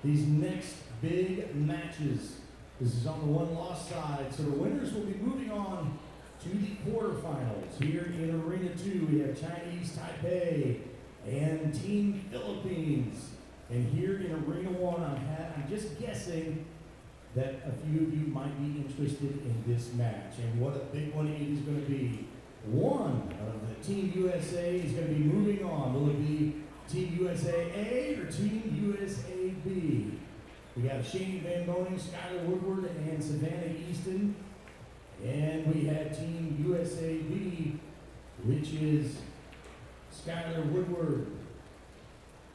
these next big matches. This is on the one-loss side, so the winners will be moving on to the quarterfinals. Here in Arena 2, we have Chinese Taipei and Team Philippines. And here in Arena 1, I'm just guessing that a few of you might be interested in this match. And what a big one it is going to be. One of the Team USA is going to be moving on. Will it be Team USA A or Team USA B? We have Shane Van Boning, Skylar Woodward, and Savannah Easton. And we have Team USA B, which is Skylar Woodward.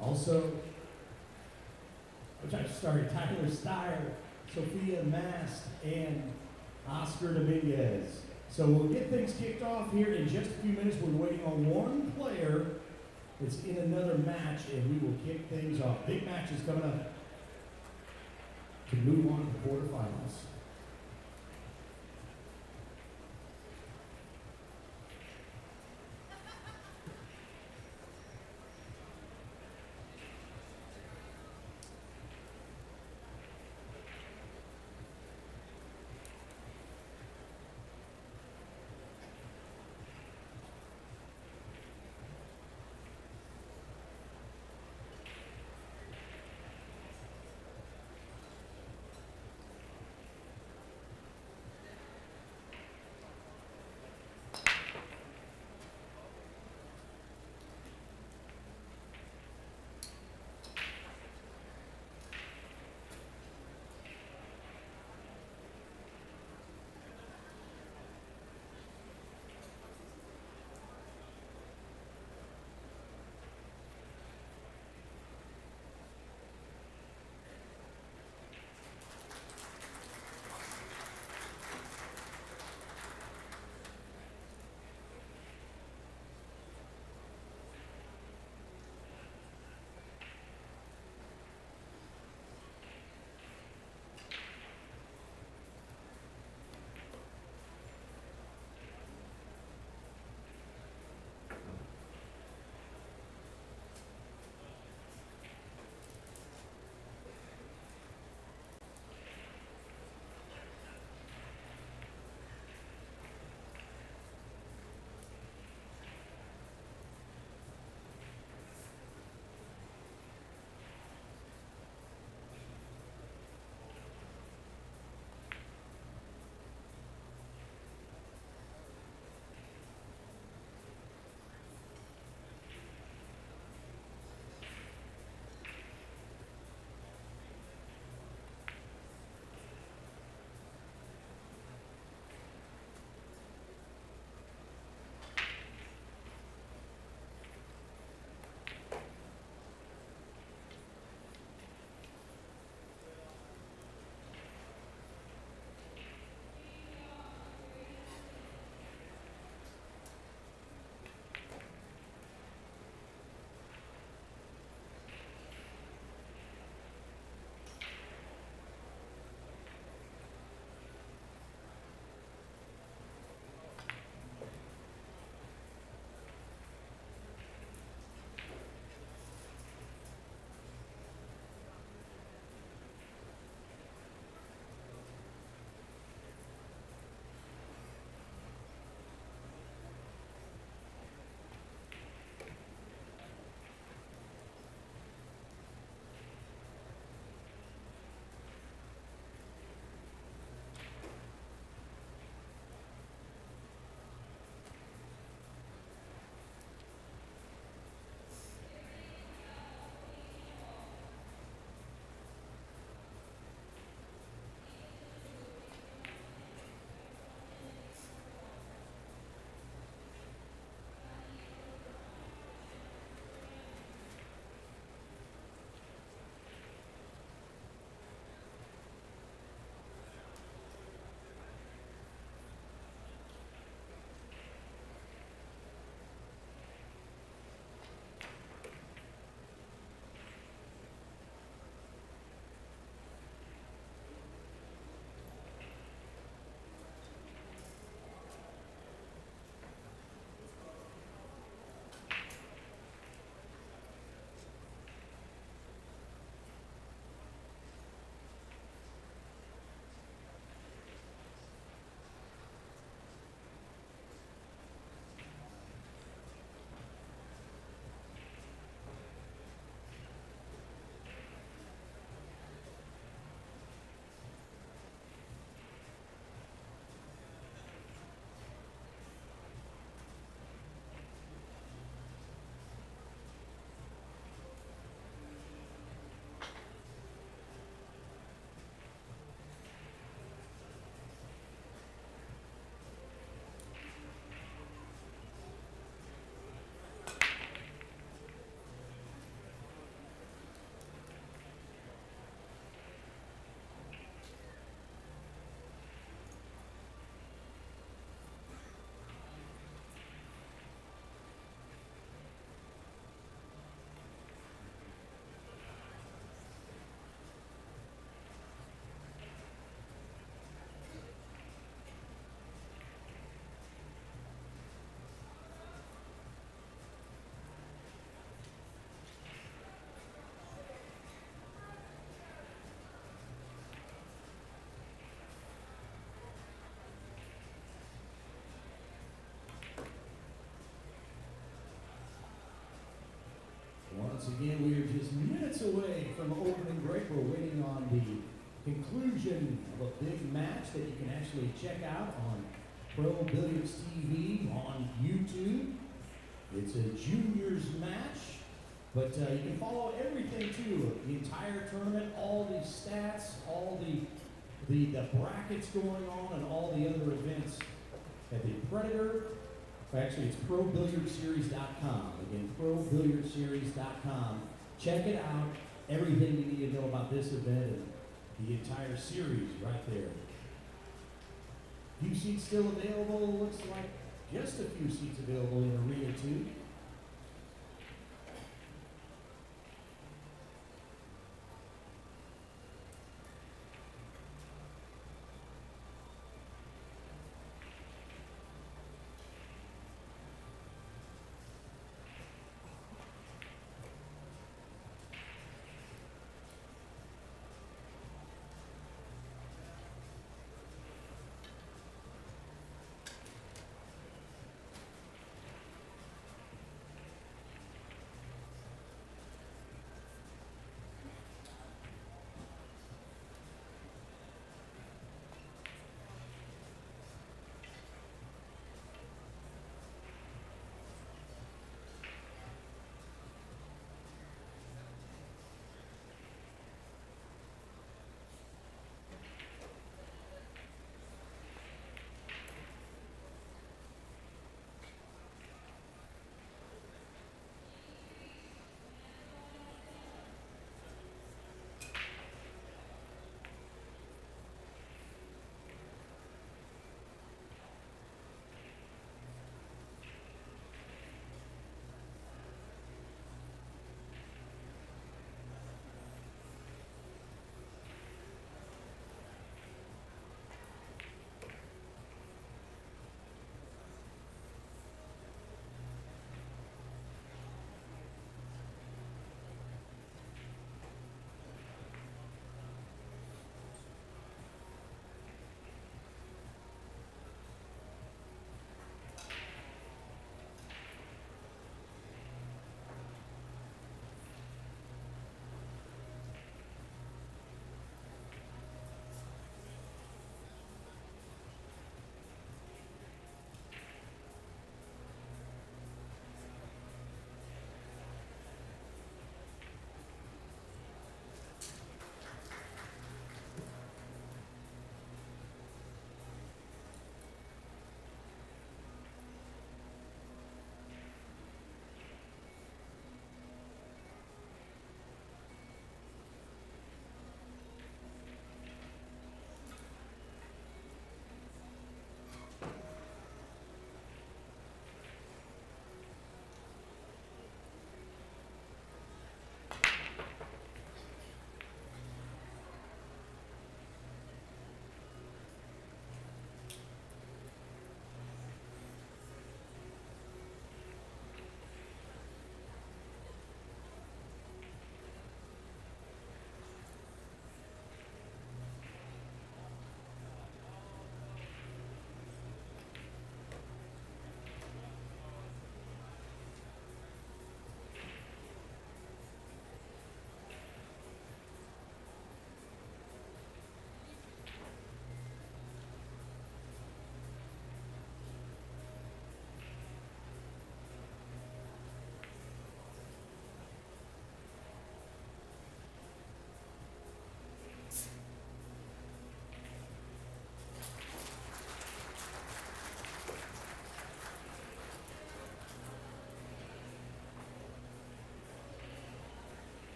Also, Tyler Steyer, Sophia Mast, and Oscar Dominguez. So we'll get things kicked off here in just a few minutes. We're waiting on one player that's in another match, and we will kick things off. Big matches coming up to move on to the quarterfinals. Once again, we are just minutes away from opening break. We're waiting on the conclusion of a big match that you can actually check out on Pro Billiards TV on YouTube. It's a juniors match, but you can follow everything too. The entire tournament, all the stats, all the brackets going on, and all the other events at the Predator. Actually, it's ProBilliardSeries.com. Again, ProBilliardSeries.com. Check it out. Everything you need to know about this event and the entire series right there. Few seats still available. Looks like just a few seats available in Arena 2.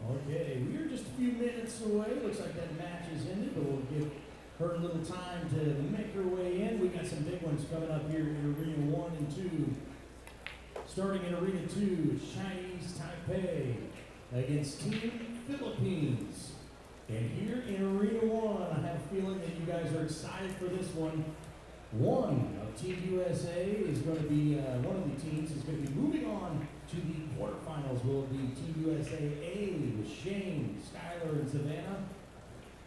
Okay, we are just a few minutes away. Looks like that match is ended, but we'll give her a little time to make her way in. We got some big ones coming up here in Arena 1 and 2. Starting in Arena 2, Chinese Taipei against Team Philippines. And here in Arena 1, I have a feeling that you guys are excited for this one. One of Team USA is going to be, one of the teams is going to be moving on to the quarterfinals. Will be Team USA A with Shane, Skylar, and Savannah.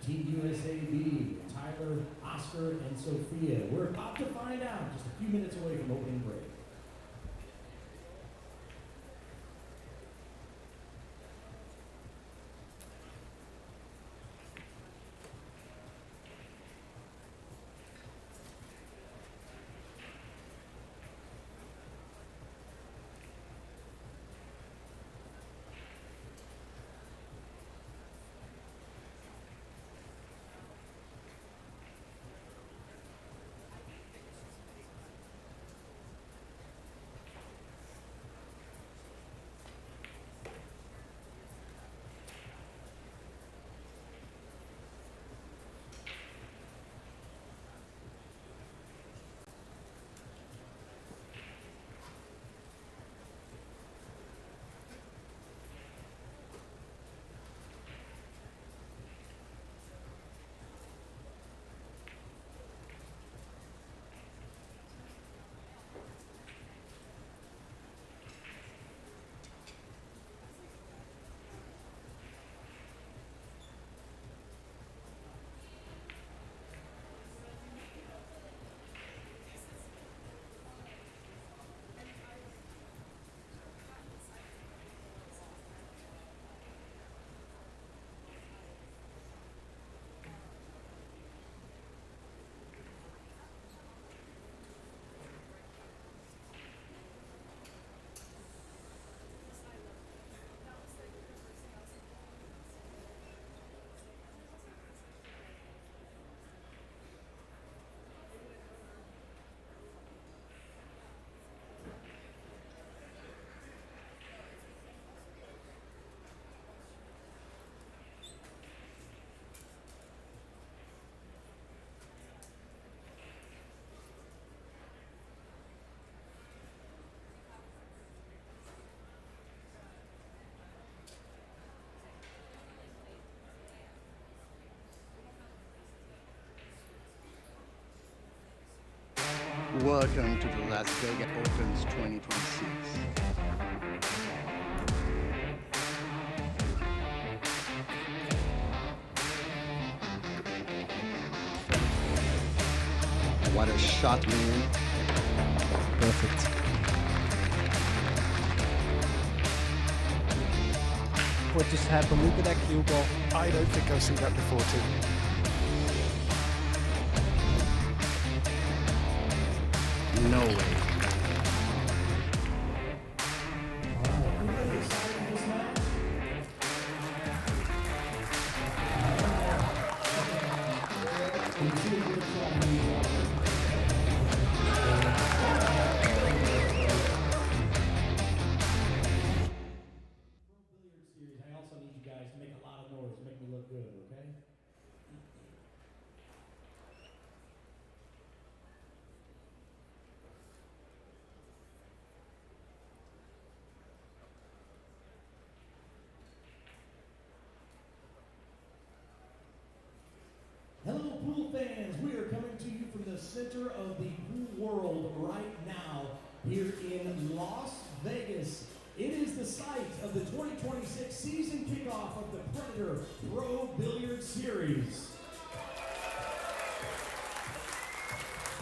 Team USA B, Tyler, Oscar, and Sophia. We're about to find out, just a few minutes away from opening break. Welcome to the Las Vegas Opens 2026. What a shot, man. Perfect. What just happened? Look at that cue ball. I don't think I've seen that before, too. No way. I also need you guys to make a lot of noise, make me look good, okay? Hello, pool fans. We are coming to you from the center of the pool world right now here in Las Vegas. It is the site of the 2026 season kickoff of the Predator Pro Billiard Series.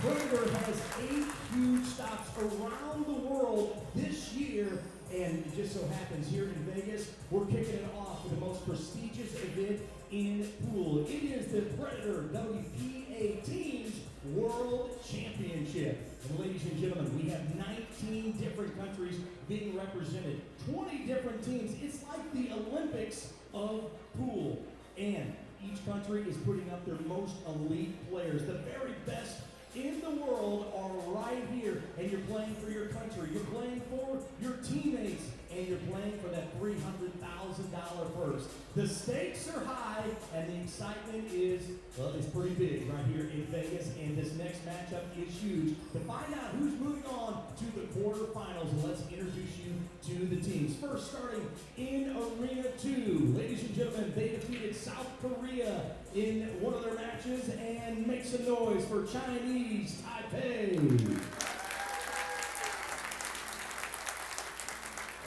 Predator has 8 huge stops around the world this year, and it just so happens here in Vegas, we're kicking it off with the most prestigious event in pool. It is the Predator WPA Teams World Championship. And ladies and gentlemen, we have 19 different countries being represented, 20 different teams. It's like the Olympics of pool. And each country is putting up their most elite players. The very best in the world are right here, and you're playing for your country, you're playing for your teammates, and you're playing for that $300,000 purse. The stakes are high, and the excitement is, well, it's pretty big right here in Vegas, and this next matchup is huge. To find out who's moving on to the quarterfinals, let's introduce you to the teams. First, starting in Arena 2, ladies and gentlemen, they defeated South Korea in one of their matches, and make some noise for Chinese Taipei.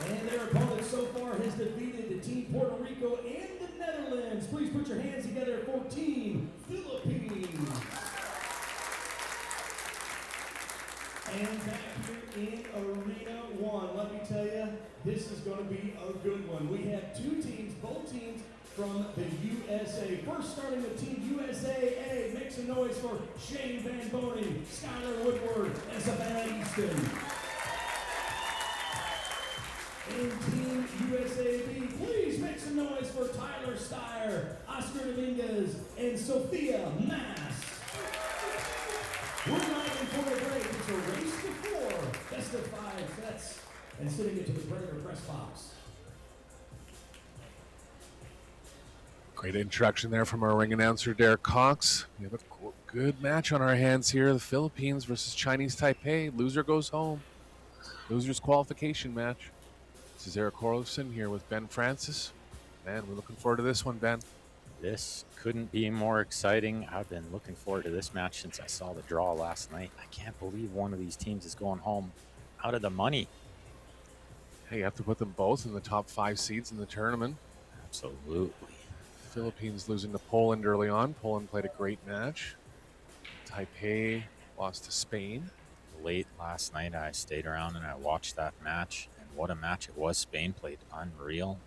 And their opponent so far has defeated the Team Puerto Rico and the Netherlands. Please put your hands together for Team Philippines. And back here in Arena 1, let me tell you, this is going to be a good one. We have two teams, both teams from the USA. First, starting with Team USA, make some noise for Shane Van Boning, Skylar Woodward, and Savannah Easton. And Team USA B, please make some noise for Tyler Steyer, Oscar Dominguez, and Sophia Mass. We're not in for a break. It's a race to 4, best of 5 sets, and sitting into the Predator press box. Great introduction there from our ring announcer, Derek Cox. We have a good match on our hands here. The Philippines versus Chinese Taipei. Loser goes home. Loser's qualification match. This is Eric Horlifson here with Ben Francis. Man, we're looking forward to this one, Ben. This couldn't be more exciting. I've been looking forward to this match since I saw the draw last night. I can't believe one of these teams is going home out of the money. Hey, you have to put them both in the top 5 seeds in the tournament. Absolutely. Philippines losing to Poland early on. Poland played a great match. Taipei lost to Spain. Late last night, I stayed around and I watched that match. And what a match it was. Spain played unreal.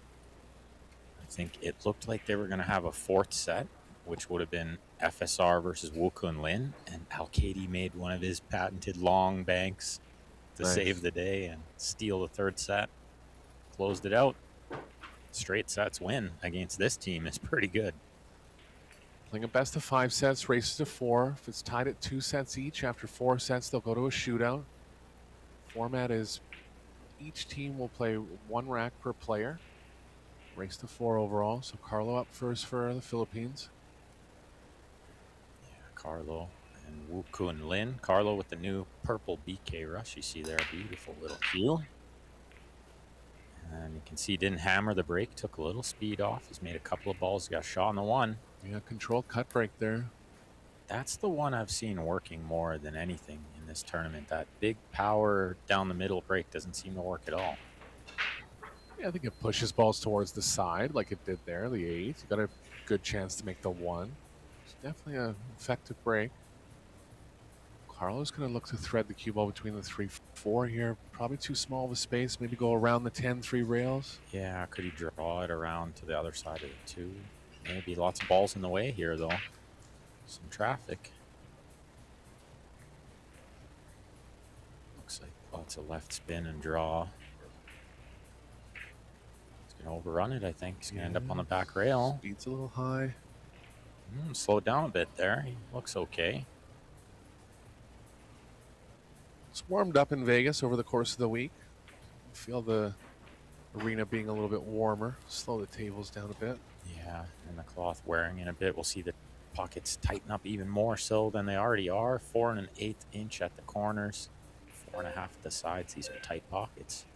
I think it looked like they were going to have a 4th set, which would have been FSR versus Wu Kun Lin. And Al-Kaidi made one of his patented long banks to save the day and steal the 3rd set. Closed it out. Straight sets win against this team is pretty good. Playing a best of 5 sets, races to 4. If it's tied at 2 sets each, after 4 sets, they'll go to a shootout. Format is each team will play 1 rack per player. Race to 4 overall. So Carlo up first for the Philippines. Yeah, Carlo and Wu Kun Lin. Carlo with the new purple BK Rush. You see there, a beautiful little cue. And you can see he didn't hammer the break, took a little speed off. He's made a couple of balls, got a shot on the 1. Yeah, controlled cut break there. That's the one I've seen working more than anything in this tournament. That big power down the middle break doesn't seem to work at all. Yeah, I think it pushes balls towards the side like it did there, the 8. You got a good chance to make the 1. It's definitely an effective break. Carlo's going to look to thread the cue ball between the 3-4 here. Probably too small of a space. Maybe go around the 10-3 rails. Yeah, could he draw it around to the other side of the 2? Maybe lots of balls in the way here, though. Some traffic. Looks like lots of left spin and draw. He's going to overrun it, I think. He's going to end up on the back rail. Speed's a little high. Slow down a bit there. He looks okay. It's warmed up in Vegas over the course of the week. Feel the arena being a little bit warmer. Slow the tables down a bit. Yeah, and the cloth wearing in a bit. We'll see the pockets tighten up even more so than they already are. 4 1/8 inch at the corners, 4 1/2 at the sides. These are tight pockets.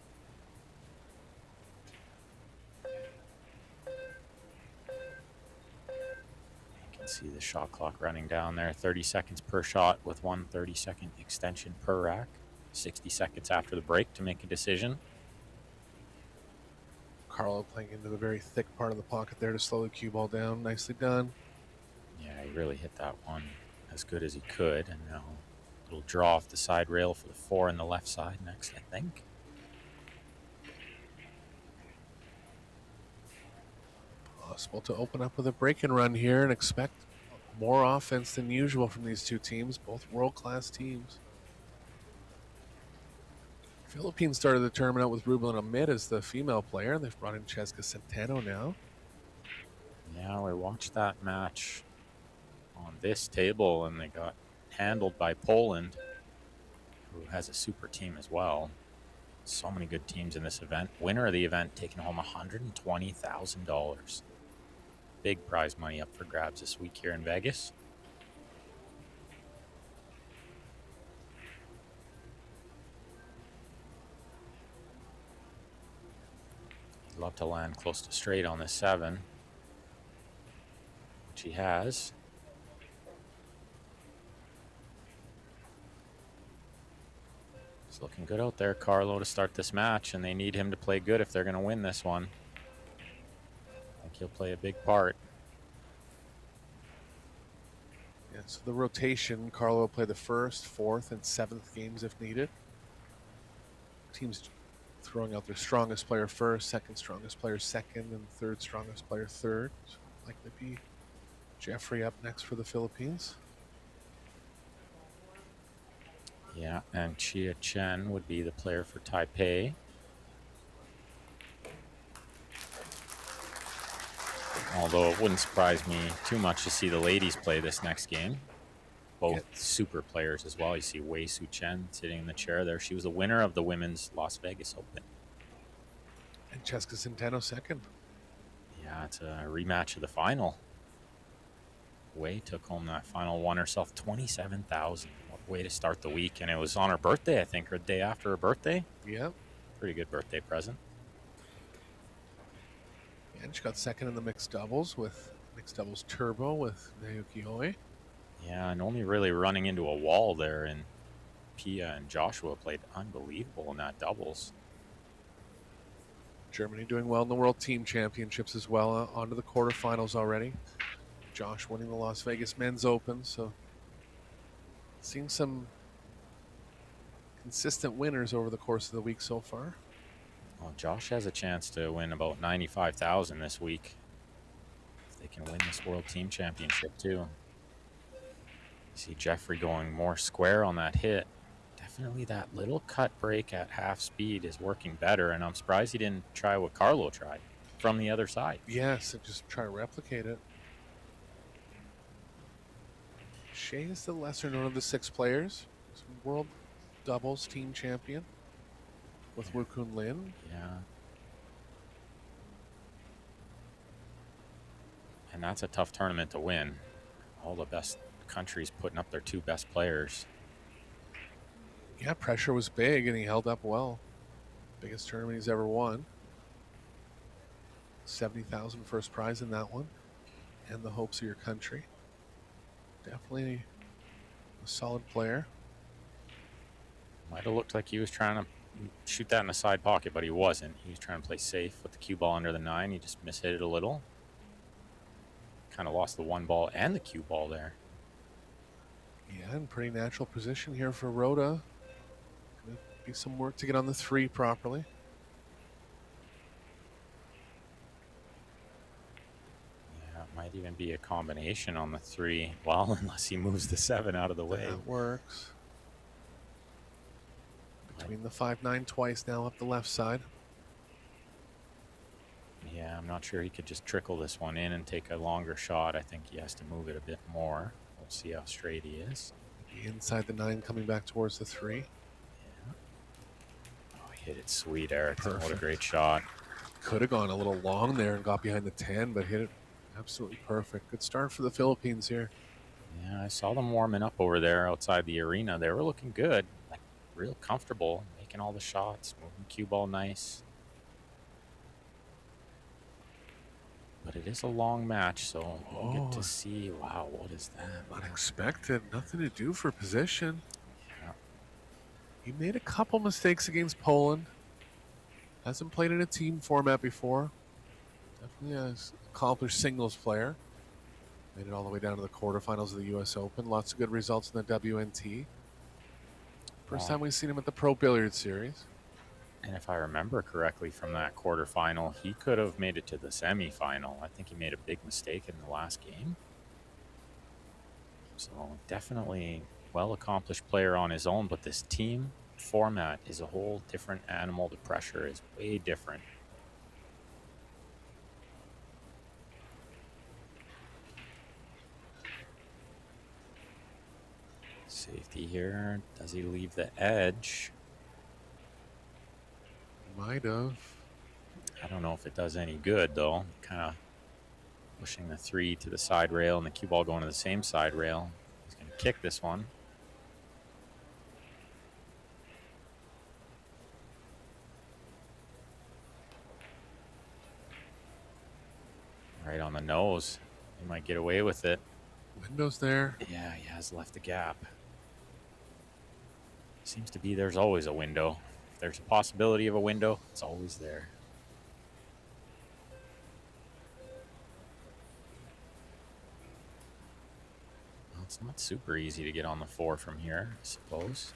You can see the shot clock running down there. 30 seconds per shot with 1 30-second extension per rack. 60 seconds after the break to make a decision. Carlo playing into the very thick part of the pocket there to slow the cue ball down. Nicely done. Yeah, he really hit that one as good as he could. And now a little draw off the side rail for the 4 on the left side next, I think. Possible to open up with a break and run here and expect more offense than usual from these two teams, both world-class teams. Philippines started the tournament out with Ruben Amit as the female player. They've brought in Cheska Centeno now. Yeah, we watched that match on this table, and they got handled by Poland, who has a super team as well. So many good teams in this event. Winner of the event taking home $120,000. Big prize money up for grabs this week here in Vegas. He'd love to land close to straight on this 7, which he has. It's looking good out there, Carlo, to start this match, and they need him to play good if they're going to win this one. I think he'll play a big part. Yeah, So the rotation, Carlo will play the first, fourth, and seventh games if needed. Teams throwing out their strongest player first, second strongest player second, and third strongest player third. So likely be Jeffrey up next for the Philippines. Yeah, and Chia Chen would be the player for Taipei. Although it wouldn't surprise me too much to see the ladies play this next game. Both super players as well. You see Wei Su Chen sitting in the chair there. She was the winner of the women's Las Vegas Open. And Cheska Centeno second. Yeah, it's a rematch of the final. Wei took home that final, won herself $27,000. What a way to start the week. And it was on her birthday, I think, or the day after her birthday. Yep. Pretty good birthday present. And she got second in the mixed doubles turbo with Naoki Oi. Yeah, and only really running into a wall there. And Pia and Joshua played unbelievable in that doubles. Germany doing well in the World Team Championships as well, onto the quarterfinals already. Josh winning the Las Vegas Men's Open, so seeing some consistent winners over the course of the week so far. Well, Josh has a chance to win about $95,000 this week. If they can win this World Team Championship too. You see Jeffrey going more square on that hit. Definitely that little cut break at half speed is working better, and I'm surprised he didn't try what Carlo tried from the other side. Yes, and just try to replicate it. Shea is the lesser known of the six players. He's a World Doubles Team Champion with Wu Kun Lin. Yeah. And that's a tough tournament to win. All the best countries putting up their two best players. Yeah, pressure was big, and he held up well. Biggest tournament he's ever won. 70,000 first prize in that one, and the hopes of your country. Definitely a solid player. Might have looked like he was trying to shoot that in the side pocket, but he wasn't. He was trying to play safe with the cue ball under the 9. He just mishit it a little. Kind of lost the 1 ball and the cue ball there. Yeah, and pretty natural position here for Rhoda. Gonna be some work to get on the 3 properly. Yeah, it might even be a combination on the 3. Well, unless he moves the 7 out of the way. That works. Between the 5-9 twice now up the left side. Yeah, I'm not sure he could just trickle this one in and take a longer shot. I think he has to move it a bit more. We'll see how straight he is. Inside the 9, coming back towards the 3. Yeah. Oh, he hit it sweet, Eric. What a Perfect. great shot. Could have gone a little long there and got behind the 10, but hit it absolutely perfect. Good start for the Philippines here. Yeah, I saw them warming up over there outside the arena. They were looking good, like real comfortable, making all the shots, moving cue ball nice. But it is a long match, so we'll get to see. Wow, what is that? Unexpected. Nothing to do for position. Yeah. He made a couple mistakes against Poland. Hasn't played in a team format before. Definitely an accomplished singles player. Made it all the way down to the quarterfinals of the U.S. Open. Lots of good results in the WNT. First time we've seen him at the Pro Billiard Series. And if I remember correctly from that quarterfinal, he could have made it to the semifinal. I think he made a big mistake in the last game. So definitely well-accomplished player on his own, but this team format is a whole different animal. The pressure is way different. Safety here. Does he leave the edge? Might have. I don't know if it does any good, though. Kind of pushing the 3 to the side rail and the cue ball going to the same side rail. He's going to kick this one. Right on the nose. He might get away with it. Windows there. Yeah, he has left a gap. Seems to be there's always a window. If there's a possibility of a window, it's always there. Well, It's not super easy to get on the 4 from here, I suppose.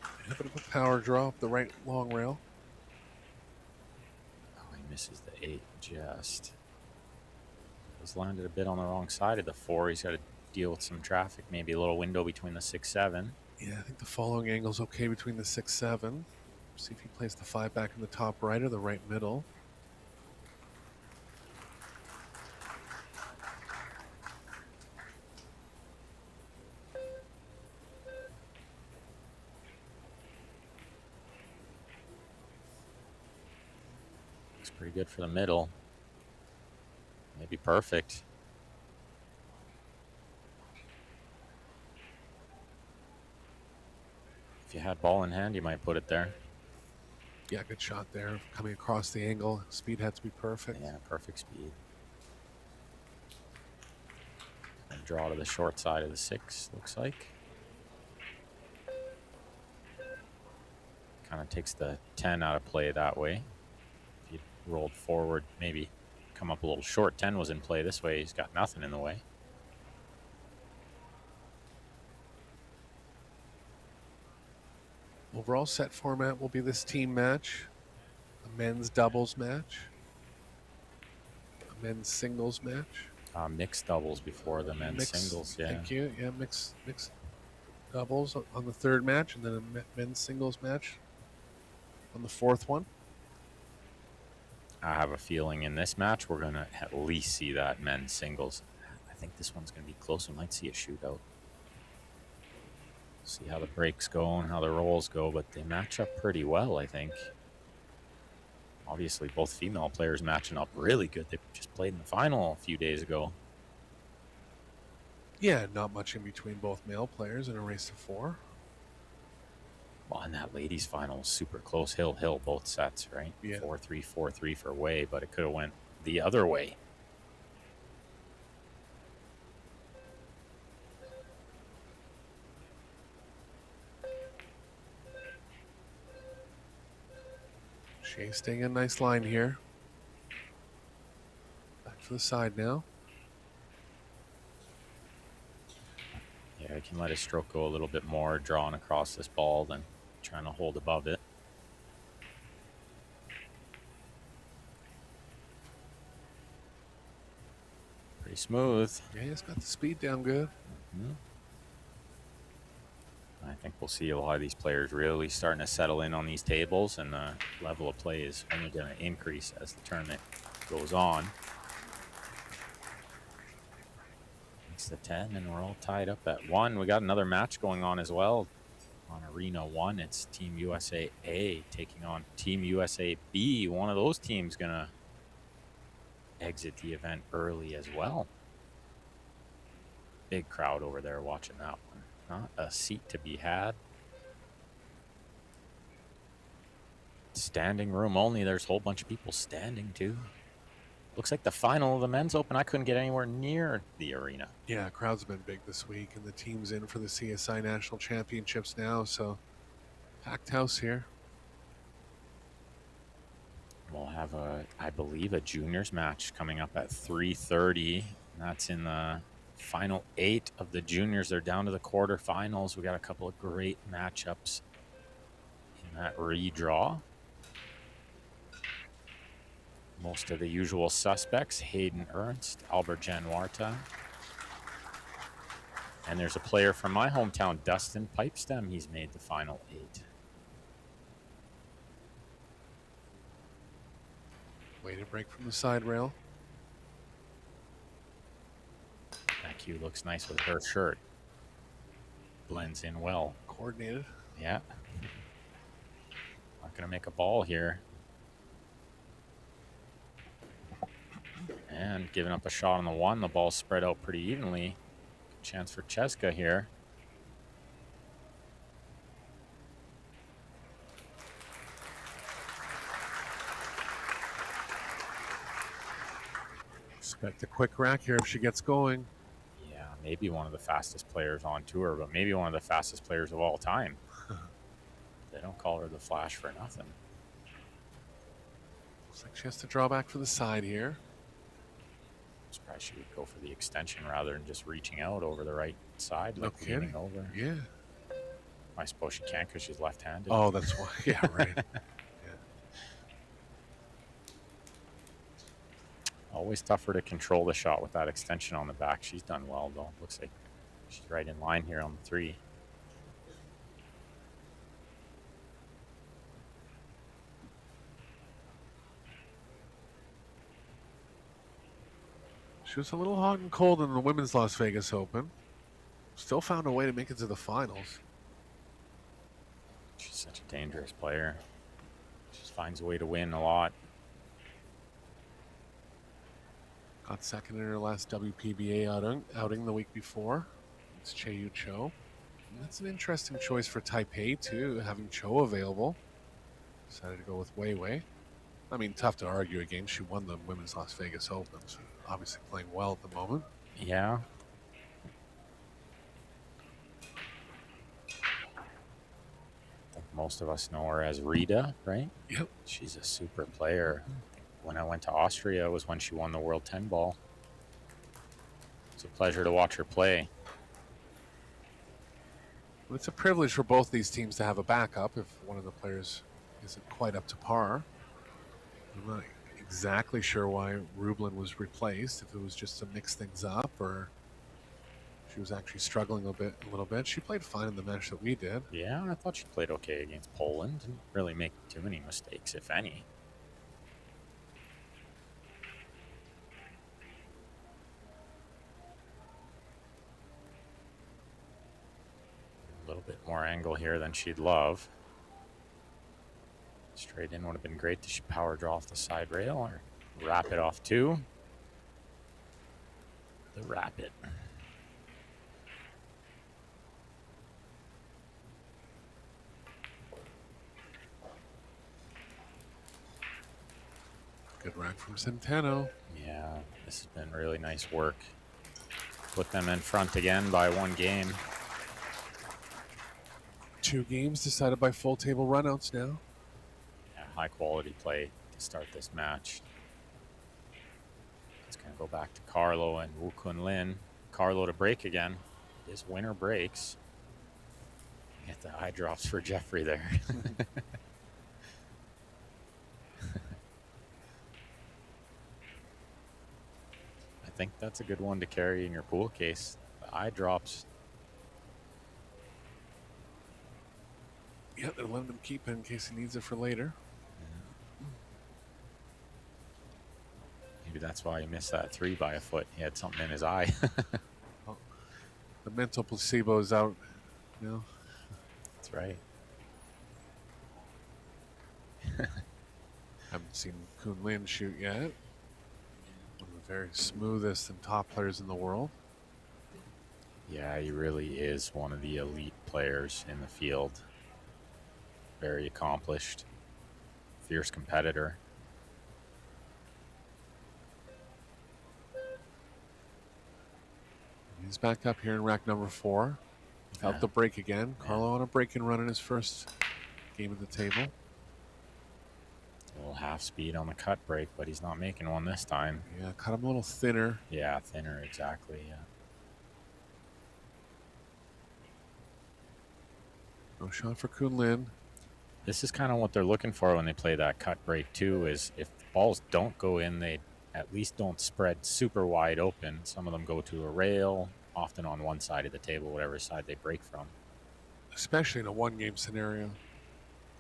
A bit of a power draw up the right long rail. Oh, he misses the 8 just. He's landed a bit on the wrong side of the 4. He's got to deal with some traffic, maybe a little window between the 6-7. Yeah, I think the following angle's okay between the 6-7. See if he plays the 5 back in the top right or the right middle. Looks pretty good for the middle. Maybe perfect. If you had ball in hand, you might put it there. Yeah, good shot there. Coming across the angle. Speed had to be perfect. Yeah, perfect speed. And draw to the short side of the 6, looks like. Kind of takes the 10 out of play that way. If you rolled forward, maybe come up a little short. 10 was in play this way. He's got nothing in the way. Overall set format will be this team match, a men's doubles match, a men's singles match. Mixed doubles before the men's singles, yeah. Thank you. Yeah, mixed doubles on the 3rd match, and then a men's singles match on the 4th one. I have a feeling in this match we're going to at least see that men's singles. I think this one's going to be close. We might see a shootout. See how the breaks go and how the rolls go, but they match up pretty well, I think. Obviously, both female players matching up really good. They just played in the final a few days ago. Yeah, not much in between both male players in a race to 4. Well, and that ladies' final was super close. Hill, both sets, right? Yeah. 4-3, 4-3 for Wei, but it could have went the other way. She's staying in a nice line here. Back to the side now. Yeah, I can let his stroke go a little bit more, drawing across this ball than trying to hold above it. Pretty smooth. Yeah, he's got the speed down good. I think we'll see a lot of these players really starting to settle in on these tables, and the level of play is only going to increase as the tournament goes on. It's the 10, and we're all tied up at 1. We got another match going on as well on Arena 1. It's Team USA A taking on Team USA B. One of those teams going to exit the event early as well. Big crowd over there watching that one. Not a seat to be had. Standing room only. There's a whole bunch of people standing too. Looks like the final of the men's open. I couldn't get anywhere near the arena. Yeah, crowds have been big this week, and the team's in for the CSI National Championships now, so packed house here. We'll have I believe, a juniors match coming up at 3:30. That's in the final 8 of the juniors. They're down to the quarterfinals. We got a couple of great matchups in that redraw. Most of the usual suspects: Hayden Ernst, Albert Januarta. And there's a player from my hometown, Dustin Pipestem. He's made the final 8. Way to break from the side rail. That cue looks nice with her shirt. Blends in well. Coordinated. Yeah. Not going to make a ball here. And giving up a shot on the 1. The ball spread out pretty evenly. Good chance for Cheska here. Expect a quick rack here if she gets going. Yeah, maybe one of the fastest players on tour, but maybe one of the fastest players of all time. They don't call her the Flash for nothing. Looks like she has to draw back for the side here. It's Probably should go for the extension rather than just reaching out over the right side, No like leaning kidding. over. Yeah. I suppose she can't because she's left-handed. Oh, that's why. Yeah, right. Always tougher to control the shot with that extension on the back. She's done well, though. Looks like she's right in line here on the 3. She was a little hot and cold in the women's Las Vegas Open. Still found a way to make it to the finals. She's such a dangerous player. She just finds a way to win a lot. Got second in her last WPBA outing the week before. It's Che Cho. And that's an interesting choice for Taipei, too, having Cho available. Decided to go with Wei Wei. I mean, tough to argue against. She won the women's Las Vegas Open, so obviously playing well at the moment. Yeah. I think most of us know her as Rita, right? Yep. She's a super player. When I went to Austria was when she won the World 10 ball. It's a pleasure to watch her play. Well, it's a privilege for both these teams to have a backup if one of the players isn't quite up to par. I'm not exactly sure why Rublin was replaced, if it was just to mix things up or she was actually struggling a little bit. She played fine in the match that we did. Yeah, I thought she played okay against Poland. Didn't really make too many mistakes, if any. A little bit more angle here than she'd love. Straight in would have been great. Does she power draw off the side rail or wrap it off too? The wrap it. Good rack from Centeno. Yeah, this has been really nice work. Put them in front again by 1 game. 2 games decided by full table runouts now. Yeah, high quality play to start this match. It's going to go back to Carlo and Wu Kun Lin. Carlo to break again. This winner breaks. Get the eye drops for Jeffrey there. I think that's a good one to carry in your pool case. The eye drops. Yeah, they're letting him keep it in case he needs it for later. Maybe that's why he missed that 3 by a foot. He had something in his eye. Oh, the mental placebo is out. You know, That's right. haven't seen Kun Lin shoot yet. One of the very smoothest and top players in the world. Yeah, he really is one of the elite players in the field. Very accomplished, fierce competitor. He's back up here in rack number 4. Without the break again. Carlo on a break and run in his first game at the table. A little half speed on the cut break, but he's not making one this time. Yeah, cut him a little thinner. Yeah, thinner, exactly. Yeah. No shot for Kun Lin. This is kind of what they're looking for when they play that cut break too, is if the balls don't go in, they at least don't spread super wide open. Some of them go to a rail, often on one side of the table, whatever side they break from. Especially in a 1-game scenario.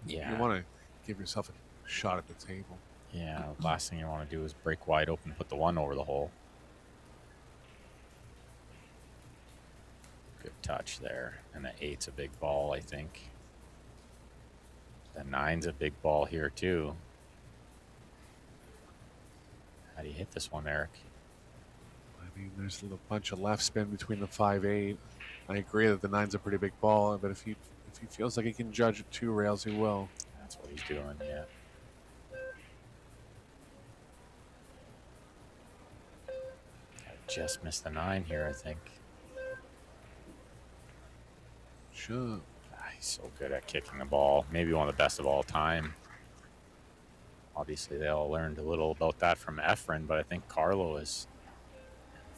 Yeah. You want to give yourself a shot at the table. Yeah, the last thing you want to do is break wide open, put the 1 over the hole. Good touch there. And the 8's a big ball, I think. The 9's a big ball here, too. How do you hit this one, Eric? I mean, there's a little bunch of left spin between the 5-8. I agree that the 9's a pretty big ball, but if he feels like he can judge at 2 rails, he will. That's what he's doing, yeah. Just missed the 9 here, I think. Sure. He's so good at kicking the ball. Maybe one of the best of all time. Obviously, they all learned a little about that from Efren, but I think Carlo is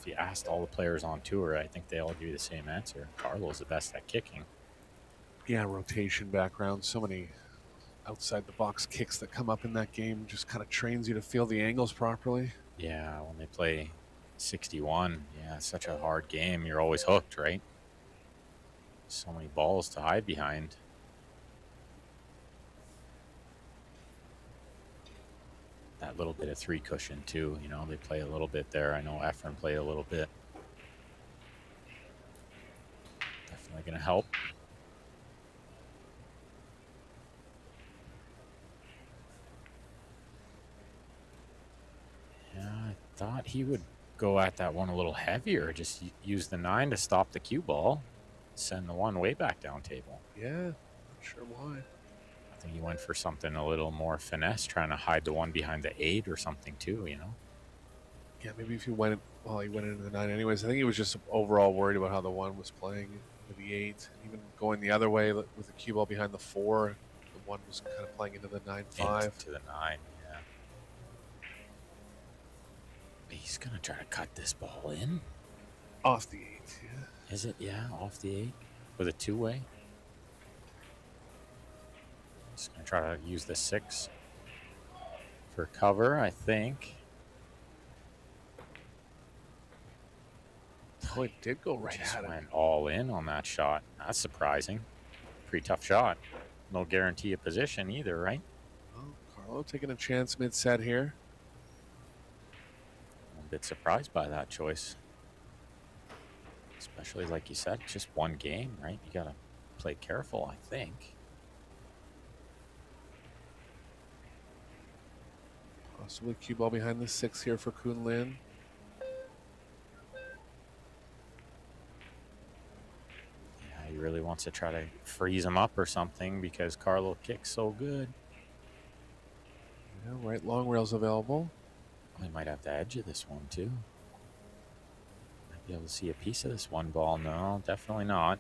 if you asked all the players on tour, I think they all give you the same answer. Carlo's the best at kicking. Yeah, rotation background. So many outside the box kicks that come up in that game. Just kind of trains you to feel the angles properly. Yeah, when they play 61, yeah, it's such a hard game. You're always hooked, right? So many balls to hide behind. That little bit of 3 cushion too, you know, they play a little bit there. I know Efren played a little bit. Definitely going to help. Yeah, I thought he would go at that one a little heavier. Just use the 9 to stop the cue ball. Send the 1 way back down table. Yeah, not sure why. I think he went for something a little more finesse, trying to hide the 1 behind the 8 or something too, you know? Yeah, maybe if he went, well, he went into the 9 anyways. I think he was just overall worried about how the 1 was playing with the 8. Even going the other way with the cue ball behind the 4, the 1 was kind of playing into the 9-5. Into the 9, yeah. He's going to try to cut this ball in. Off the 8, yeah. Is it? Yeah, off the 8 with a 2-way. Just going to try to use the 6 for cover, I think. Oh, it did go right Just at him. went all in on that shot. That's surprising. Pretty tough shot. No guarantee of position either, right? Well, Carlo taking a chance mid-set here. I'm a bit surprised by that choice. Especially, like you said, just one game, right? You got to play careful, I think. Possibly cue ball behind the 6 here for Kun Lin. Yeah, he really wants to try to freeze him up or something because Carlo kicks so good. Yeah, right long rail's available. He might have the edge of this one too. Might be able to see a piece of this 1 ball. No, definitely not.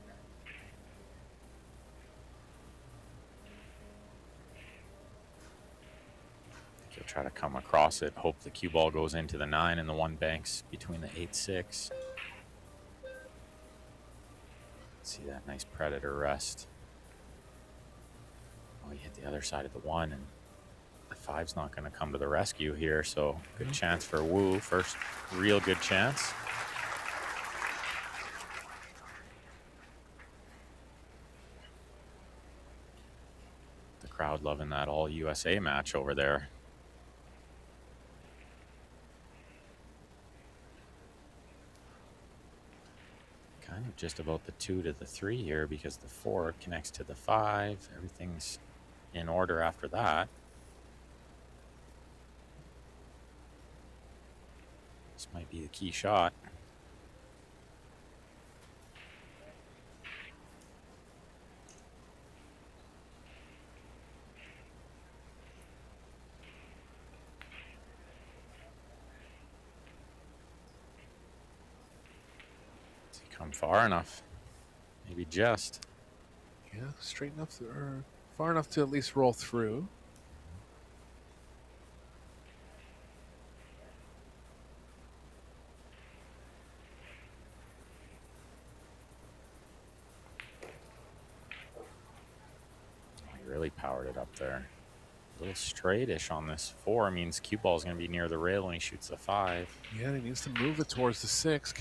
He'll try to come across it. Hope the cue ball goes into the 9 and the 1 banks between the 8-6. See that nice predator rest. Oh, he hit the other side of the 1, and the 5's not going to come to the rescue here. So good chance for Wu. First real good chance. The crowd loving that all USA match over there. Kind of just about the 2 to the 3 here because the 4 connects to the 5. Everything's in order after that. This might be the key shot. Does he come far enough? Maybe just. Yeah, straight enough, or far enough to at least roll through. He really powered it up there. A little straightish on this 4 means cue ball is going to be near the rail when he shoots the 5. Yeah, he needs to move it towards the 6.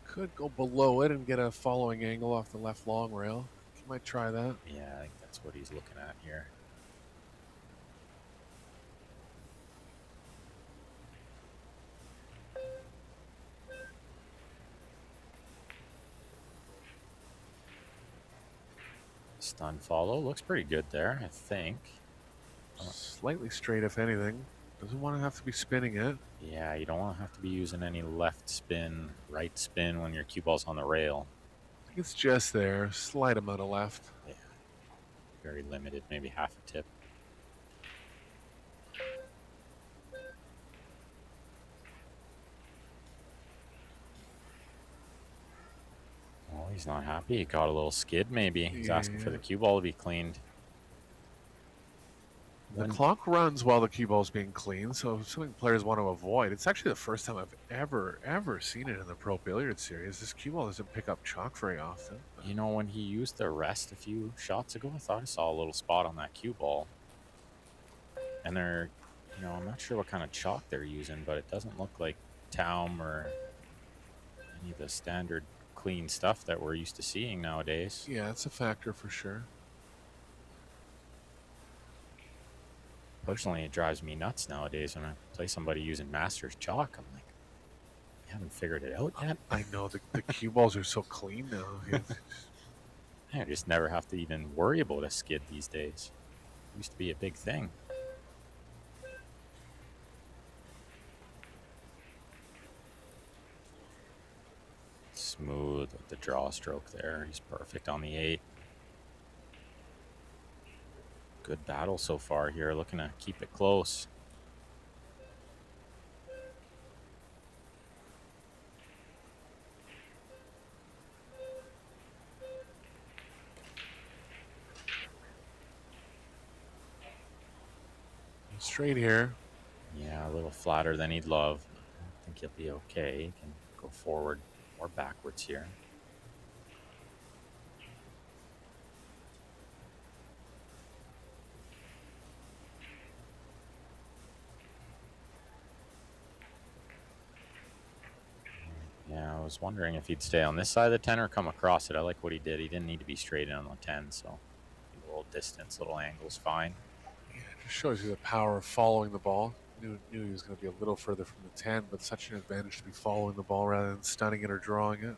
Could go below it and get a following angle off the left long rail. He might try that. Yeah, I think that's what he's looking at here. Stun follow looks pretty good there, I think. Slightly straight, if anything. Doesn't want to have to be spinning it. Yeah, you don't want to have to be using any left spin, right spin when your cue ball's on the rail. I think it's just there. Slight amount of left. Yeah, very limited, maybe half a tip. Oh, he's not happy. He got a little skid maybe. He's asking for the cue ball to be cleaned. The clock runs while the cue ball's being clean, so something players want to avoid. It's actually the first time I've ever seen it in the Pro Billiard series. This cue ball doesn't pick up chalk very often. You know, when he used the rest a few shots ago, I thought I saw a little spot on that cue ball. And they're, you know, I'm not sure what kind of chalk they're using, but it doesn't look like Taum or any of the standard clean stuff that we're used to seeing nowadays. Yeah, it's a factor for sure. Personally, it drives me nuts nowadays when I play somebody using Masters chalk. I'm like, you haven't figured it out yet? I know, the cue balls are so clean now. I just never have to even worry about a skid these days. It used to be a big thing. Smooth with the draw stroke there. He's perfect on the 8. Good battle so far here, looking to keep it close. Straight here. Yeah, a little flatter than he'd love. I think he'll be okay. He can go forward or backwards here. Yeah, I was wondering if he'd stay on this side of the 10 or come across it. I like what he did. He didn't need to be straight in on the 10, so a little distance, little angle's fine. Yeah, it just shows you the power of following the ball. Knew he was going to be a little further from the 10, but such an advantage to be following the ball rather than stunning it or drawing it.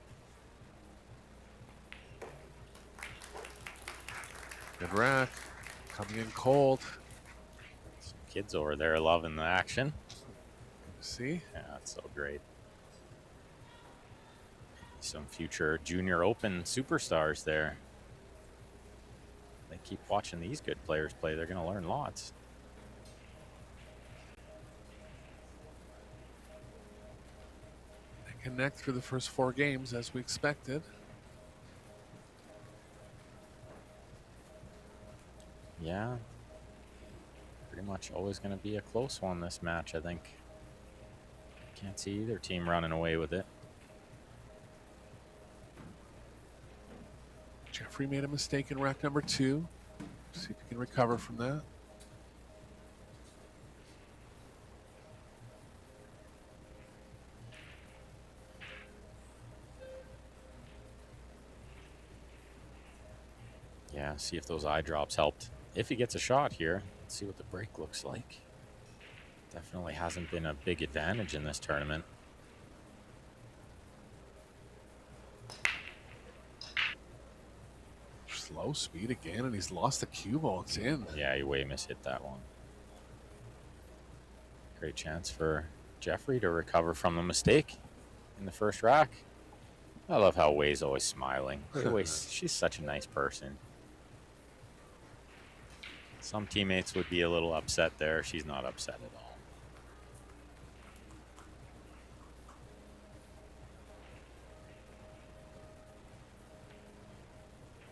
Good rack. Coming in cold. Some kids over there loving the action. See? Yeah, that's so great. Some future Junior Open superstars there. They keep watching these good players play. They're going to learn lots. They connect through the first 4 games as we expected. Yeah. Pretty much always going to be a close one this match, I think. Can't see either team running away with it. Jeffrey made a mistake in rack number 2. See if he can recover from that. Yeah, see if those eye drops helped. If he gets a shot here, let's see what the break looks like. Definitely hasn't been a big advantage in this tournament. Slow speed again, and he's lost the cue ball. It's in. Yeah, he way mishit that one. Great chance for Jeffrey to recover from the mistake in the first rack. I love how Way's always smiling. She's such a nice person. Some teammates would be a little upset there. She's not upset at all.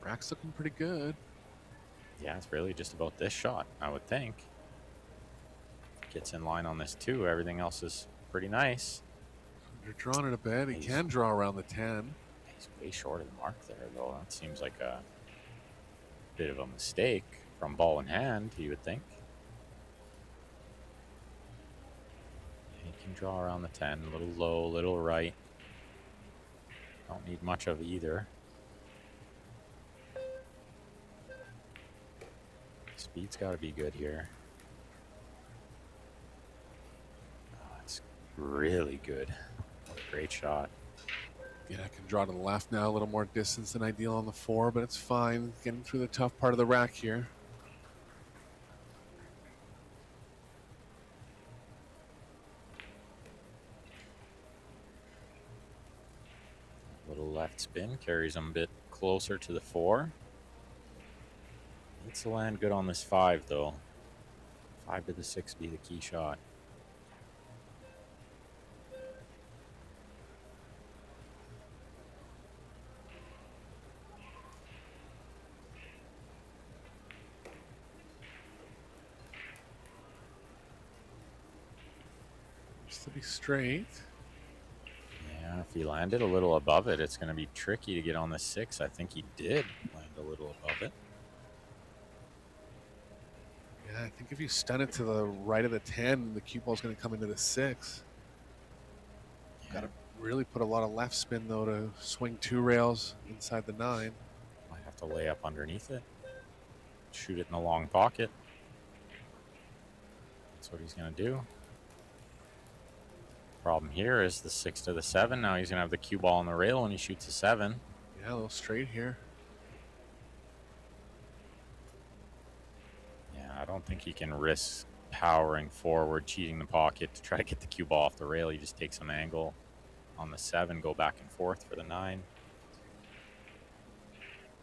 Rack's looking pretty good. Yeah, it's really just about this shot, I would think. Gets in line on this too. Everything else is pretty nice. You're drawing it a bit. He can draw around the 10. He's way short of the mark there, though. That seems like a bit of a mistake from ball in hand, you would think. He can draw around the 10. A little low, a little right. Don't need much of either. Speed's got to be good here. Oh, it's really good. What a great shot. Yeah, I can draw to the left now. A little more distance than ideal on the 4, but it's fine. Getting through the tough part of the rack here. Little left spin carries him a bit closer to the 4. Needs to land good on this 5, though. 5 to the 6 be the key shot. Just to be straight. Yeah, if he landed a little above it, it's going to be tricky to get on the 6. I think he did land a little above it. Yeah, I think if you stun it to the right of the 10, the cue ball's going to come into the 6. Yeah. Got to really put a lot of left spin, though, to swing 2 rails inside the 9. Might have to lay up underneath it. Shoot it in the long pocket. That's what he's going to do. Problem here is the 6 to the 7. Now he's going to have the cue ball on the rail when he shoots a 7. Yeah, a little straight here. Yeah, I don't think he can risk powering forward, cheating the pocket to try to get the cue ball off the rail. He just takes some angle on the 7, go back and forth for the 9.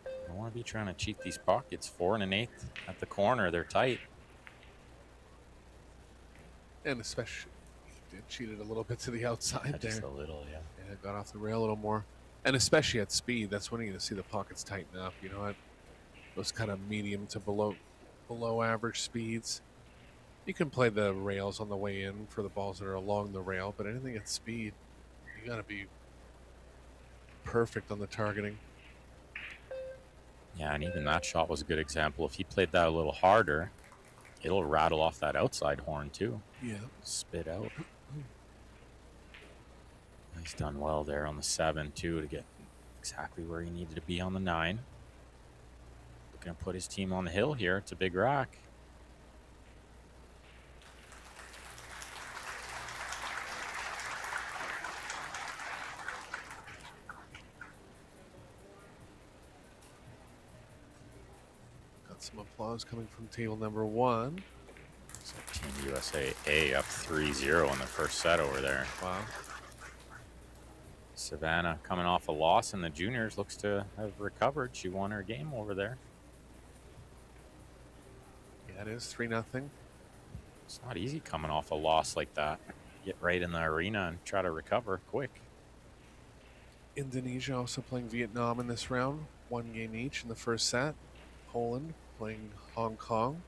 I want to be trying to cheat these pockets. 4 and an 8 at the corner. They're tight. And especially, he did cheat it a little bit to the outside there. Just a little, yeah. Yeah, got off the rail a little more. And especially at speed, that's when you're going to see the pockets tighten up. You know what? Those kind of medium to below average speeds. You can play the rails on the way in for the balls that are along the rail, but anything at speed, you got to be perfect on the targeting. Yeah, and even that shot was a good example. If he played that a little harder, it'll rattle off that outside horn too. Yeah. Spit out. He's done well there on the 7 too to get exactly where he needed to be on the 9. Looking to put his team on the hill here. It's a big rack. Got some applause coming from table number 1. So Team USA A up 3-0 in the first set over there. Wow. Savannah coming off a loss in the juniors, looks to have recovered. She won her game over there. Yeah, it is 3-0. It's not easy coming off a loss like that. Get right in the arena and try to recover quick. Indonesia also playing Vietnam in this round. 1 game each in the first set. Poland playing Hong Kong.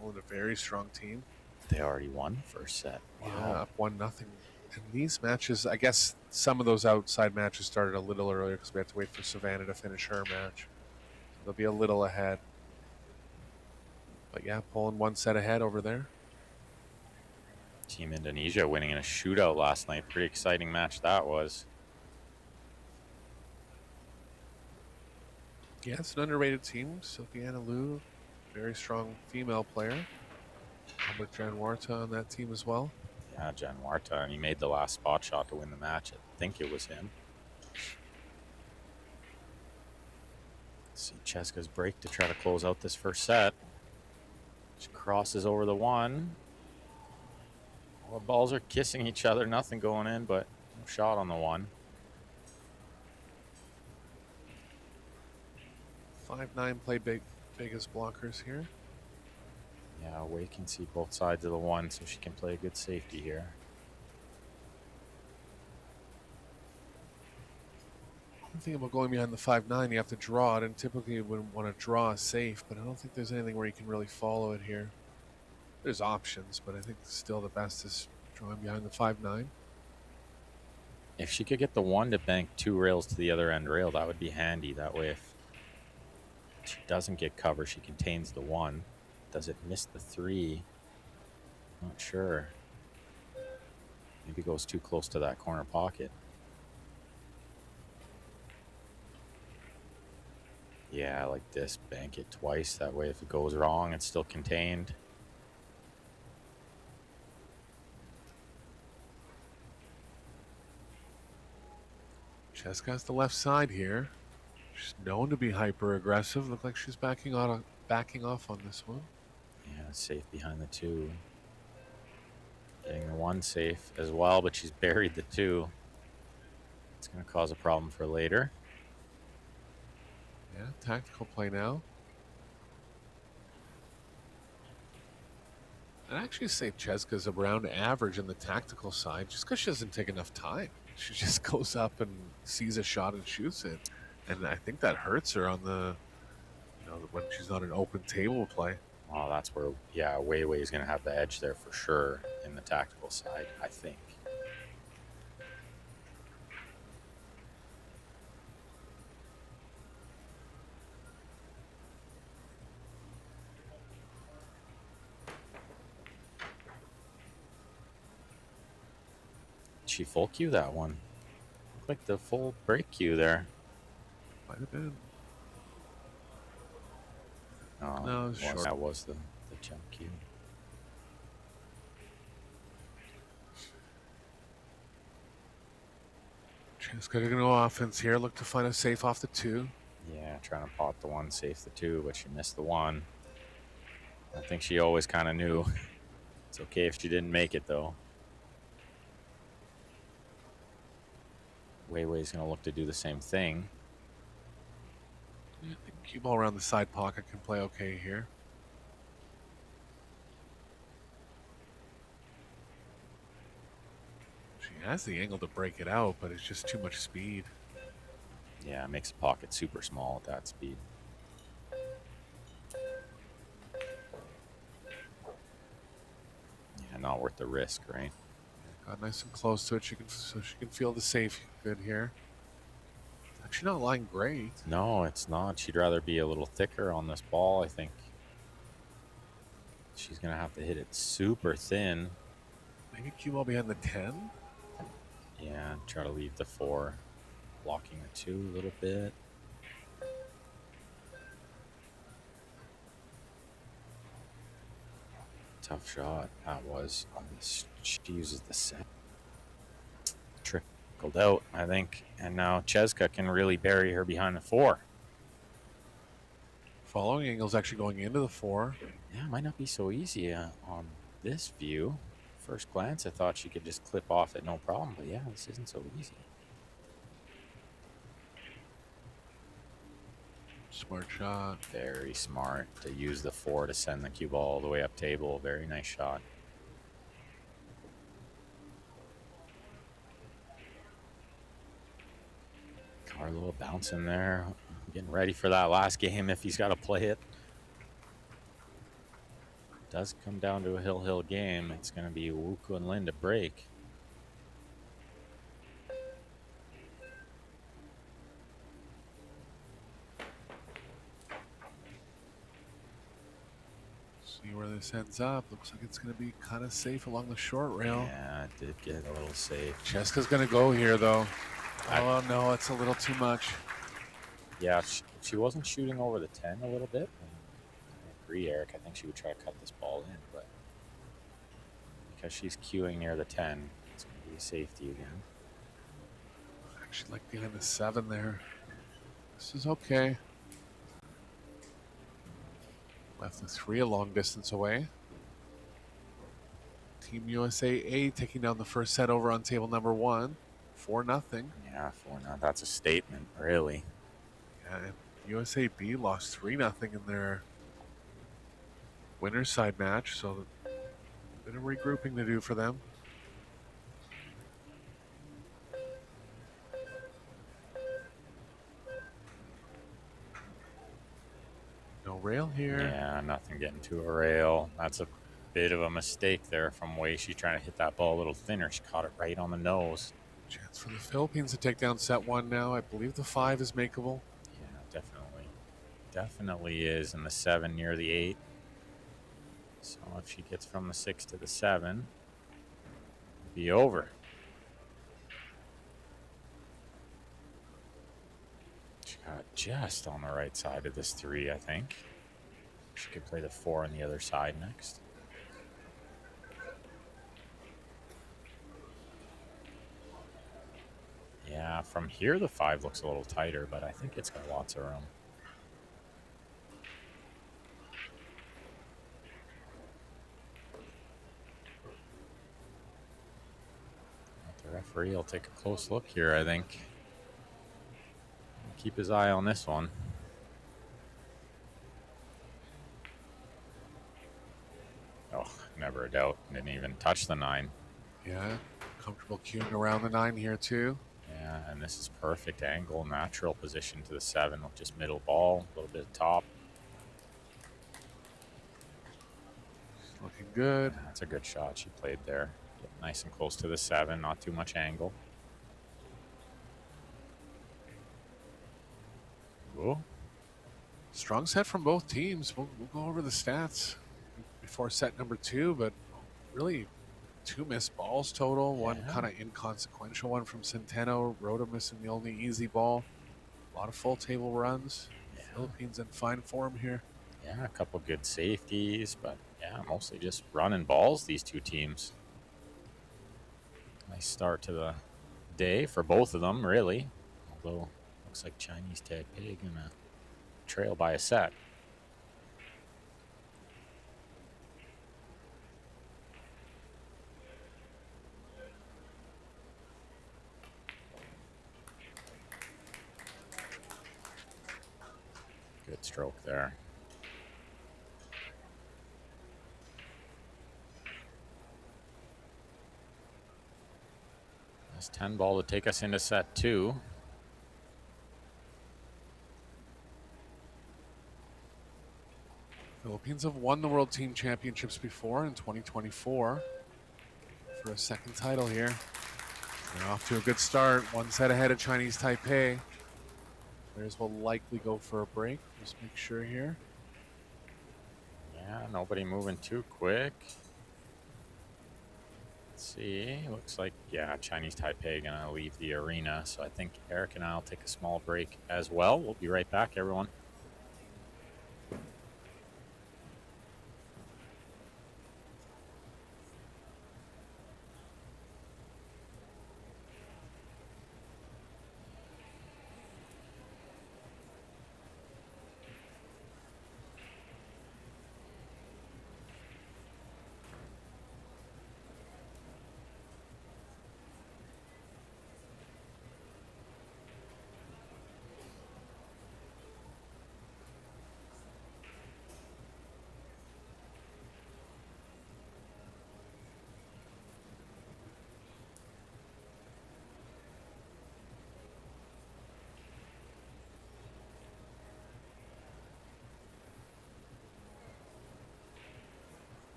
Poland, a very strong team. They already won first set. Wow. Yeah, up 1-0. And these matches, I guess some of those outside matches started a little earlier because we had to wait for Savannah to finish her match. They'll be a little ahead. But yeah, Poland 1 set ahead over there. Team Indonesia winning in a shootout last night. Pretty exciting match that was. Yeah, it's an underrated team. Silviana Liu, very strong female player. Albert Janwarta on that team as well. Yeah, Janwarta, and he made the last spot shot to win the match. I think it was him. See Cheska's break to try to close out this first set. She crosses over the 1. Well, the balls are kissing each other. Nothing going in, but no shot on the 1. 5-9 play big as blockers here. Yeah, Wei can see both sides of the 1, so she can play a good safety here. One thing about going behind the 5-9, you have to draw it, and typically you wouldn't want to draw a safe, but I don't think there's anything where you can really follow it here. There's options, but I think still the best is drawing behind the 5-9. If she could get the 1 to bank 2 rails to the other end rail, that would be handy. That way, if she doesn't get cover, she contains the 1. Does it miss the 3? Not sure. Maybe goes too close to that corner pocket. Yeah, like this. Bank it twice. That way, if it goes wrong, it's still contained. Cheska has the left side here. She's known to be hyper aggressive. Look like she's backing off on this one. Yeah, safe behind the 2. Getting the 1 safe as well, but she's buried the 2. It's going to cause a problem for later. Yeah, tactical play now. I'd actually say Cheska's around average in the tactical side just because she doesn't take enough time. She just goes up and sees a shot and shoots it. And I think that hurts her on the, when she's on an open table play. Oh, that's where, yeah, Wei is going to have the edge there for sure in the tactical side, I think. she full cue that one? Looked like the full break cue there. Might have been. Oh, No, it was short. that was the jump cue. Just got to go offense here. Look to find a safe off the 2. Yeah, trying to pot the 1, safe the 2, but she missed the 1. I think she always kind of knew. It's okay if she didn't make it, though. Weiwei's going to look to do the same thing. Yeah, I think cue ball around the side pocket can play okay here. She has the angle to break it out, but it's just too much speed. Yeah, it makes the pocket super small at that speed. Yeah, not worth the risk, right? Got nice and close to it. So she can feel the safe good here. It's actually not lying great. No, it's not. She'd rather be a little thicker on this ball, I think. She's going to have to hit it super thin. Maybe cue ball behind the 10. Yeah, try to leave the 4, blocking the 2 a little bit. Tough shot that was. She uses the set. Trickled out, I think. And now Cheska can really bury her behind the 4. Following angle's actually going into the 4. Yeah, it might not be so easy on this view. First glance, I thought she could just clip off it no problem. But yeah, this isn't so easy. Smart shot. Very smart to use the 4 to send the cue ball all the way up table. Very nice shot. Carlo bouncing there. Getting ready for that last game if he's got to play it. Does come down to a hill game. It's going to be Wuku and Lin to break. See where this ends up. Looks like it's going to be kind of safe along the short rail. Yeah, it did get a little safe. Cheska's going to go here, though. Oh, no, it's a little too much. Yeah, she wasn't shooting over the 10 a little bit. I agree, Eric. I think she would try to cut this ball in, but because she's queuing near the 10, it's going to be a safety again. Actually, like behind the 7 there. This is okay. Left the 3 a long distance away. Team USA A taking down the first set over on table number 1. 4-0. Yeah, 4-0. That's a statement, really. Yeah, and USA B lost 3-0 in their winner's side match, so a bit of regrouping to do for them. No rail here. Yeah, nothing getting to a rail. That's a bit of a mistake there from Wei. She's trying to hit that ball a little thinner. She caught it right on the nose. Chance for the Philippines to take down set 1 now. I believe the 5 is makeable. Yeah, definitely. Definitely is. And the 7 near the 8. So if she gets from the 6 to the 7, it'll be over. She got just on the right side of this 3, I think. She could play the 4 on the other side next. Yeah, from here the 5 looks a little tighter, but I think it's got lots of room. The referee will take a close look here, I think. Keep his eye on this one. Oh, never a doubt. Didn't even touch the 9. Yeah, comfortable queuing around the 9 here too. Yeah, and this is perfect angle, natural position to the 7. Just middle ball, a little bit of top. Looking good. Yeah, that's a good shot she played there. Get nice and close to the 7, not too much angle. Whoa. Strong set from both teams. We'll go over the stats before set number 2, but really 2 missed balls total. One Yeah. kind of inconsequential one from Centeno. Rhoda missing the only easy ball. A lot of full table runs. Yeah. Philippines in fine form here. Yeah, a couple good safeties, but yeah, mostly just running balls, these two teams. Nice start to the day for both of them, really. Although, looks like Chinese Taipei gonna trail by a set. Good stroke there. That's 10 ball to take us into set 2. Philippines have won the World Team Championships before in 2024 for a second title here. They're off to a good start. One set ahead of Chinese Taipei. Players will likely go for a break. Just make sure here. Yeah, nobody moving too quick. Let's see. Looks like, yeah, Chinese Taipei gonna leave the arena. So I think Eric and I'll take a small break as well. We'll be right back, everyone.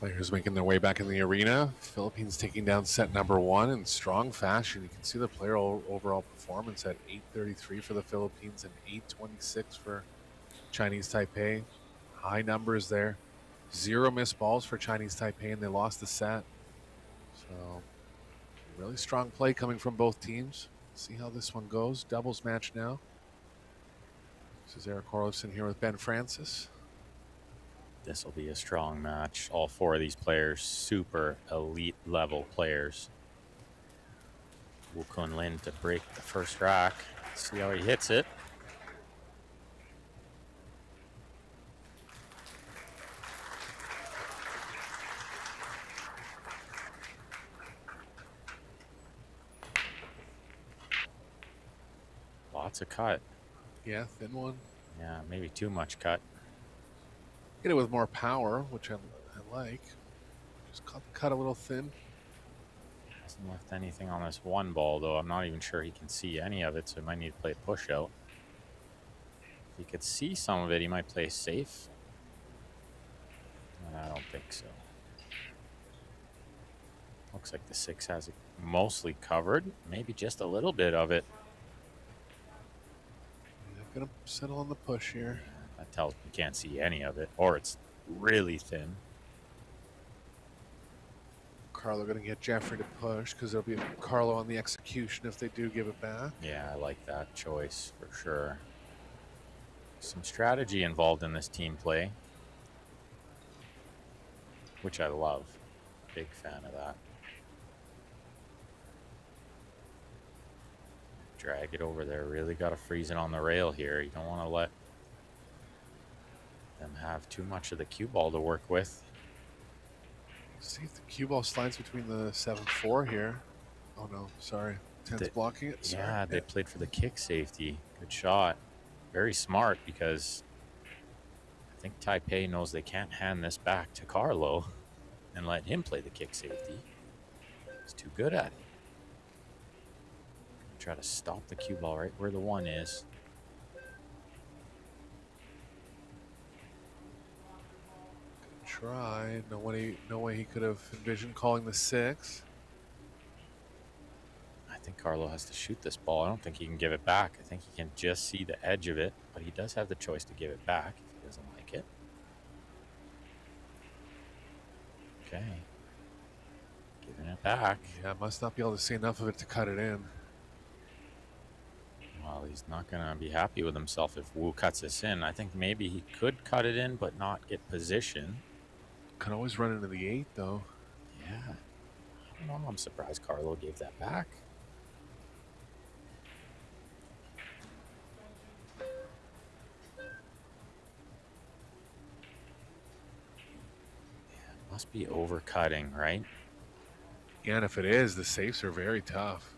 Players making their way back in the arena. Philippines taking down set number 1 in strong fashion. You can see the player overall performance at 833 for the Philippines and 826 for Chinese Taipei. High numbers there. 0 missed balls for Chinese Taipei, and they lost the set. So really strong play coming from both teams. See how this one goes. Doubles match now. This is Eric Orlifson here with Ben Francis. This will be a strong match. All 4 of these players, super elite level players. Wu Kun Lin to break the first rack. See how he hits it. Lots of cut. Yeah, thin one. Yeah, maybe too much cut. Hit it with more power, which I like. Just cut a little thin. Hasn't left anything on this one ball, though. I'm not even sure he can see any of it, so he might need to play push out. If he could see some of it, he might play safe. I don't think so. Looks like the 6 has it mostly covered. Maybe just a little bit of it. Gonna settle on the push here. That tells me you can't see any of it, or it's really thin. Carlo gonna get Jeffrey to push because there'll be Carlo on the execution if they do give it back. Yeah, I like that choice for sure. Some strategy involved in this team play, which I love. Big fan of that. Drag it over there. Really got to freeze it on the rail here. You don't want to let them have too much of the cue ball to work with. See if the cue ball slides between the 7-4 here. Oh no, sorry. 10's blocking it. Sorry. Yeah, they played for the kick safety. Good shot. Very smart because I think Taipei knows they can't hand this back to Carlo and let him play the kick safety. He's too good at it. Try to stop the cue ball right where the 1 is. Good try. No way he could have envisioned calling the 6. I think Carlo has to shoot this ball. I don't think he can give it back. I think he can just see the edge of it, but he does have the choice to give it back if he doesn't like it. Okay. Giving it back. Yeah, must not be able to see enough of it to cut it in. Well, he's not going to be happy with himself if Wu cuts this in. I think maybe he could cut it in, but not get position. Can always run into the 8, though. Yeah. I don't know. I'm surprised Carlo gave that back. Yeah, must be overcutting, right? Yeah, and if it is, the safes are very tough.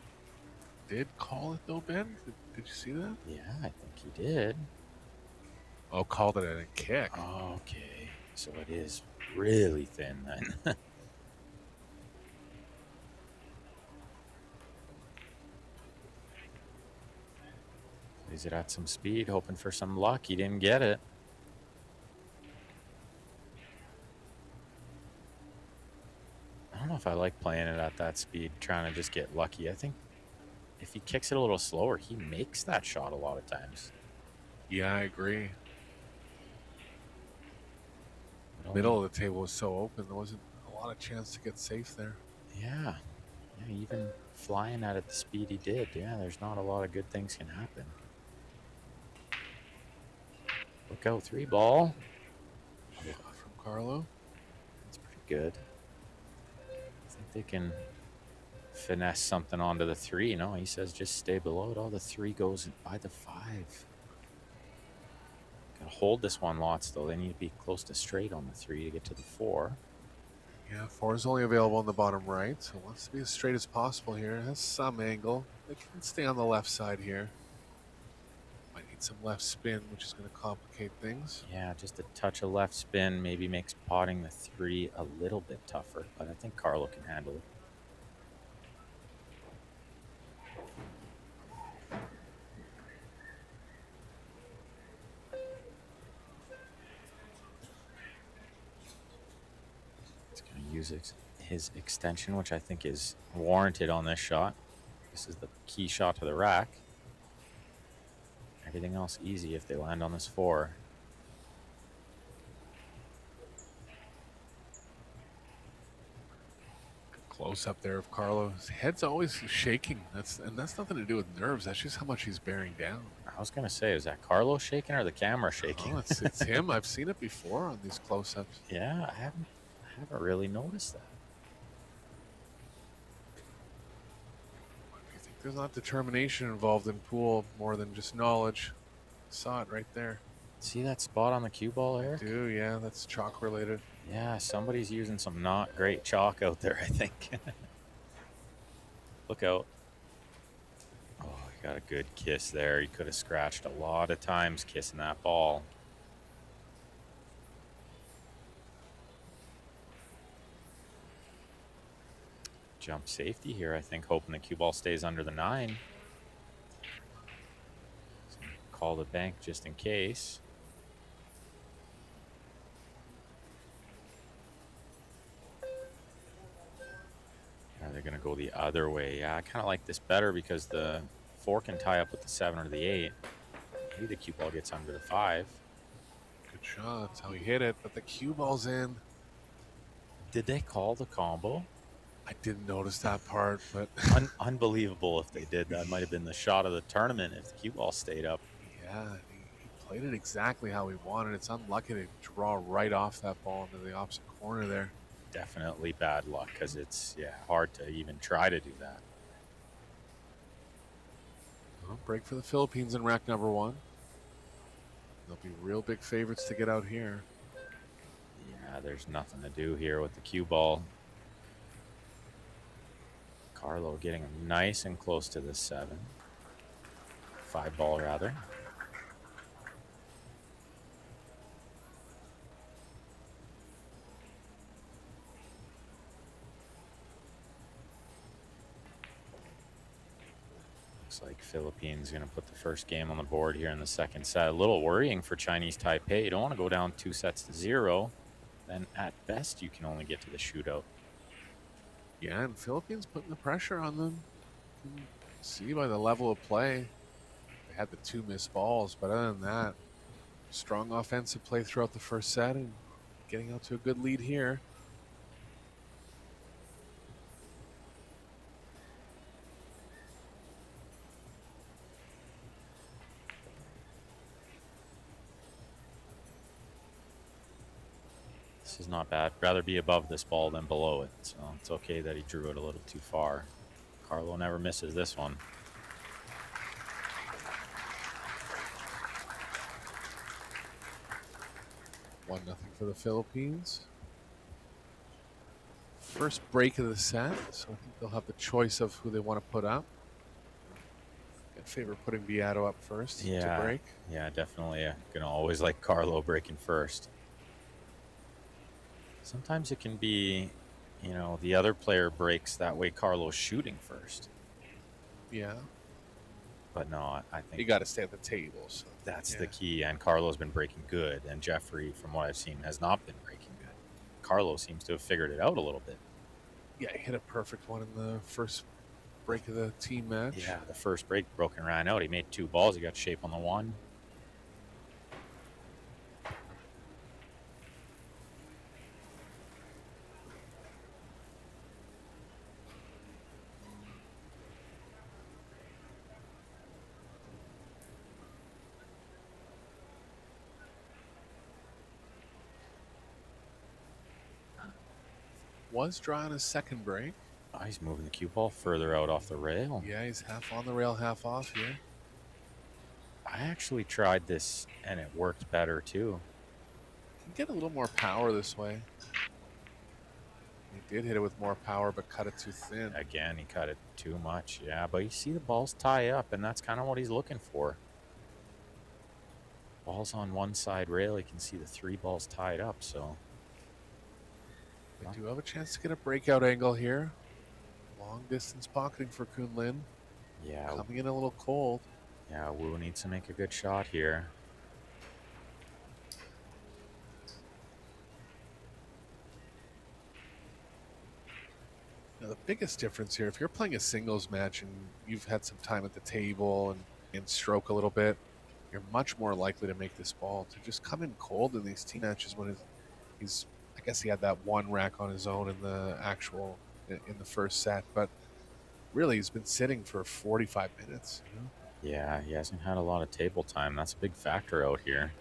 Did call it, though, Ben? Did you see that? Yeah, I think he did. Oh, called it a kick. Okay. So it is really thin then. Plays it at some speed, hoping for some luck. He didn't get it. I don't know if I like playing it at that speed, trying to just get lucky. I think if he kicks it a little slower, he makes that shot a lot of times. Yeah, I agree. Middle of the table was so open, there wasn't a lot of chance to get safe there. Yeah. Yeah, even flying at it the speed he did, yeah, there's not a lot of good things can happen. Look out, 3 ball. Yeah, from Carlo. That's pretty good. I think they can finesse something onto the 3. No, he says just stay below it. Oh, the 3 goes by the 5. Gotta hold this one lots, though. They need to be close to straight on the 3 to get to the 4. Yeah, 4 is only available on the bottom right, so it wants to be as straight as possible here. It has some angle. It can stay on the left side here. Might need some left spin, which is going to complicate things. Yeah, just a touch of left spin maybe makes potting the 3 a little bit tougher, but I think Carlo can handle it. He's use his extension, which I think is warranted on this shot. This is the key shot to the rack. Everything else easy if they land on this 4. Close up there of Carlo. His head's always shaking. That's nothing to do with nerves. That's just how much he's bearing down. I was gonna say, is that Carlo shaking or the camera shaking? Oh, it's him. I've seen it before on these close-ups. Yeah, I haven't really noticed that. I think there's not determination involved in pool more than just knowledge. Saw it right there. See that spot on the cue ball, Eric? I do, yeah. That's chalk related. Yeah, somebody's using some not great chalk out there, I think. Look out. Oh, he got a good kiss there. He could have scratched a lot of times kissing that ball. Jump safety here, I think, hoping the cue ball stays under the 9. So call the bank just in case. They're going to go the other way. Yeah, I kind of like this better because the 4 can tie up with the 7 or the 8. Maybe the cue ball gets under the 5. Good shot. That's how he hit it, but the cue ball's in. Did they call the combo? I didn't notice that part, but Unbelievable if they did. That might have been the shot of the tournament if the cue ball stayed up. yeah, he played it exactly how he wanted. It's unlucky to draw right off that ball into the opposite corner there. Definitely bad luck because it's hard to even try to do that. Well, break for the Philippines in rack number 1. They'll be real big favorites to get out here. Yeah, there's nothing to do here with the cue ball. Carlo getting nice and close to the 7. 5 ball rather. Looks like Philippines going to put the first game on the board here in the second set. A little worrying for Chinese Taipei. You don't want to go down 2 sets to 0. Then at best you can only get to the shootout. Yeah, and Philippines putting the pressure on them. You can see by the level of play. They had the 2 missed balls, but other than that, strong offensive play throughout the first set and getting out to a good lead here. This is not bad. Rather be above this ball than below it. So it's okay that he drew it a little too far. Carlo never misses this one. One nothing for the Philippines. First break of the set, so I think they'll have the choice of who they want to put up. In favor of putting Beato up first to break. Yeah, definitely. Gonna always like Carlo breaking first. Sometimes it can be, you know, the other player breaks, that way Carlo's shooting first. Yeah. But no, I think You got to stay at the table. So that's the key. And Carlo's been breaking good, and Jeffrey, from what I've seen, has not been breaking good. Carlo seems to have figured it out a little bit. Yeah, he hit a perfect one in the first break of the team match. Yeah, the first break broke and ran out. He made 2 balls. He got shape on the 1. Was dry on his second break. Oh, he's moving the cue ball further out off the rail. Yeah, he's half on the rail, half off here. I actually tried this, and it worked better, too. Can get a little more power this way. He did hit it with more power, but cut it too thin. Again, he cut it too much. Yeah, but you see the balls tie up, and that's kind of what he's looking for. Ball's on one side rail. You can see the 3 balls tied up, so... They do have a chance to get a breakout angle here. Long distance pocketing for Kunlin. Yeah. Coming in a little cold. Yeah, Wu needs to make a good shot here. the biggest difference here, if you're playing a singles match and you've had some time at the table and stroke a little bit, you're much more likely to make this ball. To just come in cold in these team matches when he's I guess he had that one rack on his own in the first set, but really he's been sitting for 45 minutes. You know? Yeah, he hasn't had a lot of table time. That's a big factor out here.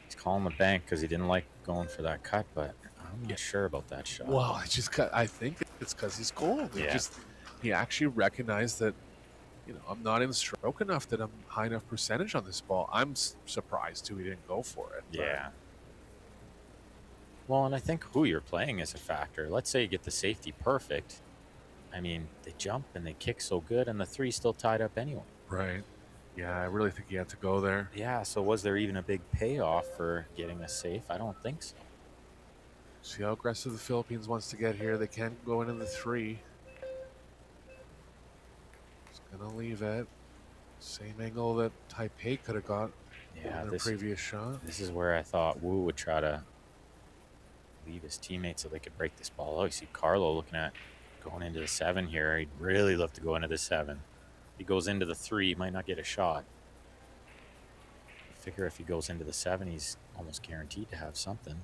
He's calling the bank because he didn't like going for that cut, but I'm not sure about that shot. Well, I think it's because he's cold. Yeah. He actually recognized that, I'm not in stroke enough that I'm high enough percentage on this ball. I'm surprised too he didn't go for it. Yeah. Well, and I think who you're playing is a factor. Let's say you get the safety perfect. I mean, they jump and they kick so good, and the three's still tied up anyway. Right. Yeah, I really think he had to go there. Yeah, so was there even a big payoff for getting a safe? I don't think so. See how aggressive the Philippines wants to get here. They can't go into the three. Just gonna leave it. Same angle that Taipei could have got in their previous shot. This is where I thought Wu would try to leave his teammates so they could break this ball out. You see Carlo looking at going into the 7 here. He'd really love to go into the 7. If he goes into the 3, he might not get a shot. I figure if he goes into the 7, he's almost guaranteed to have something.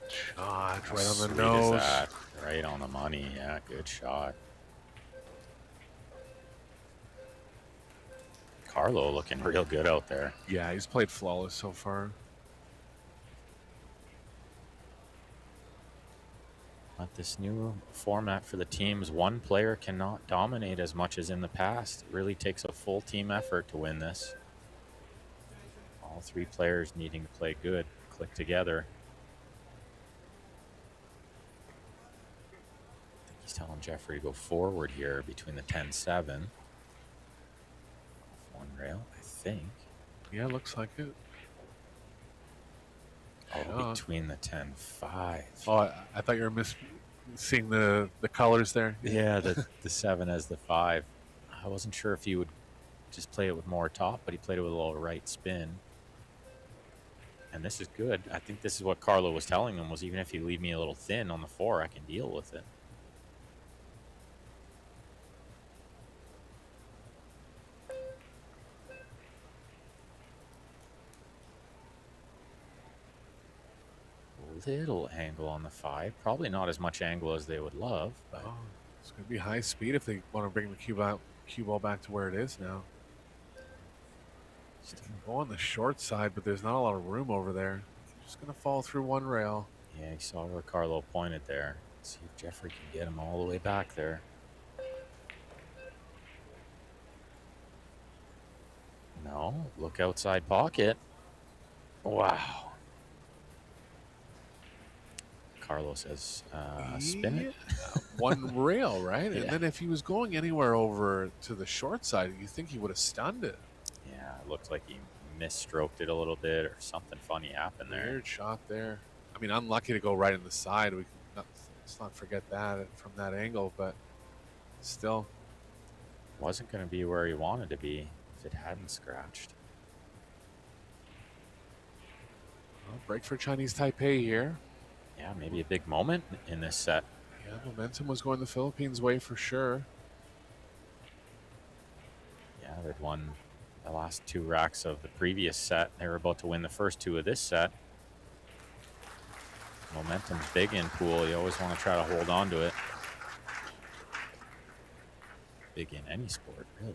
Shot right on the Sweet nose. as that. Right on the money. Yeah, good shot. Carlo looking real good out there. Yeah, he's played flawless so far. But this new format for the teams, one player cannot dominate as much as in the past. It really takes a full team effort to win this. All 3 players needing to play good, click together. I think he's telling Jeffrey to go forward here between the 10-7. One rail, I think. Yeah, looks like it. Oh, between the 10-5. Oh, I thought you were seeing the colors there. Yeah, the 7 as the 5. I wasn't sure if he would just play it with more top, but he played it with a little right spin. And this is good. I think this is what Carlo was telling him, was even if you leave me a little thin on the 4, I can deal with it. Little angle on the 5. Probably not as much angle as they would love, but It's going to be high speed if they want to bring the cue ball back to where it is now. Go on the short side, but there's not a lot of room over there. Just going to fall through one rail. Yeah, he saw where Carlo pointed there. Let's see if Jeffrey can get him all the way back there. No, look outside pocket. Wow. Carlo says, spin it. One rail, right? Yeah. And then if he was going anywhere over to the short side, you think he would have stunned it. Yeah, it looked like he misstroked it a little bit or something funny happened there. Weird shot there. I mean, unlucky to go right in the side. Let's not forget that from that angle, but still. Wasn't going to be where he wanted to be if it hadn't scratched. Well, break for Chinese Taipei here. Yeah, maybe a big moment in this set. Yeah, momentum was going the Philippines' way for sure. Yeah, they'd won the last 2 racks of the previous set. They were about to win the first 2 of this set. Momentum's big in pool. You always want to try to hold on to it. Big in any sport, really.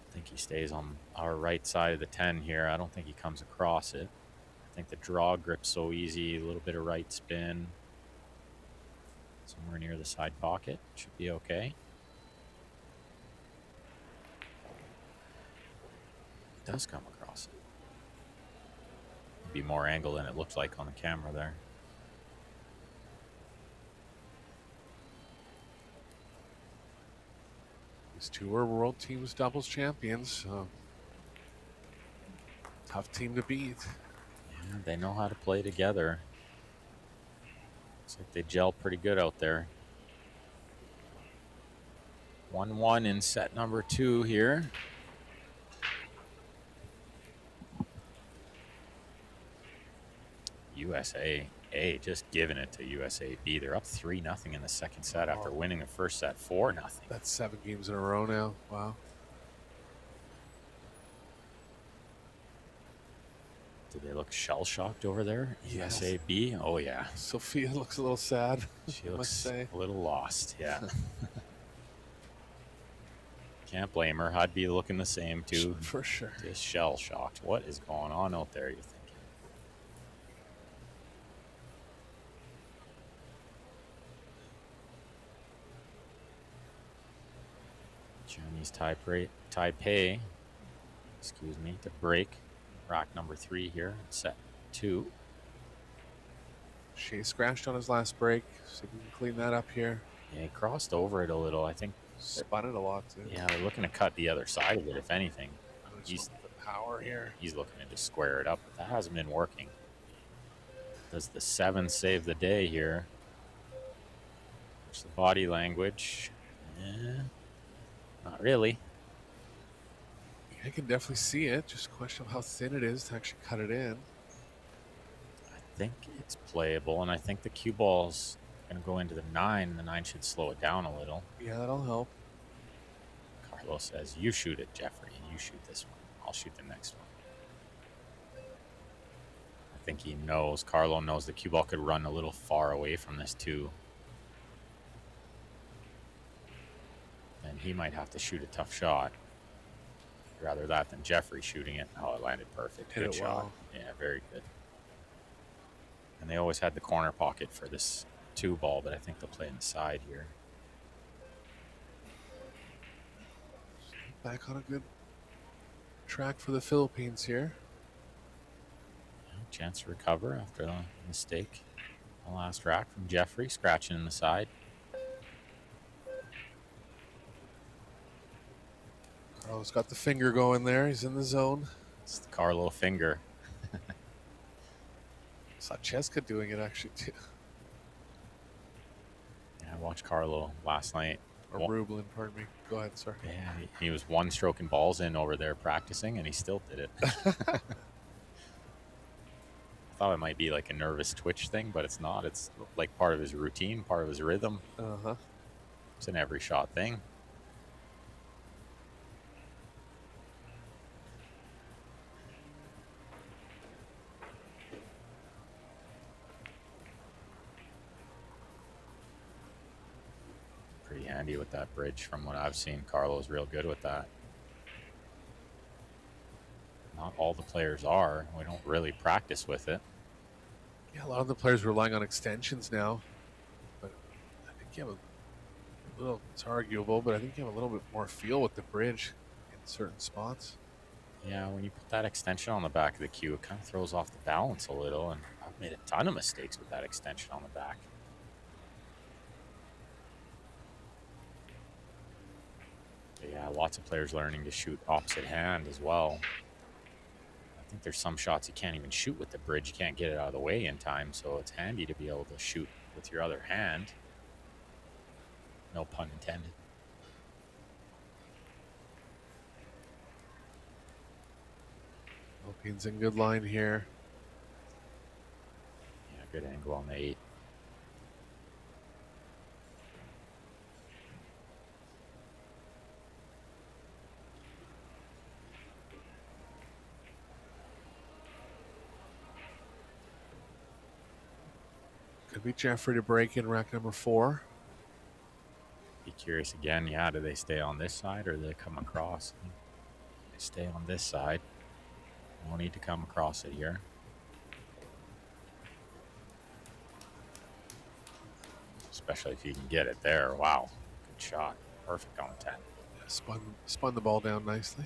I think he stays on our right side of the 10 here. I don't think he comes across it. I think the draw grip's so easy. A little bit of right spin. Somewhere near the side pocket. Should be okay. It does come across it. Be more angle than it looked like on the camera there. These 2 are world teams doubles champions, so tough team to beat. Yeah, they know how to play together. Looks like they gel pretty good out there. 1-1 in set number 2 here. USA A just giving it to USA B. They're up 3-0 in the second set after winning the first set 4-0. That's 7 games in a row now. Wow. Do they look shell-shocked over there? Yes. USA B? Oh, yeah. Sophia looks a little sad. She I must looks say. a little lost, yeah. Can't blame her. I'd be looking the same, too. For sure. Just shell-shocked. What is going on out there, you think? Chinese Taipei, excuse me, to break rack number 3 here, set 2. Shea scratched on his last break, so we can clean that up here. Yeah, he crossed over it a little. I think. Spun it a lot too. Yeah, they're looking to cut the other side of it, if anything. He's the power here. He's looking to just square it up, but that hasn't been working. Does the 7 save the day here? Watch the body language. Yeah, not really. I can definitely see it. Just a question of how thin it is to actually cut it in. I think it's playable, and I think the cue ball's going to go into the 9, and the 9 should slow it down a little. Yeah, that'll help. Carlos says, you shoot it, Jeffrey. You shoot this one. I'll shoot the next one. I think he knows, Carlo knows the cue ball could run a little far away from this too. And he might have to shoot a tough shot. Rather that than Jeffrey shooting it. Oh, it landed perfect. Hit Good it shot. well. Yeah, very good. And they always had the corner pocket for this 2 ball, but I think they'll play inside here. Back on a good track for the Philippines here. Chance to recover after a mistake. The last rack from Jeffrey, scratching in the side. Carlos got the finger going there. He's in the zone. It's the Carlo finger. Saw Cheska doing it actually too. Yeah, I watched Carlo last night. Or Rublin, pardon me. Go ahead, sir. Yeah, he was one stroking balls in over there practicing, and he still did it. I thought it might be like a nervous twitch thing, but it's not. It's like part of his routine, part of his rhythm. Uh-huh. It's an every shot thing. Pretty handy with that bridge from what I've seen. Carlo's real good with that. Not all the players are. We don't really practice with it. Yeah, a lot of the players are relying on extensions now. But I think you have a little, it's arguable, but I think you have a little bit more feel with the bridge in certain spots. Yeah, when you put that extension on the back of the cue, it kind of throws off the balance a little, and I've made a ton of mistakes with that extension on the back. But yeah, lots of players learning to shoot opposite hand as well. I think there's some shots you can't even shoot with the bridge. You can't get it out of the way in time, so it's handy to be able to shoot with your other hand. No pun intended. Philippines in good line here. Yeah, good angle on the 8. Could be Jeffrey to break in rack number 4. Be curious again, yeah, do they stay on this side or do they come across? They stay on this side. No need to come across it here. Especially if you can get it there. Wow, good shot. Perfect on the 10. Yeah, spun the ball down nicely.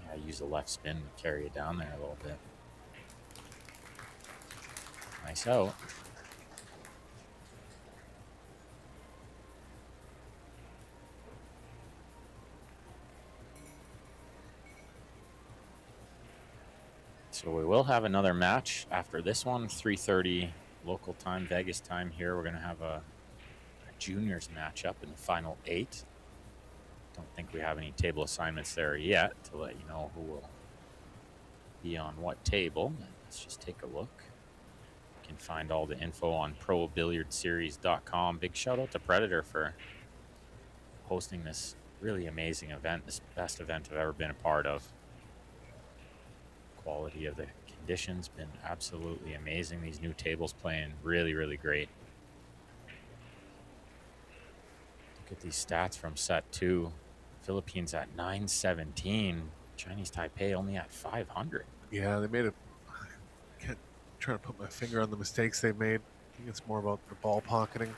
Yeah, use the left spin to carry it down there a little bit. Nice out. So we will have another match after this one, 3:30 local time, Vegas time here. We're going to have a juniors matchup in the final 8. Don't think we have any table assignments there yet to let you know who will be on what table. Let's just take a look. You can find all the info on ProBilliardSeries.com. Big shout out to Predator for hosting this really amazing event, this best event I've ever been a part of. Quality of the conditions been absolutely amazing. These new tables playing really, really great. Look at these stats from set 2. Philippines at 917. Chinese Taipei only at 500. Yeah, they made it. I can't try to put my finger on the mistakes they made. I think it's more about the ball pocketing.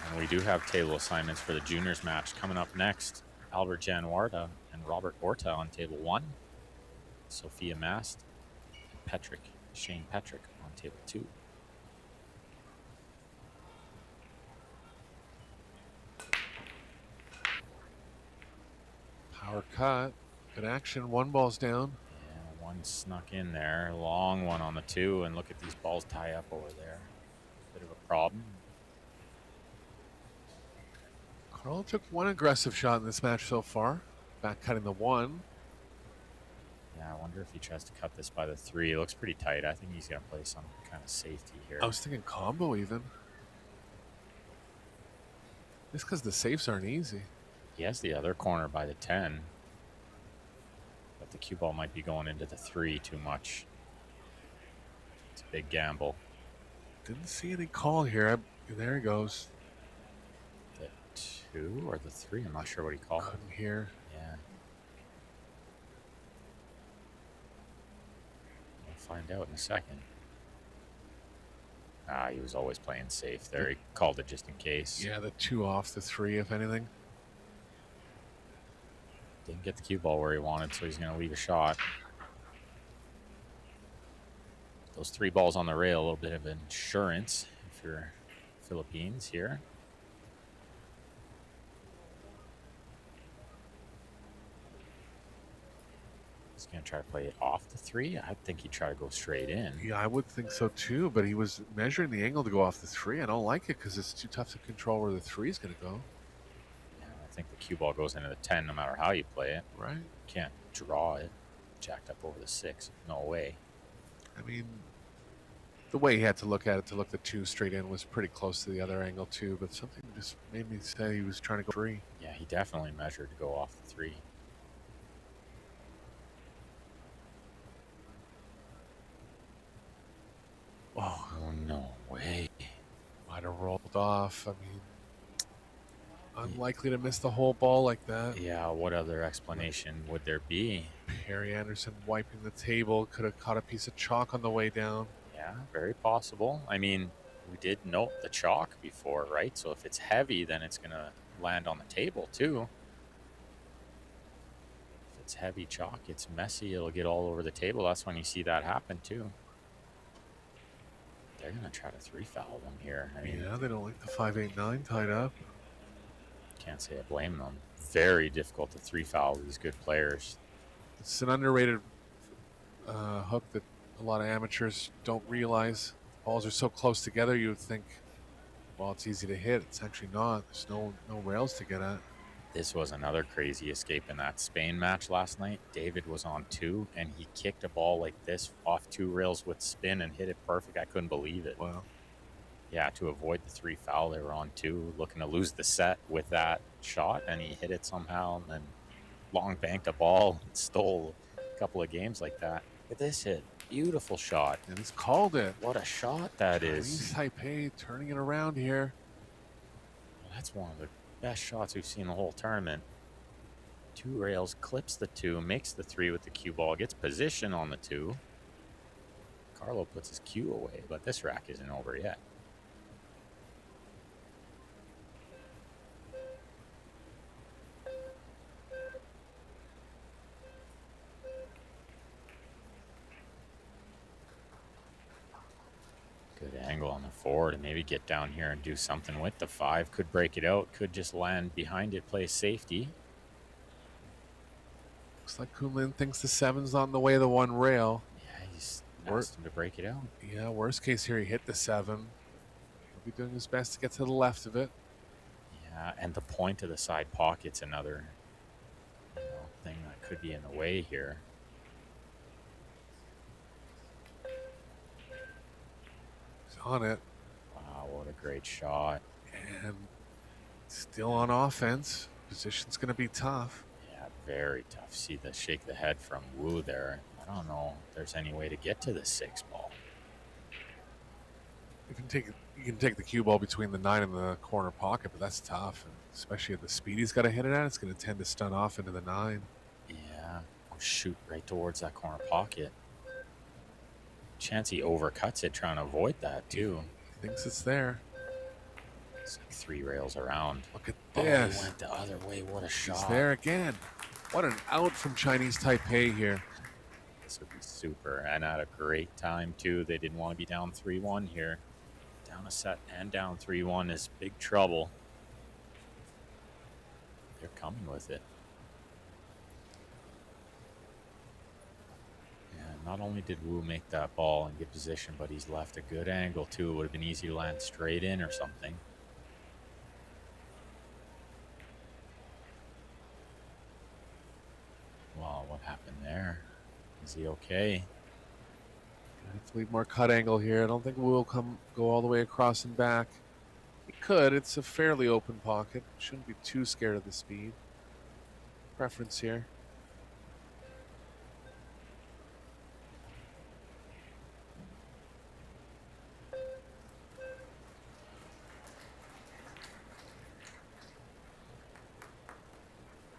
And we do have table assignments for the juniors match coming up next. Albert Januarta and Robert Orta on table 1. Sophia Mast and Shane Petrick on table 2. Power cut. Good action. 1 ball's down. Yeah, 1 snuck in there. Long one on the 2. And look at these balls tie up over there. Bit of a problem. Carl took 1 aggressive shot in this match so far. Back cutting the 1. Yeah, I wonder if he tries to cut this by the 3. It looks pretty tight. I think he's going to play some kind of safety here. I was thinking combo even. Just because the safes aren't easy. He has the other corner by the 10. But the cue ball might be going into the 3 too much. It's a big gamble. Didn't see any call here. There he goes. The 2 or the 3? I'm not sure what he called. Couldn't hear. Yeah. We'll find out in a second. He was always playing safe there. He called it just in case. Yeah, the 2 off the 3, if anything. Didn't get the cue ball where he wanted, so he's going to leave a shot. Those 3 balls on the rail, a little bit of insurance if you're Philippines here. He's going to try to play it off the 3. I think he'd try to go straight in. Yeah, I would think so too, but he was measuring the angle to go off the 3. I don't like it because it's too tough to control where the 3 is going to go. I think the cue ball goes into the 10 no matter how you play it. Right. Can't draw it jacked up over the 6. No way. I mean, the way he had to look at it to look the 2 straight in was pretty close to the other angle too, but something just made me say he was trying to go 3. Yeah, he definitely measured to go off the 3. Oh, no way. Might have rolled off. I mean, unlikely to miss the whole ball like that. Yeah, what other explanation would there be? Perry Anderson wiping the table. Could have caught a piece of chalk on the way down. Yeah, very possible. I mean, we did note the chalk before, right? So if it's heavy, then it's going to land on the table too. If it's heavy chalk, it's messy. It'll get all over the table. That's when you see that happen too. They're going to try to 3-foul them here. I mean, yeah, they don't like the 5-8-9 tied up. Can't say I blame them. Very difficult to 3-foul these good players. It's an underrated hook that a lot of amateurs don't realize. Balls are so close together, you would think, well, it's easy to hit. It's actually not. There's no rails to get at. This was another crazy escape in that Spain match last night. David was on 2, and he kicked a ball like this off 2 rails with spin and hit it perfect. I couldn't believe it. Wow. Yeah, to avoid the 3-foul, they were on 2, looking to lose the set with that shot, and he hit it somehow, and then long banked a ball and stole a couple of games like that. Look at this hit. Beautiful shot. And he's called it. What a shot that is. Chinese Taipei turning it around here. That's one of the best shots we've seen the whole tournament. 2 rails, clips the 2, makes the 3 with the cue ball, gets position on the 2. Carlo puts his cue away, but this rack isn't over yet. Good angle on the 4 to maybe get down here and do something with the 5. Could break it out, could just land behind it, play safety. Looks like Kunlin thinks the 7's on the way of the 1 rail. Yeah, he's Asked him to break it out. Yeah, worst case here, he hit the 7. He'll be doing his best to get to the left of it. Yeah, and the point of the side pocket's another thing that could be in the way here. He's on it. Wow, what a great shot. And still on offense. Position's going to be tough. Yeah, very tough. See the shake the head from Wu there. I don't know if there's any way to get to the 6 ball. You can take the cue ball between the 9 and the corner pocket, but that's tough. And especially at the speed he's got to hit it at, it's going to tend to stun off into the 9. Yeah, or shoot right towards that corner pocket. Chance he overcuts it trying to avoid that too. He thinks it's there. It's like 3 rails around. Look at Oh, this. he went the other way. What a shot. He's there again. What an out from Chinese Taipei here. This would be super. And at a great time, too. They didn't want to be down 3-1 here. Down a set and down 3-1 is big trouble. They're coming with it. And not only did Wu make that ball in good position, but he's left a good angle, too. It would have been easy to land straight in or something. Wow, what happened there? Is he okay? Have to leave more cut angle here. I don't think we'll go all the way across and back. He could. It's a fairly open pocket. Shouldn't be too scared of the speed. Preference here.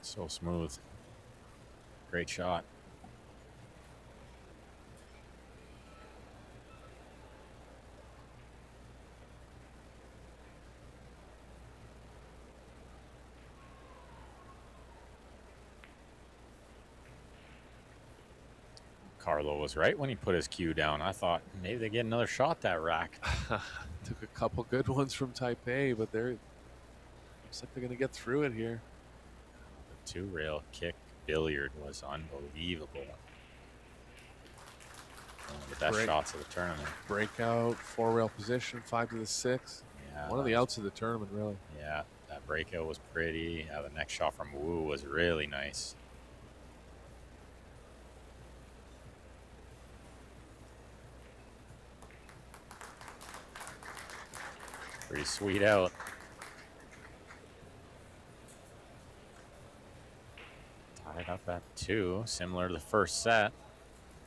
So smooth. Great shot. Carlo was right when he put his cue down. I thought maybe they get another shot that rack. Took a couple good ones from Taipei, but looks like they're going to get through it here. The 2-rail kick billiard was unbelievable. One of the best shots of the tournament. Breakout, 4-rail position, 5 to the 6. Yeah, one of the outs of the tournament, really. Yeah, that breakout was pretty. The next shot from Wu was really nice. Pretty sweet out. Tied up at 2, similar to the first set,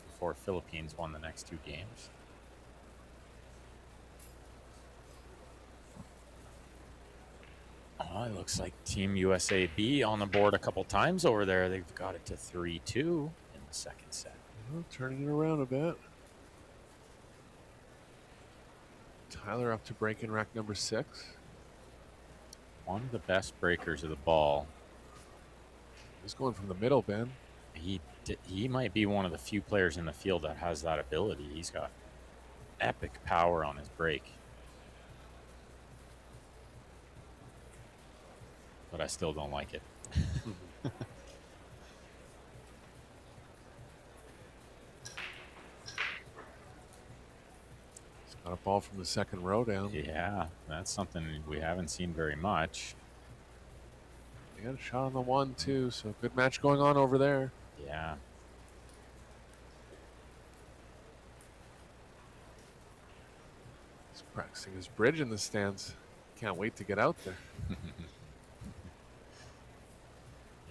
before Philippines won the next 2 games. Oh, it looks like Team USA B on the board a couple times over there. They've got it to 3-2 in the second set. Well, turning it around a bit. Tyler up to break-in rack number 6. One of the best breakers of the ball. He's going from the middle, Ben. He might be one of the few players in the field that has that ability. He's got epic power on his break. But I still don't like it. Got a ball from the second row down. Yeah, that's something we haven't seen very much. They got a shot on the 1, too, so good match going on over there. Yeah. He's practicing his bridge in the stands. Can't wait to get out there.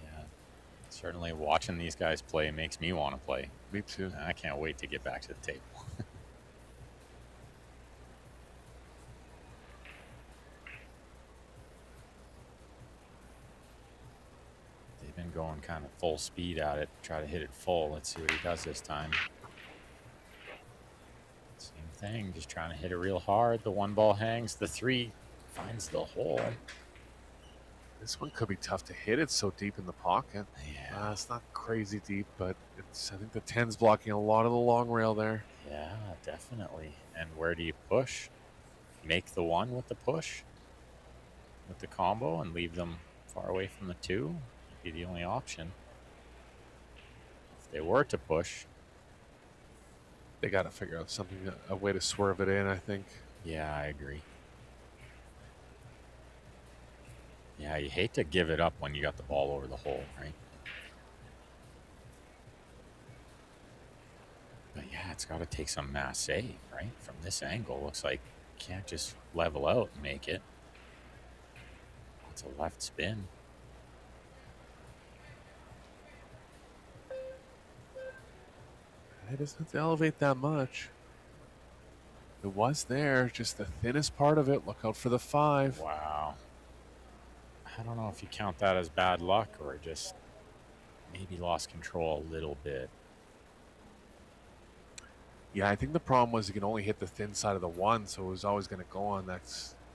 Yeah. Certainly watching these guys play makes me want to play. Me too. I can't wait to get back to the table. Been going kind of full speed at it, try to hit it full. Let's see what he does this time. Same thing, just trying to hit it real hard. The 1 ball hangs, the 3 finds the hole. This one could be tough to hit. It's so deep in the pocket. Yeah. It's not crazy deep, but I think the 10's blocking a lot of the long rail there. Yeah, definitely. And where do you push? Make the 1 with the push, with the combo, and leave them far away from the 2? Be the only option. If they were to push, They got to figure out something, a way to swerve it in, I think. Yeah, I agree. Yeah, you hate to give it up when you got the ball over the hole, right? But yeah, it's got to take some masse, right? From this angle, looks like you can't just level out and make it. It's a left spin. It doesn't have to elevate that much. It was there, just the thinnest part of it. Look out for the 5. Wow. I don't know if you count that as bad luck or just maybe lost control a little bit. Yeah, I think the problem was you can only hit the thin side of the 1, so it was always going to go on that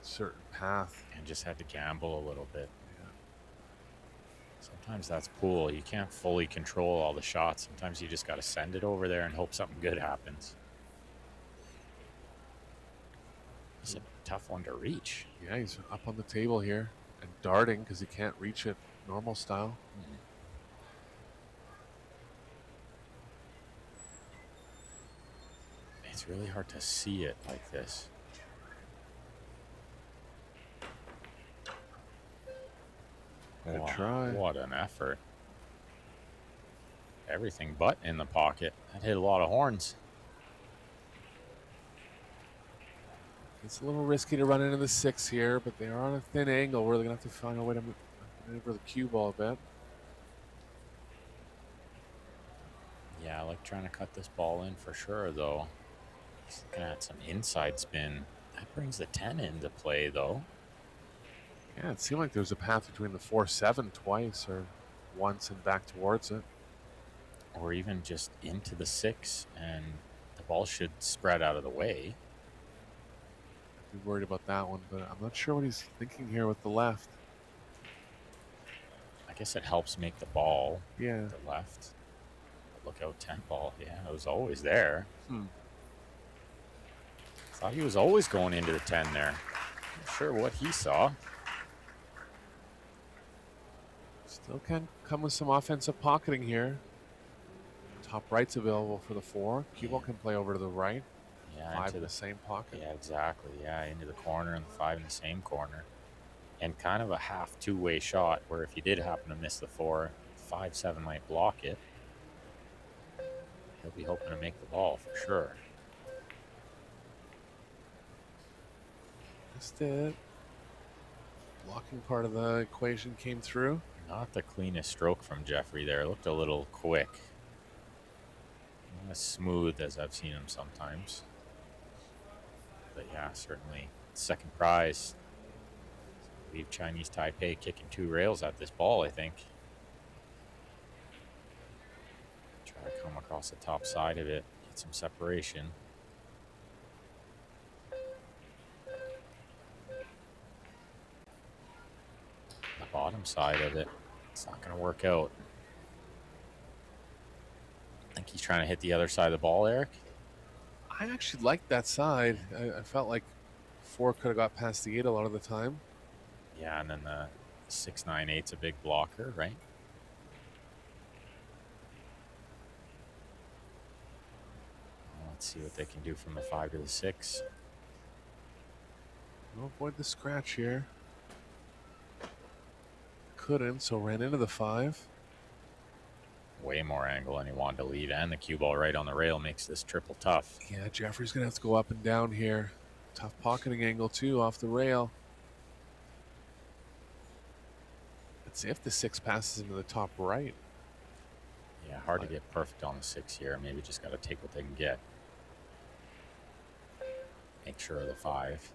certain path. And just had to gamble a little bit. Yeah. Sometimes that's pool. You can't fully control all the shots. Sometimes you just got to send it over there and hope something good happens. It's a tough one to reach. Yeah, he's up on the table here and darting because he can't reach it normal style. It's really hard to see it like this. Good try. What an effort. Everything but in the pocket. That hit a lot of horns. It's a little risky to run into the 6 here, but they are on a thin angle where they're going to have to find a way to maneuver the cue ball a bit. Yeah, I like trying to cut this ball in for sure, though. He's looking at some inside spin. That brings the 10 into play, though. Yeah, it seemed like there was a path between the 4-7 twice or once and back towards it. Or even just into the 6, and the ball should spread out of the way. I'd be worried about that one, but I'm not sure what he's thinking here with the left. I guess it helps make the ball Yeah. the left. But look out, 10 ball. Yeah, it was always there. Thought he was always going into the 10 there. Not sure what he saw. Still can come with some offensive pocketing here. Top right's available for the 4. Cue ball can play over to the right. Yeah, 5 into in the same pocket. Yeah, exactly. Yeah, into the corner and the 5 in the same corner. And kind of a half two-way shot where if you did happen to miss the 4, 5-7 might block it. He'll be hoping to make the ball for sure. Missed it. Blocking part of the equation came through. Not the cleanest stroke from Jeffrey there. It looked a little quick. Not as smooth as I've seen him sometimes. But yeah, certainly second prize. Leave Chinese Taipei kicking 2 rails at this ball, I think. Try to come across the top side of it, get some separation. The bottom side of it, it's not going to work out. I think he's trying to hit the other side of the ball, Eric. I actually liked that side. I felt like 4 could have got past the 8 a lot of the time. Yeah, and then the 6-9-8's a big blocker, right? Well, let's see what they can do from the 5 to the 6. We'll avoid the scratch here. Couldn't, so ran into the 5. Way more angle than he wanted to leave, and the cue ball right on the rail makes this triple tough. Yeah, Jeffrey's going to have to go up and down here. Tough pocketing angle, too, off the rail. Let's see if the 6 passes into the top right. Yeah, hard to get perfect on the 6 here. Maybe just got to take what they can get. Make sure of the 5.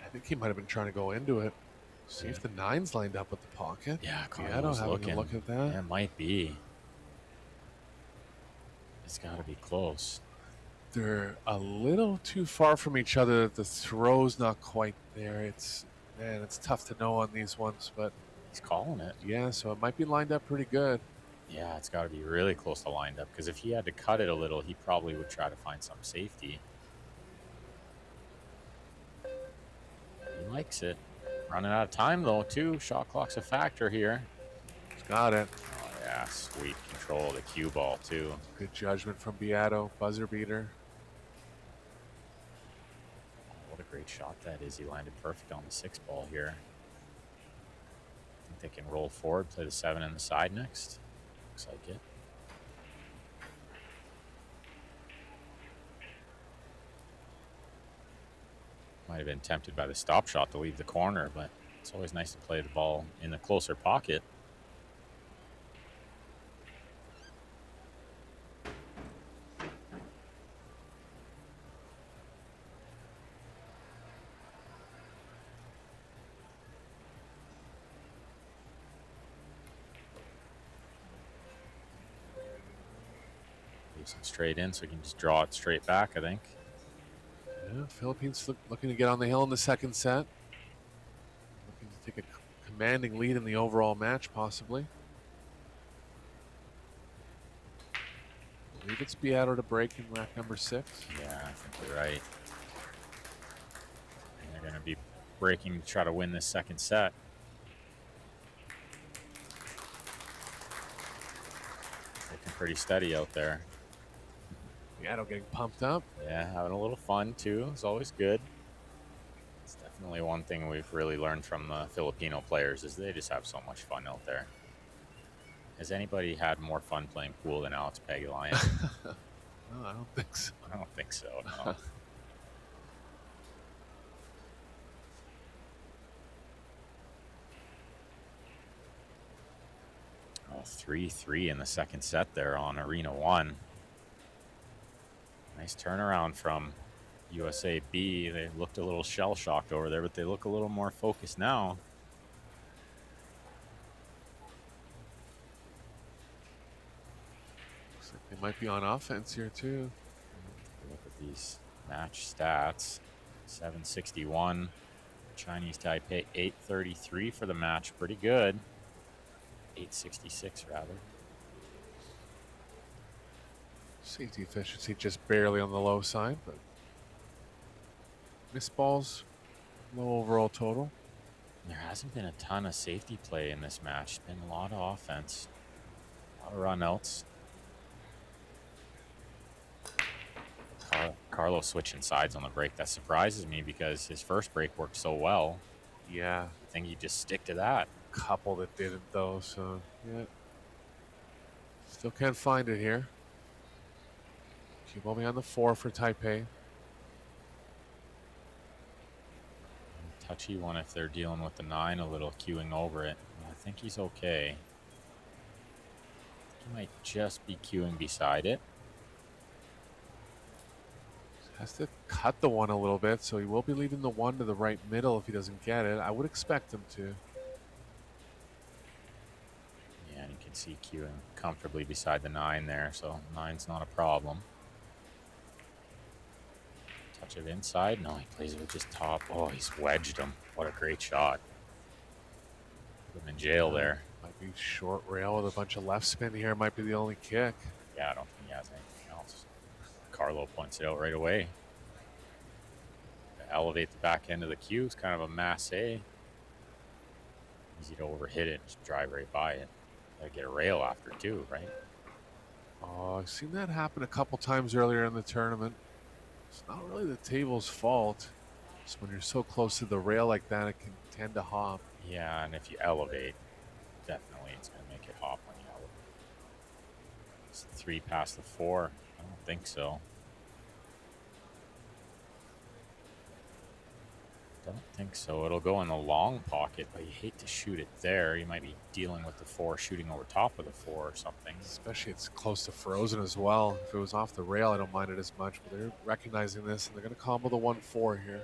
I think he might have been trying to go into it. See if the 9's lined up with the pocket. Yeah, I don't have a look at that. Yeah, it might be. It's got to be close. They're a little too far from each other. The throw's not quite there. It's tough to know on these ones, but he's calling it. Yeah, so it might be lined up pretty good. Yeah, it's got to be really close to lined up, because if he had to cut it a little, he probably would try to find some safety. He likes it. Running out of time, though, too. Shot clock's a factor here. He's got it. Oh, yeah. Yeah, sweet control of the cue ball, too. Good judgment from Beato. Buzzer beater. What a great shot that is. He landed perfect on the 6 ball here. I think they can roll forward, play the 7 in the side next. Looks like it. Might have been tempted by the stop shot to leave the corner, but it's always nice to play the ball in the closer pocket. Leaves it straight in so he can just draw it straight back, I think. Yeah, Philippines looking to get on the hill in the second set. Looking to take a commanding lead in the overall match, possibly. I believe it's Beato to break in rack number 6. Yeah, I think you're right. And they're going to be breaking to try to win this second set. Looking pretty steady out there. Beato getting pumped up. Yeah, having a little fun too. It's always good. It's definitely one thing we've really learned from the Filipino players is they just have so much fun out there. Has anybody had more fun playing pool than Alex Pagulayan? No, I don't think so. I don't think so, no. Oh, 3-3 in the second set there on Arena 1. Nice turnaround from USA B. They looked a little shell-shocked over there, but they look a little more focused now. Looks like they might be on offense here, too. Look at these match stats. 761. Chinese Taipei 833 for the match. Pretty good. 866 rather. Safety efficiency just barely on the low side, but missed balls, low overall total. There hasn't been a ton of safety play in this match. It's been a lot of offense. A lot of run-outs. Carlos switching sides on the break. That surprises me because his first break worked so well. Yeah. I think you just stick to that. Couple that didn't, though, so yeah. Still can't find it here. Cue ball behind the 4 for Taipei. Touchy one if they're dealing with the 9 a little, queuing over it. I think he's okay. He might just be queuing beside it. Has to cut the 1 a little bit, so he will be leaving the 1 to the right middle if he doesn't get it. I would expect him to. Yeah, and you can see queuing comfortably beside the 9 there, so 9's not a problem. Touch it inside. No, he plays it with just top. Oh, he's wedged him. What a great shot. Put him in jail there. Might be short rail with a bunch of left spin here. Might be the only kick. Yeah, I don't think he has anything else. Carlo points it out right away. To elevate the back end of the cue is kind of a masse. Easy to overhit it, just drive right by it. Gotta get a rail after too, right? Oh, I've seen that happen a couple times earlier in the tournament. It's not really the table's fault. Just when you're so close to the rail like that, it can tend to hop. Yeah, and if you elevate, definitely it's going to make it hop when you elevate. Is the 3 past the 4? I don't think so. Don't think so. It'll go in the long pocket, but you hate to shoot it there. You might be dealing with the 4 shooting over top of the 4 or something. Especially it's close to frozen as well. If it was off the rail, I don't mind it as much, but they're recognizing this and they're going to combo the 1-4 here.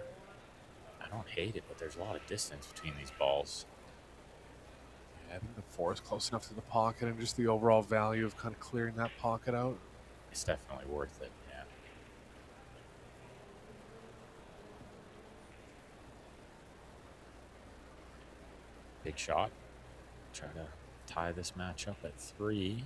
I don't hate it, but there's a lot of distance between these balls. Yeah, I think the 4 is close enough to the pocket, and just the overall value of kind of clearing that pocket out. It's definitely worth it, yeah. Big shot. Try to tie this match up at 3.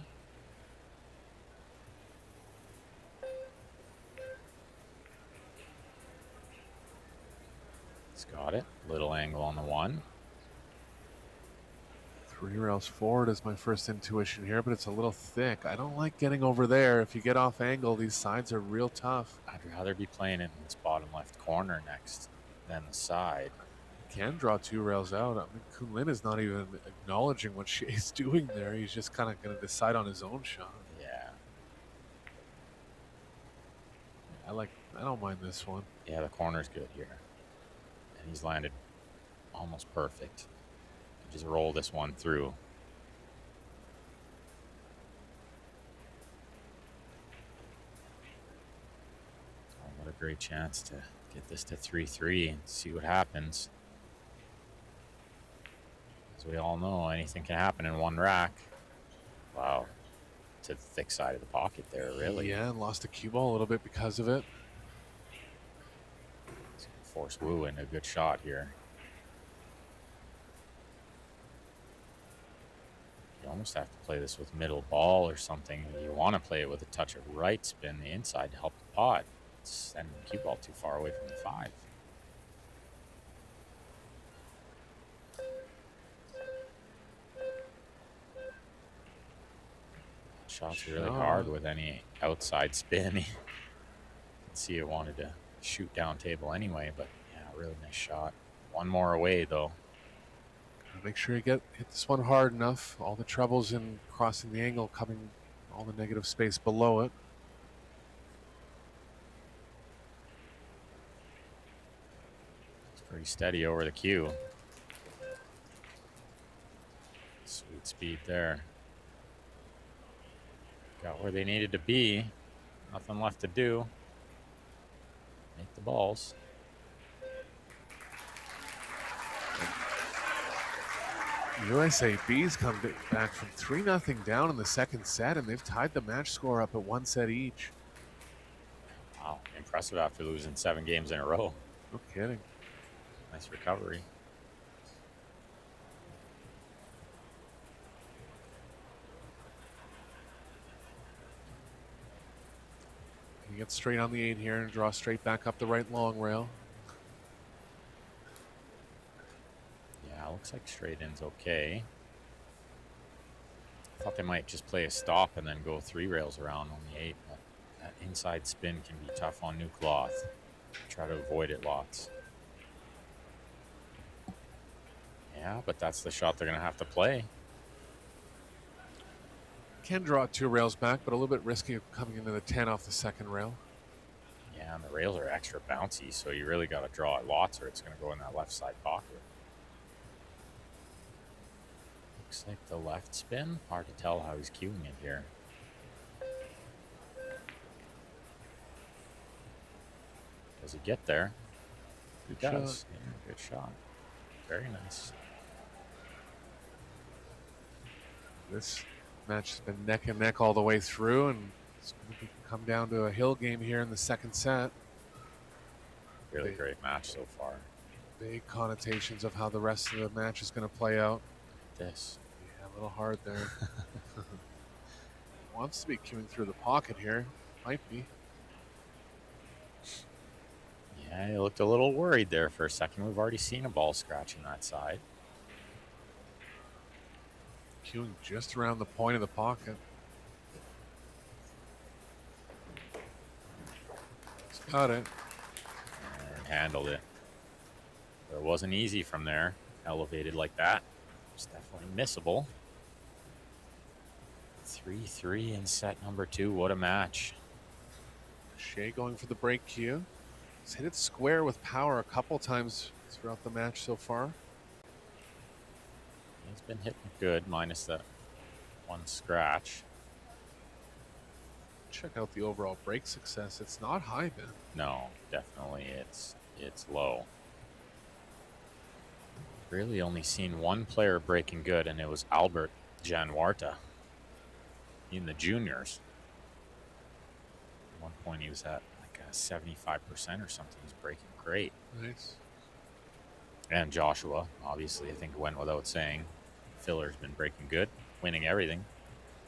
He's got it. Little angle on the 1. 3 rails forward is my first intuition here, but it's a little thick. I don't like getting over there. If you get off angle, these sides are real tough. I'd rather be playing it in this bottom left corner next than the side. Can draw 2 rails out. I mean, Kunlin is not even acknowledging what Shea's doing there. He's just kind of going to decide on his own shot. Yeah. I don't mind this one. Yeah, the corner's good here. And he's landed almost perfect. Just roll this one through. Oh, what a great chance to get this to 3-3 and see what happens. As we all know, anything can happen in one rack. Wow. To the thick side of the pocket there, really. Yeah, and lost a cue ball a little bit because of it. It's gonna force Wu into a good shot here. You almost have to play this with middle ball or something. You want to play it with a touch of right spin the inside to help the pot. It's sending the cue ball too far away from the 5. Shot's really hard with any outside spin. You can see it wanted to shoot down table anyway, but yeah, really nice shot. One more away though. Make sure you hit this one hard enough. All the troubles in crossing the angle, coming all the negative space below it. It's pretty steady over the cue. Sweet speed there. Got where they needed to be. Nothing left to do. Make the balls. USAB's come back from 3-0 down in the second set, and they've tied the match score up at 1 set each. Wow, impressive after losing 7 games in a row. No kidding. Nice recovery. You get straight on the 8 here and draw straight back up the right long rail. Yeah, looks like straight in's okay. I thought they might just play a stop and then go 3 rails around on the 8, but that inside spin can be tough on new cloth. Try to avoid it lots. Yeah, but that's the shot they're going to have to play. Can draw 2 rails back, but a little bit risky coming into the 10 off the second rail. Yeah, and the rails are extra bouncy, so you really got to draw it lots or it's going to go in that left side pocket. Looks like the left spin. Hard to tell how he's cueing it here. Does he get there? He does. Yeah, good shot. Very nice. This match has been neck and neck all the way through, and it's going to come down to a hill game here in the second set. Really great match so far. Big connotations of how the rest of the match is going to play out. This. Yeah, a little hard there. Wants to be queuing through the pocket here. Might be. Yeah, he looked a little worried there for a second. We've already seen a ball scratching that side. Queuing just around the point of the pocket. He's got it. And handled it. But it wasn't easy from there. Elevated like that. It's definitely missable. 3-3 in set number 2. What a match. Shea going for the break cue. He's hit it square with power a couple times throughout the match so far. He's been hitting good, minus that one scratch. Check out the overall break success. It's not high, Ben. No, definitely it's low. Really only seen one player breaking good, and it was Albert Januarta in the juniors. At one point he was at like a 75% or something. He's breaking great. Nice. And Joshua, obviously, I think it went without saying. Filler's been breaking good, winning everything.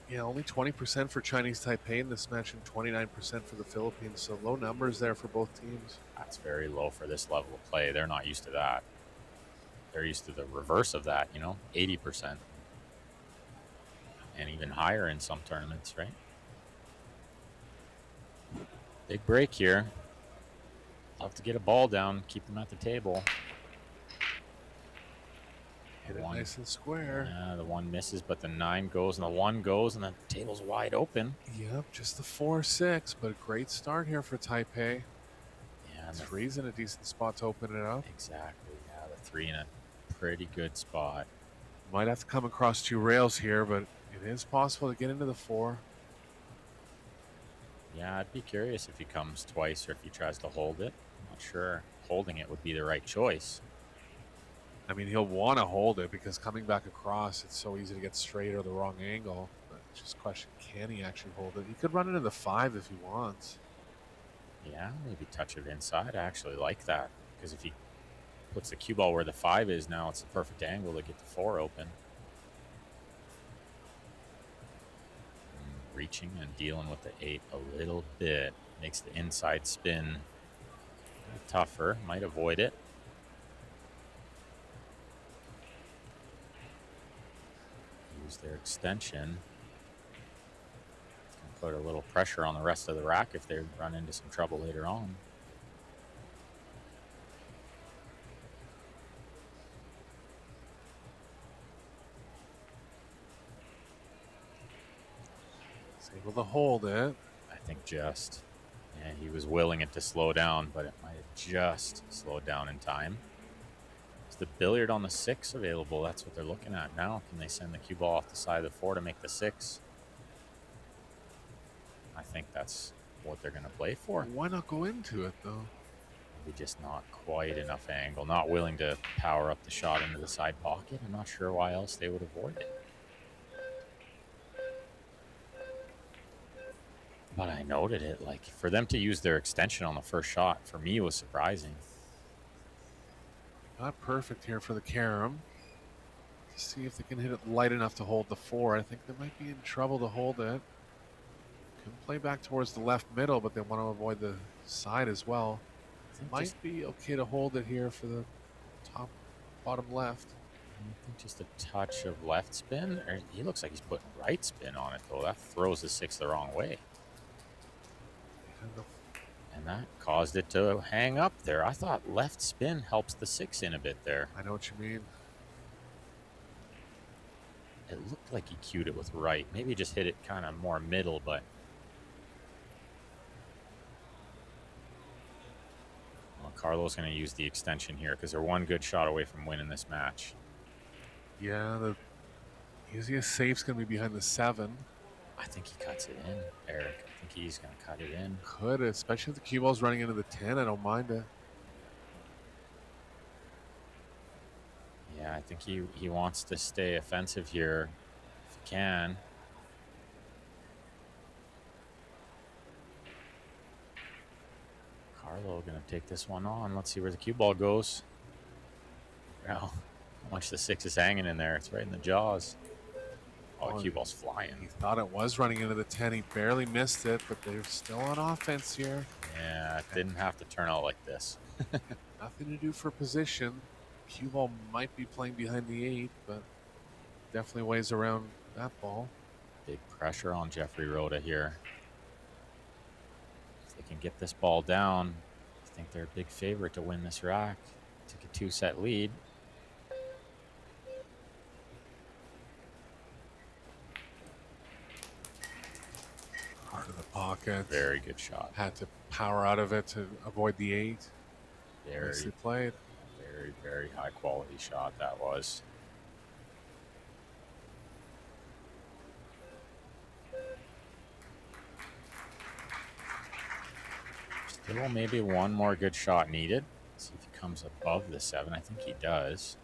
Yeah, only 20% for Chinese Taipei in this match and 29% for the Philippines. So low numbers there for both teams. That's very low for this level of play. They're not used to that. They're used to the reverse of that, 80%. and even higher in some tournaments, right? Big break here. Love to get a ball down, keep them at the table. Hit it nice and square. Yeah, the 1 misses, but the 9 goes, and the 1 goes, and the table's wide open. Yep, just the 4-6, but a great start here for Taipei. Yeah, It's three's in a decent spot to open it up. Exactly. Yeah, the 3 in a pretty good spot. Might have to come across 2 rails here, but it is possible to get into the 4. Yeah, I'd be curious if he comes twice or if he tries to hold it. I'm not sure holding it would be the right choice. I mean, he'll want to hold it because coming back across, it's so easy to get straight or the wrong angle. But just question, can he actually hold it? He could run it into the 5 if he wants. Yeah, maybe touch it inside. I actually like that because if he puts the cue ball where the 5 is now, it's the perfect angle to get the 4 open. Reaching and dealing with the 8 a little bit makes the inside spin tougher. Might avoid it. Use their extension. It's going to put a little pressure on the rest of the rack if they run into some trouble later on. He's able to hold it. I think just. Yeah, he was willing it to slow down, but it might have just slowed down in time. Is the billiard on the 6 available? That's what they're looking at now. Can they send the cue ball off the side of the 4 to make the 6? I think that's what they're going to play for. Why not go into it, though? Maybe just not quite enough angle. Not willing to power up the shot into the side pocket. I'm not sure why else they would avoid it. But I noted it. Like, for them to use their extension on the first shot, for me, was surprising. Not perfect here for the carom. See if they can hit it light enough to hold the 4. I think they might be in trouble to hold it. Can play back towards the left middle, but they want to avoid the side as well. Might be okay to hold it here for the top, bottom left. I think just a touch of left spin. Or he looks like he's putting right spin on it, though. That throws the 6 the wrong way. And that caused it to hang up there. I thought left spin helps the 6 in a bit there. I know what you mean. It looked like he cued it with right. Maybe he just hit it kind of more middle, but... Well, Carlo's going to use the extension here because they're one good shot away from winning this match. Yeah, the easiest safe's going to be behind the 7. I think he cuts it in, Eric. I think he's going to cut it in. Could, especially if the cue ball's running into the 10. I don't mind it. Yeah, I think he wants to stay offensive here if he can. Carlo going to take this one on. Let's see where the cue ball goes. Wow, how much the 6 is hanging in there. It's right in the jaws. Oh, the cue ball's flying. He thought it was running into the 10. He barely missed it, but they're still on offense here. Yeah, it didn't have to turn out like this. Nothing to do for position. Cue ball might be playing behind the 8, but definitely weighs around that ball. Big pressure on Jeffrey Rhoda here. If they can get this ball down, I think they're a big favorite to win this rack. Took a 2-set lead. Heart of the pocket. Very good shot. Had to power out of it to avoid the 8. Very, Nicely played. very, very high quality shot that was. Still maybe one more good shot needed. See if he comes above the 7. I think he does.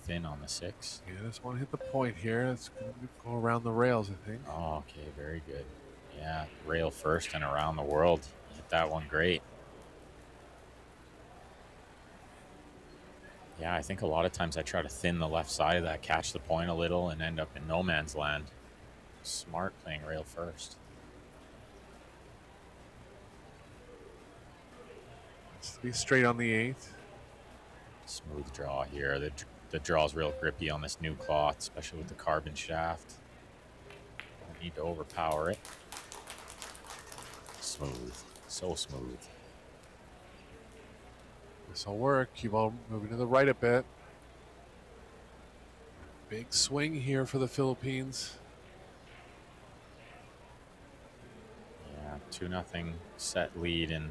Thin on the 6. Yeah, this one hit the point here. It's going to go around the rails, I think. Oh, okay, very good. Yeah, rail first and around the world. Hit that one great. Yeah, I think a lot of times I try to thin the left side of that, catch the point a little, and end up in no man's land. Smart playing rail first. It's to be straight on the 8. Smooth draw here. The the draw's real grippy on this new cloth, especially with the carbon shaft. Don't need to overpower it. Smooth. So smooth. This will work. Cue ball moving to the right a bit. Big swing here for the Philippines. Yeah, 2-0 set lead in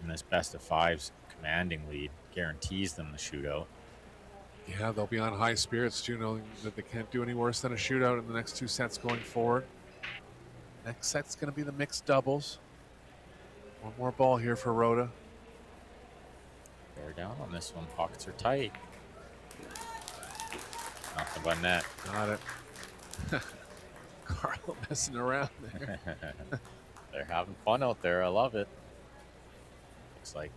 this best of fives commanding lead guarantees them the shootout. Yeah, they'll be on high spirits too, knowing that they can't do any worse than a shootout in the next 2 sets going forward. Next set's going to be the mixed doubles. One more ball here for Rhoda. Bear down on this one. Pockets are tight. Nothing but net. Got it. Carlo messing around there. They're having fun out there. I love it. Looks like,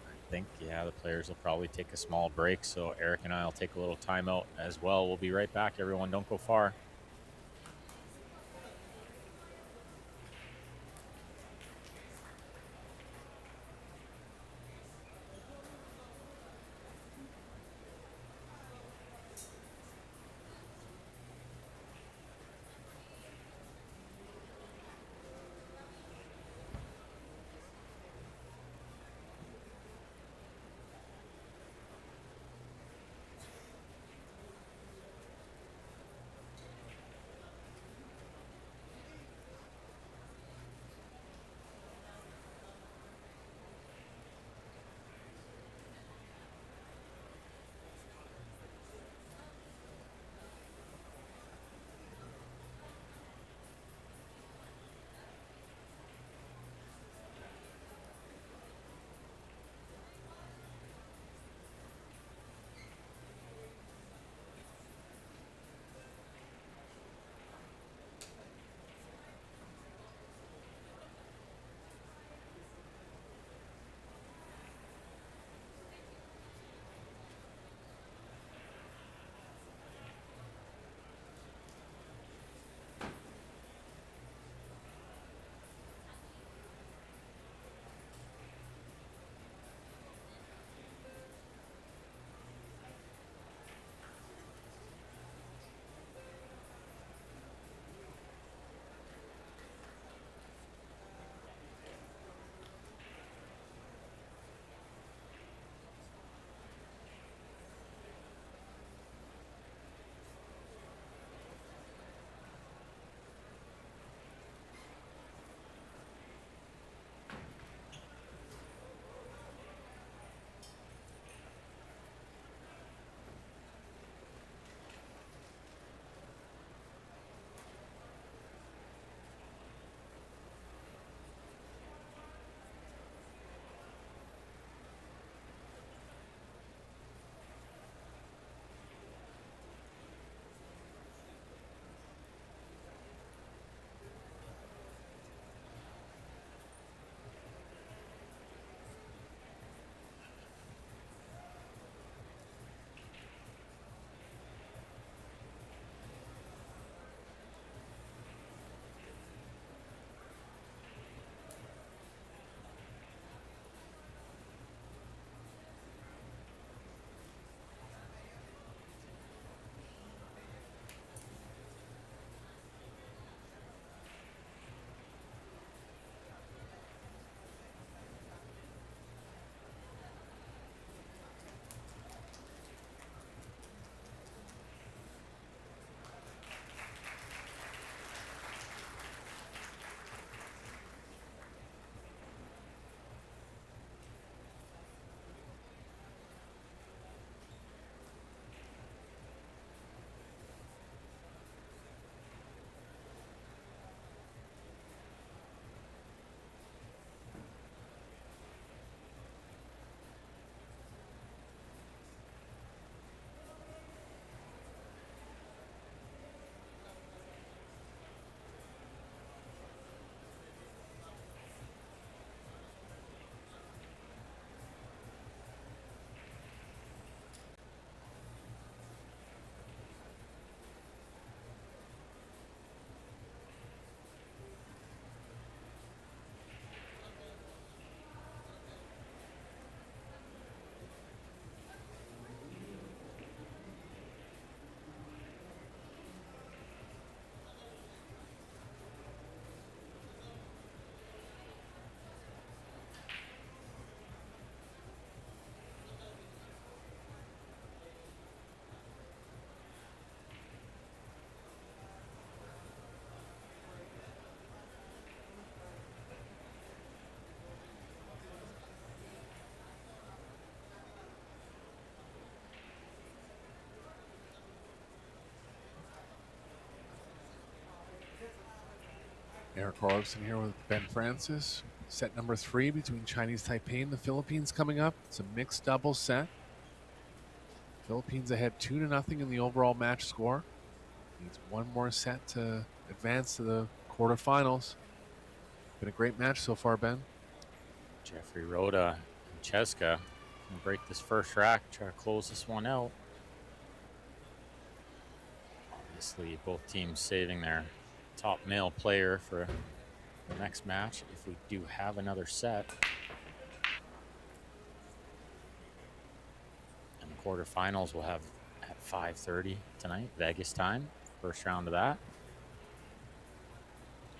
I think, yeah, the players will probably take a small break. So Eric and I will take a little timeout as well. We'll be right back, everyone. Don't go far. Eric Orlovson here with Ben Francis. Set number 3 between Chinese Taipei and the Philippines coming up. It's a mixed doubles set. Philippines ahead 2-0 in the overall match score. Needs one more set to advance to the quarterfinals. Been a great match so far, Ben. Jeffrey Rhoda and Cheska can break this first rack, try to close this one out. Obviously, both teams saving their top male player for the next match if we do have another set. And the quarterfinals we'll have at 5:30 tonight, Vegas time. First round of that.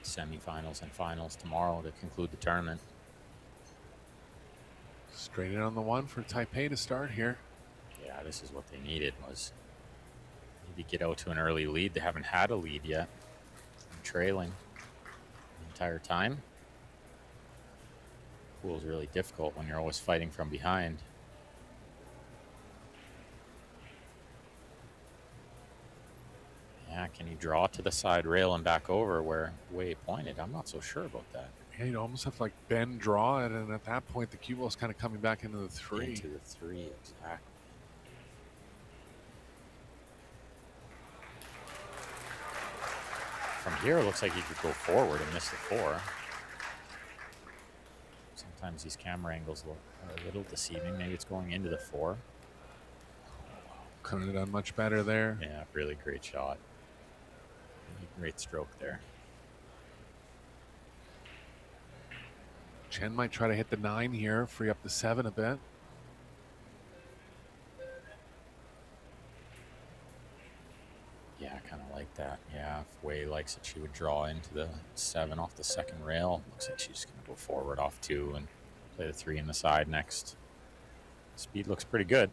Semifinals and finals tomorrow to conclude the tournament. Straight in on the one for Taipei to start here. Yeah, this is what they needed, was maybe get out to an early lead. They haven't had a lead yet. I'm trailing the entire time. Pool's really difficult when you're always fighting from behind. Yeah, can you draw to the side rail and back over where Wei pointed? I'm not so sure about that. Yeah, you'd almost have to like bend, draw it, and at that point the cue ball is kind of coming back into the 3. Into the 3, exactly. From here, it looks like you could go forward and miss the 4. Sometimes these camera angles are a little deceiving. Maybe it's going into the 4. Couldn't have done much better there. Yeah, really great shot. Great stroke there. Chen might try to hit the 9 here, free up the 7 a bit. Yeah, I kind of like that. Yeah, if Wei likes it, she would draw into the 7 off the second rail. Looks like she's going to go forward off 2 and play the 3 in the side next. Speed looks pretty good.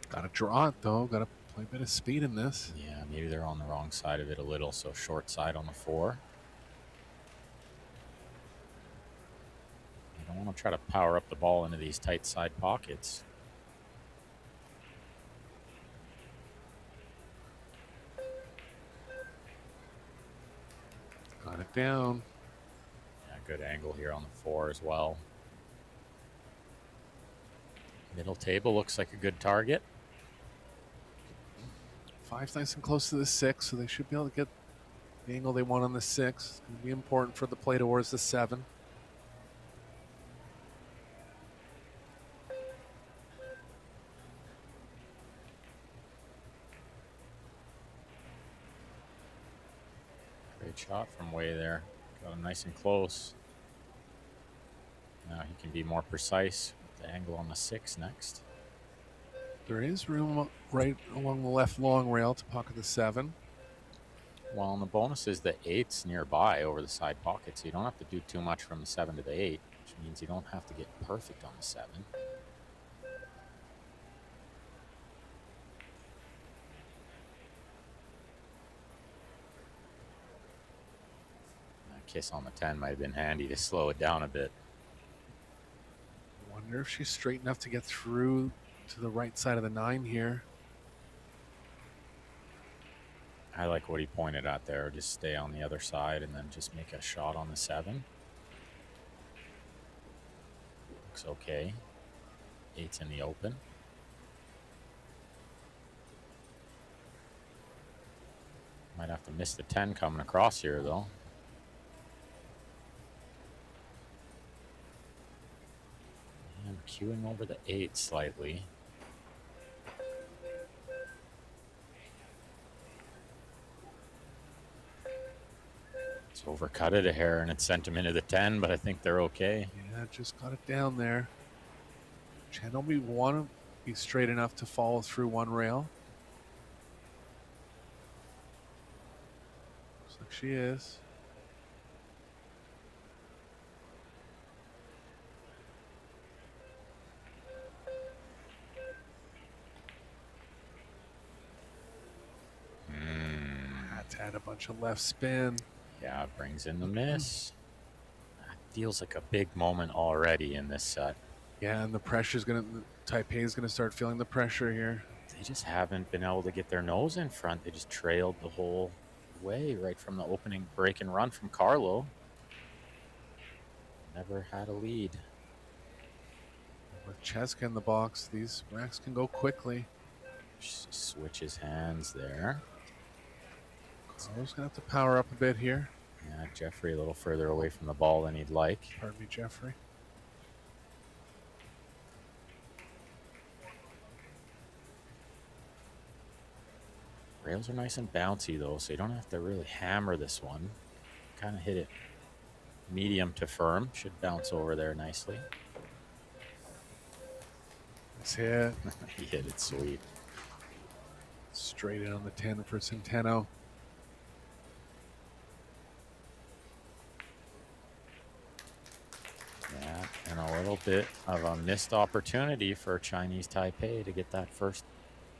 Got to draw it, though. Got to play a bit of speed in this. Yeah, maybe they're on the wrong side of it a little, so short side on the 4. You don't want to try to power up the ball into these tight side pockets. Got it down. Yeah, good angle here on the 4 as well. Middle table looks like a good target. 5's nice and close to the 6, so they should be able to get the angle they want on the 6. It's going to be important for the play towards the 7. Great shot from Wei there. Got him nice and close. Now he can be more precise with the angle on the 6 next. There is room right along the left long rail to pocket the 7. Well, and the bonus is the 8's nearby over the side pocket, so you don't have to do too much from the 7 to the 8, which means you don't have to get perfect on the 7. That kiss on the 10 might have been handy to slow it down a bit. I wonder if she's straight enough to get through to the right side of the 9 here. I like what he pointed at there. Just stay on the other side and then just make a shot on the 7. Looks okay. 8's in the open. Might have to miss the 10 coming across here, though. And queuing over the 8 slightly. It's overcut it a hair and it sent him into the 10, but I think they're okay. Yeah, just got it down there. Chen will want to be straight enough to follow through one rail. Looks like she is. That's had a bunch of left spin. Yeah, brings in the miss. That feels like a big moment already in this set. Yeah, and the pressure's gonna. Taipei's gonna start feeling the pressure here. They just haven't been able to get their nose in front. They just trailed the whole way right from the opening break and run from Carlo. Never had a lead. With Cheska in the box, these racks can go quickly. Switches hands there. Carlo's gonna have to power up a bit here. Yeah, Jeffrey a little further away from the ball than he'd like. Pardon me, Jeffrey. Rails are nice and bouncy though, so you don't have to really hammer this one. Kind of hit it medium to firm. Should bounce over there nicely. That's it. He hit it sweet. Straight in on the 10 for Centeno. Yeah, and a little bit of a missed opportunity for Chinese Taipei to get that first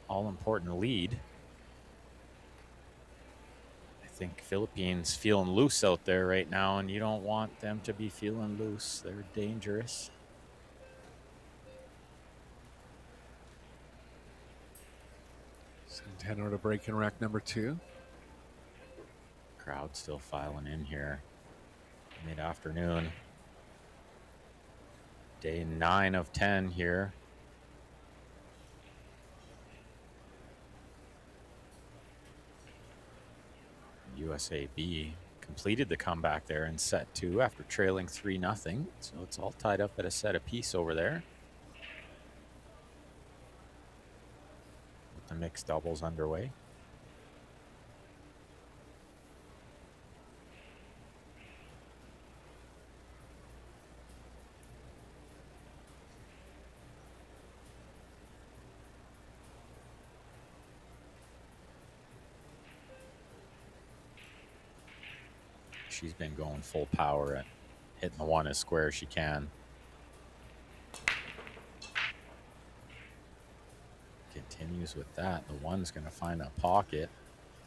all-important lead. I think Philippines feeling loose out there right now, and you don't want them to be feeling loose. They're dangerous. Centeno to break in rack number 2. Crowd still filing in here. Mid-afternoon. Day 9 of 10 here. USAB completed the comeback there in set 2 after trailing 3-0. So it's all tied up at a set apiece over there. With the mixed doubles underway. She's been going full power at hitting the one as square as she can. Continues with that. The one's going to find a pocket.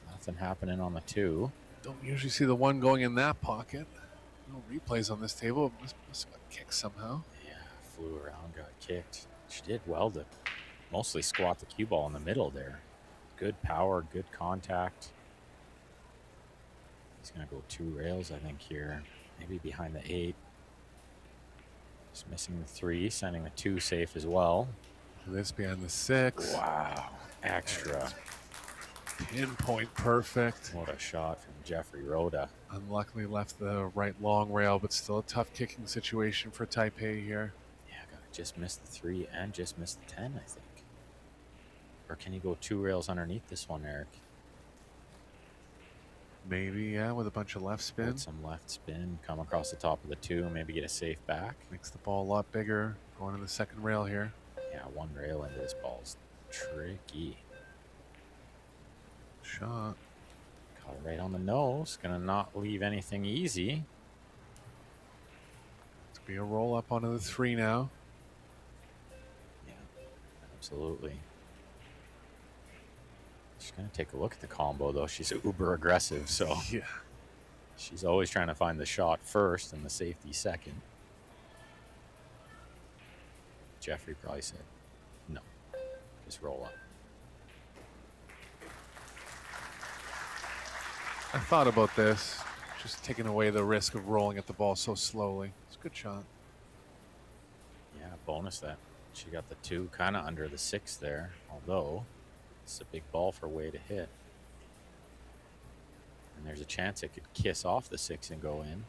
Nothing happening on the 2. Don't usually see the 1 going in that pocket. No replays on this table. Must have got kicked somehow. Yeah, flew around, got kicked. She did well to mostly squat the cue ball in the middle there. Good power, good contact. He's going to go 2 rails, I think, here. Maybe behind the 8. Just missing the 3, sending the 2 safe as well. This behind the 6. Wow. Extra. Pinpoint perfect. What a shot from Jeffrey Rhoda. Unluckily left the right long rail, but still a tough kicking situation for Taipei here. Yeah, just missed the 3 and just missed the 10, I think. Or can you go 2 rails underneath this one, Eric? Maybe, yeah, with a bunch of left spin. Put some left spin, come across the top of the 2, maybe get a safe back. Makes the ball a lot bigger. Going to the second rail here. Yeah, 1 rail into this ball's tricky. Shot. Caught it right on the nose. Gonna not leave anything easy. To be a roll up onto the 3 now. Yeah, absolutely. She's going to take a look at the combo, though. She's uber aggressive, so yeah, she's always trying to find the shot first and the safety second. Jeffrey probably said, no, just roll up. I thought about this. Just taking away the risk of rolling at the ball so slowly. It's a good shot. Yeah, bonus that. She got the 2 kind of under the 6 there, although it's a big ball for Wei to hit. And there's a chance it could kiss off the 6 and go in.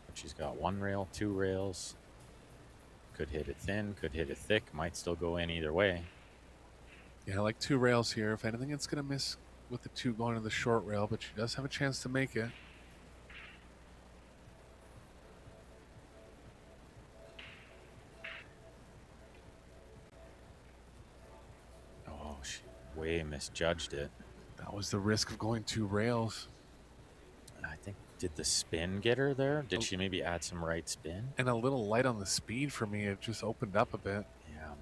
But she's got 1 rail, 2 rails. Could hit it thin, could hit it thick, might still go in either way. Yeah, I like 2 rails here. If anything, it's going to miss with the 2 going to the short rail, but she does have a chance to make it. Oh, she way misjudged it. That was the risk of going 2 rails. I think, did the spin get her there? Did she maybe add some right spin? And a little light on the speed for me. It just opened up a bit. Yeah, I'm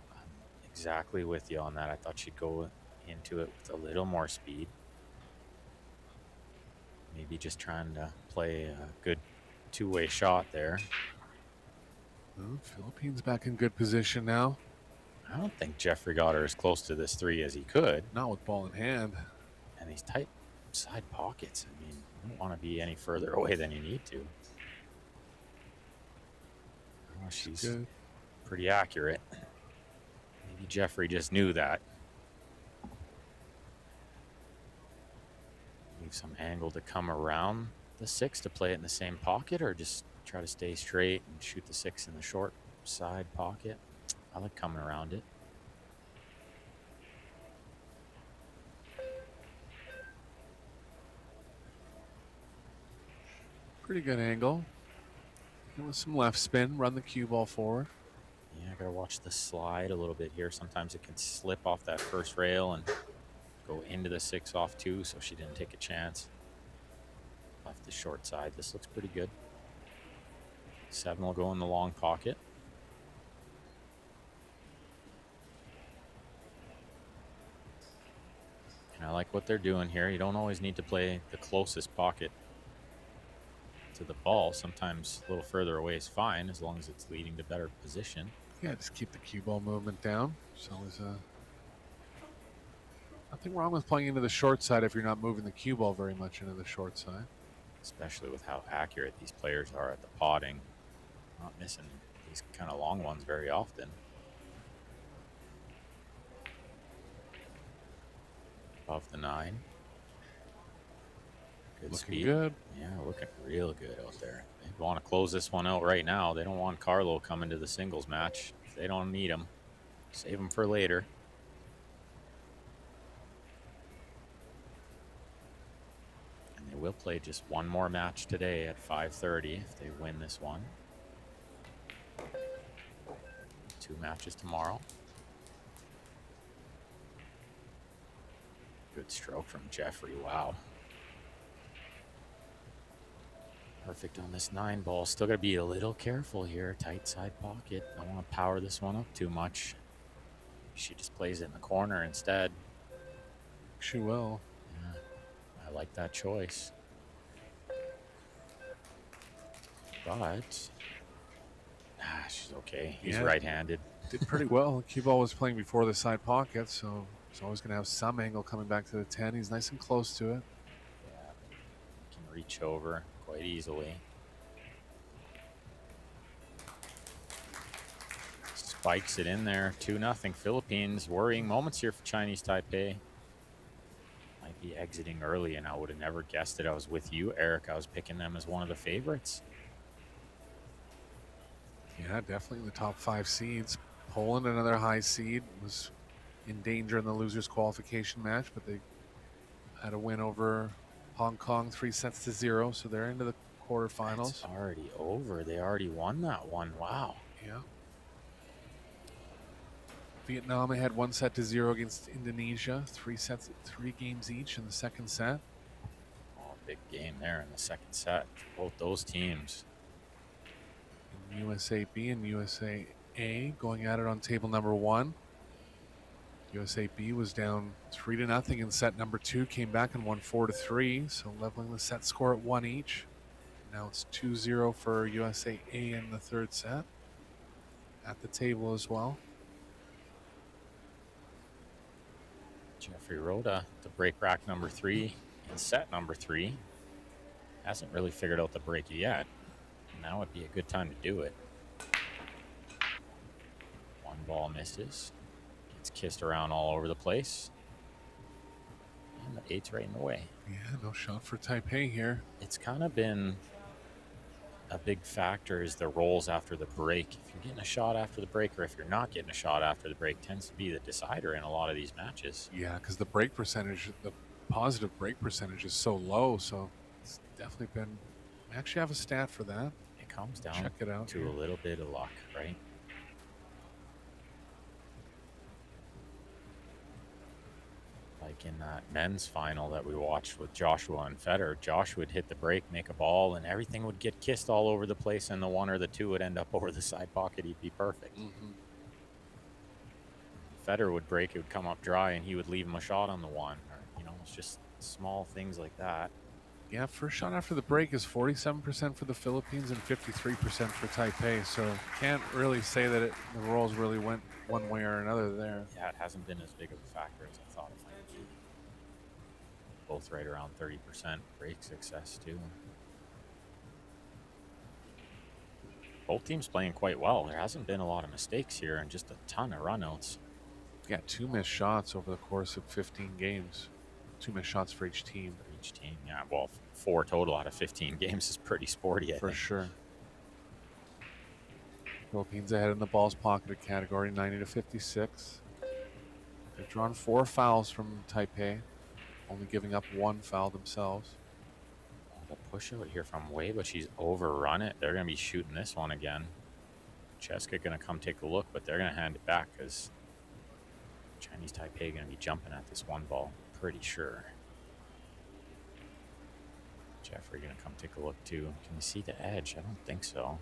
exactly with you on that. I thought she'd go into it with a little more speed. Maybe just trying to play a good 2-way shot there. Well, Philippines back in good position now. I don't think Jeffrey got her as close to this 3 as he could. Not with ball in hand. And these tight side pockets, I mean, you don't want to be any further away than you need to. Oh, she's Good. pretty accurate. Maybe Jeffrey just knew that. Leave some angle to come around the 6 to play it in the same pocket, or just try to stay straight and shoot the 6 in the short side pocket. I like coming around it. Pretty good angle. With some left spin, run the cue ball forward. Yeah, I gotta watch the slide a little bit here. Sometimes it can slip off that first rail and go into the 6 off 2, so she didn't take a chance. Left the short side. This looks pretty good. 7 will go in the long pocket. And I like what they're doing here. You don't always need to play the closest pocket to the ball. Sometimes a little further away is fine, as long as it's leading to better position. Yeah, just keep the cue ball movement down. There's always nothing wrong with playing into the short side if you're not moving the cue ball very much into the short side. Especially with how accurate these players are at the potting. Not missing these kind of long ones very often. Above the 9. Good Looking speed. good. Yeah, looking real good out there. They want to close this one out right now. They don't want Carlo coming to the singles match. If they don't need him, save him for later. And they will play just one more match today at 5:30 if they win this one. 2 matches tomorrow. Good stroke from Jeffrey. Wow. Perfect on this 9 ball. Still got to be a little careful here. Tight side pocket. Don't want to power this one up too much. She just plays it in the corner instead. She will. Yeah, I like that choice. But she's okay. He's Yeah. right-handed. Did pretty well. Cue ball was playing before the side pocket, so he's always going to have some angle coming back to the 10. He's nice and close to it. Yeah, can reach over quite easily. Spikes it in there. 2-0 Philippines. Worrying moments here for Chinese Taipei. Might be exiting early, and I would have never guessed it. I was with you, Eric. I was picking them as one of the favorites. Yeah, definitely in the top 5 seeds. Poland, another high seed, was in danger in the losers qualification match, but they had a win over Hong Kong 3-0, so they're into the quarterfinals. It's already over. They already won that one. Wow. Yeah. Vietnam had 1-0 against Indonesia. 3 games each in the second set. Oh, big game there in the second set for both those teams. And USA B and USA A going at it on table number 1. USA B was down 3-0 in set number 2, came back and won 4-3, so leveling the set score at 1 each. Now it's 2-0 for USA A in the third set. At the table as well. Jeffrey Rhoda, the break rack number 3 in set number 3. Hasn't really figured out the break yet. Now would be a good time to do it. 1 ball misses. Gets kissed around all over the place. And the 8's right in the way. Yeah, no shot for Taipei here. It's kind of been a big factor is the rolls after the break. If you're getting a shot after the break, or if you're not getting a shot after the break, tends to be the decider in a lot of these matches. Yeah, because the break percentage, the positive break percentage is so low, so it's definitely been... I actually have a stat for that. It comes down Check it out to here. a little bit of luck, right? Like in that men's final that we watched with Joshua and Federer, Joshua would hit the break, make a ball, and everything would get kissed all over the place, and the 1 or the 2 would end up over the side pocket. He'd be perfect. Federer would break, it would come up dry, and he would leave him a shot on the 1. Or, it's just small things like that. Yeah, first shot after the break is 47% for the Philippines and 53% for Taipei. So can't really say that the rolls really went one way or another there. Yeah, it hasn't been as big of a factor as I thought it might be. Both right around 30% break success too. Both teams playing quite well. There hasn't been a lot of mistakes here and just a ton of runouts. Yeah, 2 missed shots over the course of 15 games. 2 missed shots for each team. Yeah, well, 4 total out of 15 games is pretty sporty, I For think. sure. Philippines ahead in the balls pocketed category, 90-56. They've drawn 4 fouls from Taipei, only giving up 1 foul themselves. The push out here from Wei, but she's overrun it. They're going to be shooting this one again. Cheska going to come take a look, but they're going to hand it back because Chinese Taipei going to be jumping at this one ball, pretty sure. Jeffrey going to come take a look too. Can you see the edge? I don't think so.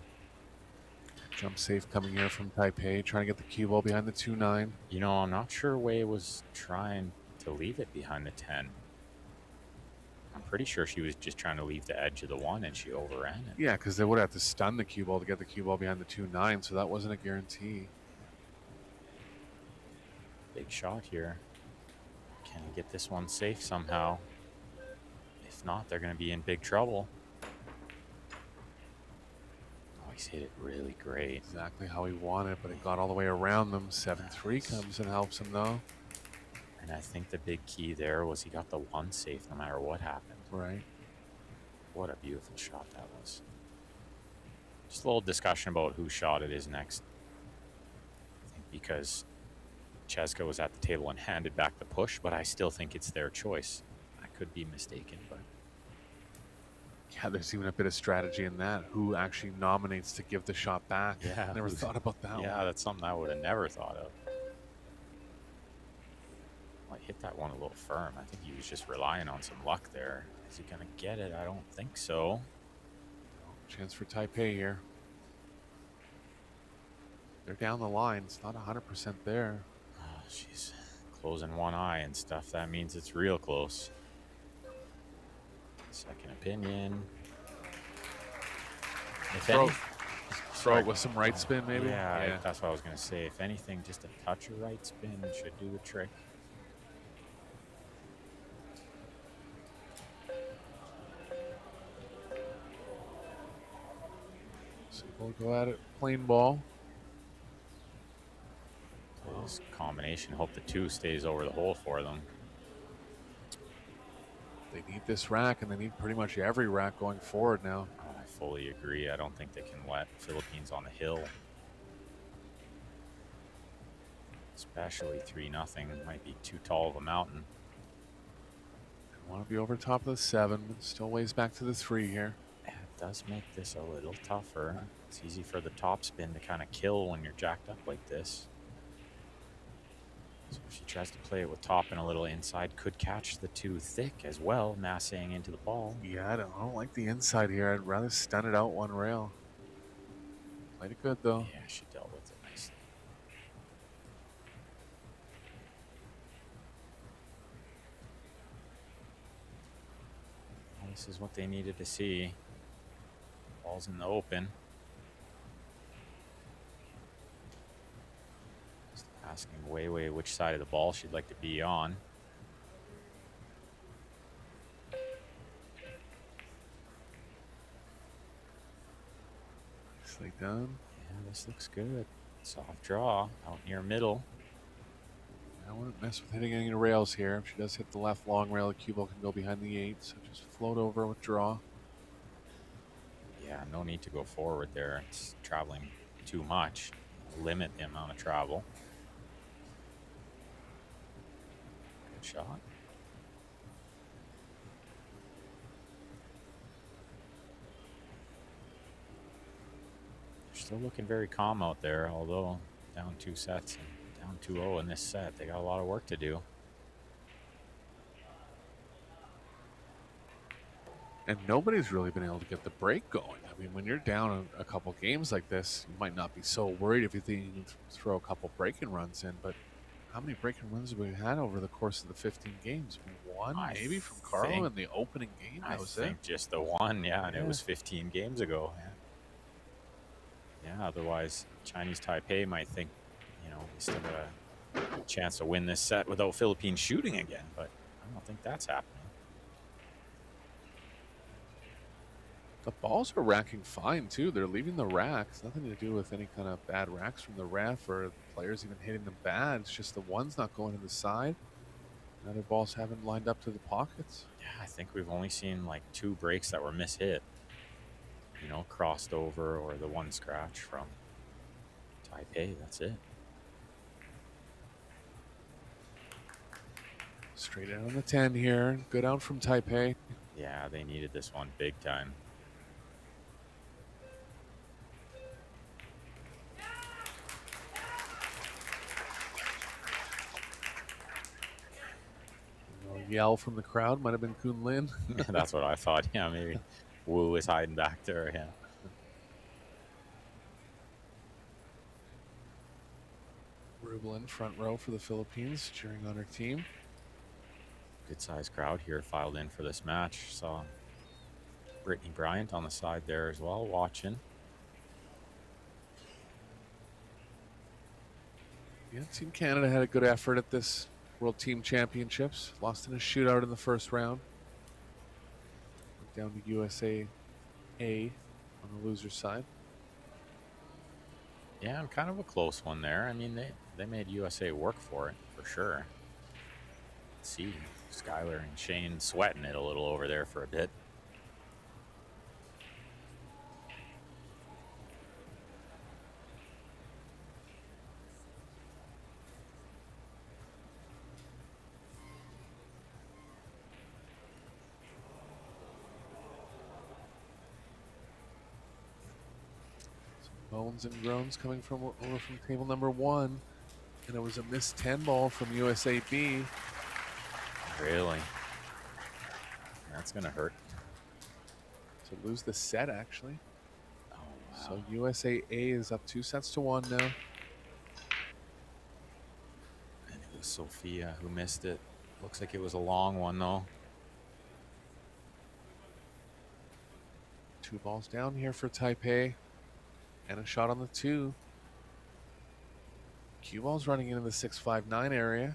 Jump safe coming here from Taipei, trying to get the cue ball behind the 2-9. You know, I'm not sure Wei was trying to leave it behind the 10. I'm pretty sure she was just trying to leave the edge of the 1 and she overran it. Yeah, because they would have to stun the cue ball to get the cue ball behind the 2-9, so that wasn't a guarantee. Big shot here. Can he get this one safe somehow? If not, they're going to be in big trouble. Oh, he's hit it really great. Exactly how he wanted, but it got all the way around them. 7-3 comes and helps him, though. And I think the big key there was he got the 1 safe no matter what happened. Right. What a beautiful shot that was. Just a little discussion about whose shot it is next. I think because Cheska was at the table and handed back the push, but I still think it's their choice. I could be mistaken, but... Yeah, there's even a bit of strategy in that. Who actually nominates to give the shot back? Yeah. Never thought about that one. Yeah, that's something I would have never thought of. Well, I hit that one a little firm. I think he was just relying on some luck there. Is he going to get it? I don't think so. Chance for Taipei here. They're down the line. It's not 100% there. Oh, she's closing one eye and stuff. That means it's real close. Second opinion. If any, throw it with some right spin, maybe? Yeah, that's what I was going to say. If anything, just a touch of right spin should do the trick. So we'll go at it plain ball. This combination, hope the 2 stays over the hole for them. They need this rack, and they need pretty much every rack going forward now. Oh, I fully agree. I don't think they can let Philippines on the hill. Especially 3-0 might be too tall of a mountain. They want to be over top of the 7, but still ways back to the 3 here. Yeah, it does make this a little tougher. It's easy for the top spin to kind of kill when you're jacked up like this. So if she tries to play it with top and a little inside, could catch the 2 thick as well, massing into the ball. Yeah, I don't like the inside here. I'd rather stun it out one rail. Played it good, though. Yeah, she dealt with it nicely. Well, this is what they needed to see. Ball's in the open. Asking Wei which side of the ball she'd like to be on. Nicely done. Yeah, this looks good. Soft draw out near middle. I wouldn't mess with hitting any rails here. If she does hit the left long rail, the cue ball can go behind the 8, so just float over with draw. Yeah, no need to go forward there. It's traveling too much. Limit the amount of travel. Good shot. They're still looking very calm out there, although down 2 sets and down 2-0 in this set. They got a lot of work to do. And nobody's really been able to get the break going. I mean, when you're down a couple games like this, you might not be so worried if you think you can throw a couple break-in runs in, but How many breaking wins have we had over the course of the 15 games? One, I maybe, from Carlo think- in the opening game. I That was think it. just the one, yeah, and it Yeah. was 15 games ago. Yeah, otherwise Chinese Taipei might think, you know, we still got a chance to win this set without Philippines shooting again, but I don't think that's happening. The balls are racking fine, too. They're leaving the racks. Nothing to do with any kind of bad racks from the ref or players even hitting them bad. It's just the one's not going to the side. And other balls haven't lined up to the pockets. Yeah, I think we've only seen like 2 breaks that were mishit. You know, crossed over or the one scratch from Taipei. That's it. Straight in on the 10 here. Good out from Taipei. Yeah, they needed this one big time. Yell from the crowd. Might have been Kun Lin. That's what I thought. Yeah, maybe Wu is hiding back there. Yeah. Rublin, front row for the Philippines, cheering on her team. Good sized crowd here filed in for this match. Saw Brittany Bryant on the side there as well, watching. Yeah, Team Canada had a good effort at this World Team Championships. Lost in a shootout in the first round. Went down to USA A on the loser side. Yeah, and kind of a close one there. I mean, they made USA work for it, for sure. Let's see, Skylar and Shane sweating it a little over there for a bit. Moans and groans coming from over from table number 1. And it was a missed 10 ball from USA B. Really? That's going to hurt. To lose the set, actually. Oh, wow. So USA A is up 2-1 now. And it was Sophia who missed it. Looks like it was a long one, though. 2 balls down here for Taipei. And a shot on the 2. Cue ball's running into the 6-5-9 area.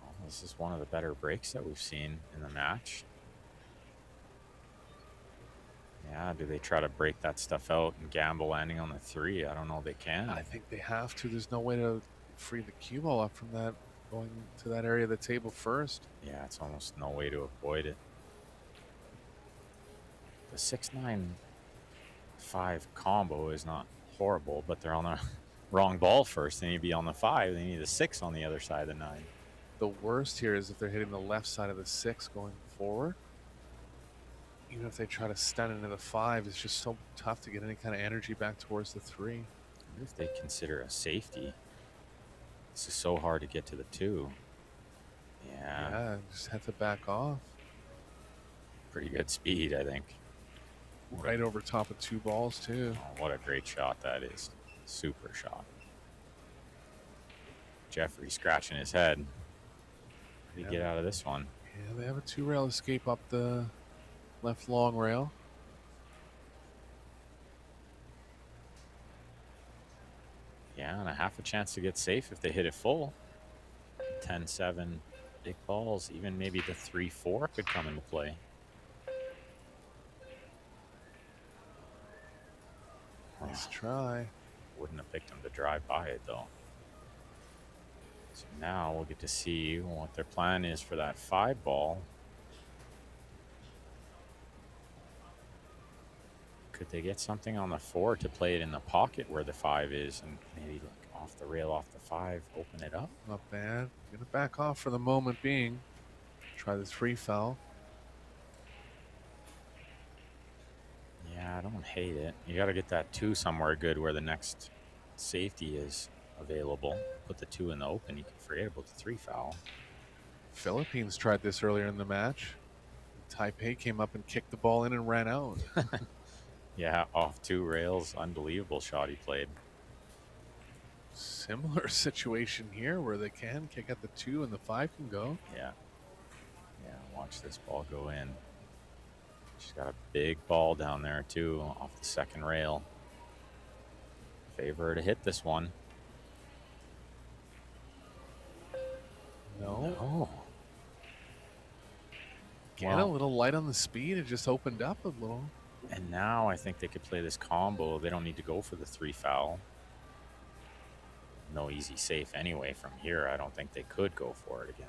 Well, this is one of the better breaks that we've seen in the match. Yeah, do they try to break that stuff out and gamble landing on the 3? I don't know. They can. I think they have to. There's no way to free the cue ball up from that, going to that area of the table first. Yeah, it's almost no way to avoid it. The 6-9-5 combo is not horrible, but they're on the wrong ball first. They need to be on the 5. They need a 6 on the other side of the 9. The worst here is if they're hitting the left side of the 6 going forward. Even if they try to stun into the 5, it's just so tough to get any kind of energy back towards the 3. I wonder if they consider a safety. This is so hard to get to the 2. Yeah. Just have to back off. Pretty good speed, I think. Right over top of 2 balls, too. Oh, what a great shot that is. Super shot. Jeffrey scratching his head. How do you get out of this one? Yeah, they have a 2-rail escape up the left long rail. Yeah, and a half a chance to get safe if they hit it full. 10-7 big balls. Even maybe the 3-4 could come into play. Nice try. Wouldn't have picked them to drive by it, though. So now we'll get to see what their plan is for that 5 ball. Could they get something on the 4 to play it in the pocket where the 5 is and maybe like off the rail, off the 5, open it up? Not bad. Gonna back off for the moment being. Try the 3 foul. Yeah, I don't hate it. You got to get that 2 somewhere good where the next safety is available. Put the 2 in the open. You can forget about the 3 foul. Philippines tried this earlier in the match. Taipei came up and kicked the ball in and ran out. Yeah, off 2 rails. Unbelievable shot he played. Similar situation here where they can kick at the 2 and the 5 can go. Yeah. Yeah, watch this ball go in. She's got a big ball down there, too, off the second rail. Favor her to hit this one. No. Oh. Again, a little light on the speed. It just opened up a little. And now I think they could play this combo. They don't need to go for the 3 foul. No easy safe anyway from here. I don't think they could go for it again.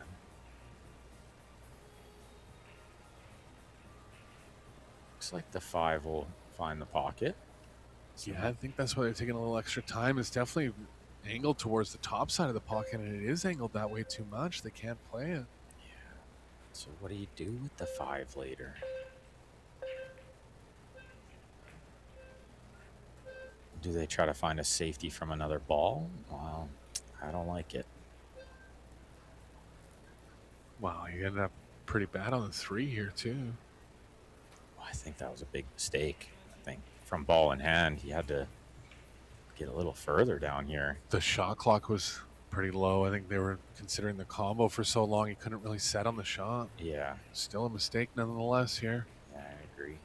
Looks like the 5 will find the pocket. So Yeah, I think that's why they're taking a little extra time. It's definitely angled towards the top side of the pocket, and it is angled that way too much. They can't play it. Yeah. So what do you do with the 5 later? Do they try to find a safety from another ball? Well, I don't like it. Wow, you ended up pretty bad on the 3 here, too. Well, I think that was a big mistake. I think from ball in hand, he had to get a little further down here. The shot clock was pretty low. I think they were considering the combo for so long he couldn't really set on the shot. Yeah. Still a mistake nonetheless here. Yeah, I agree.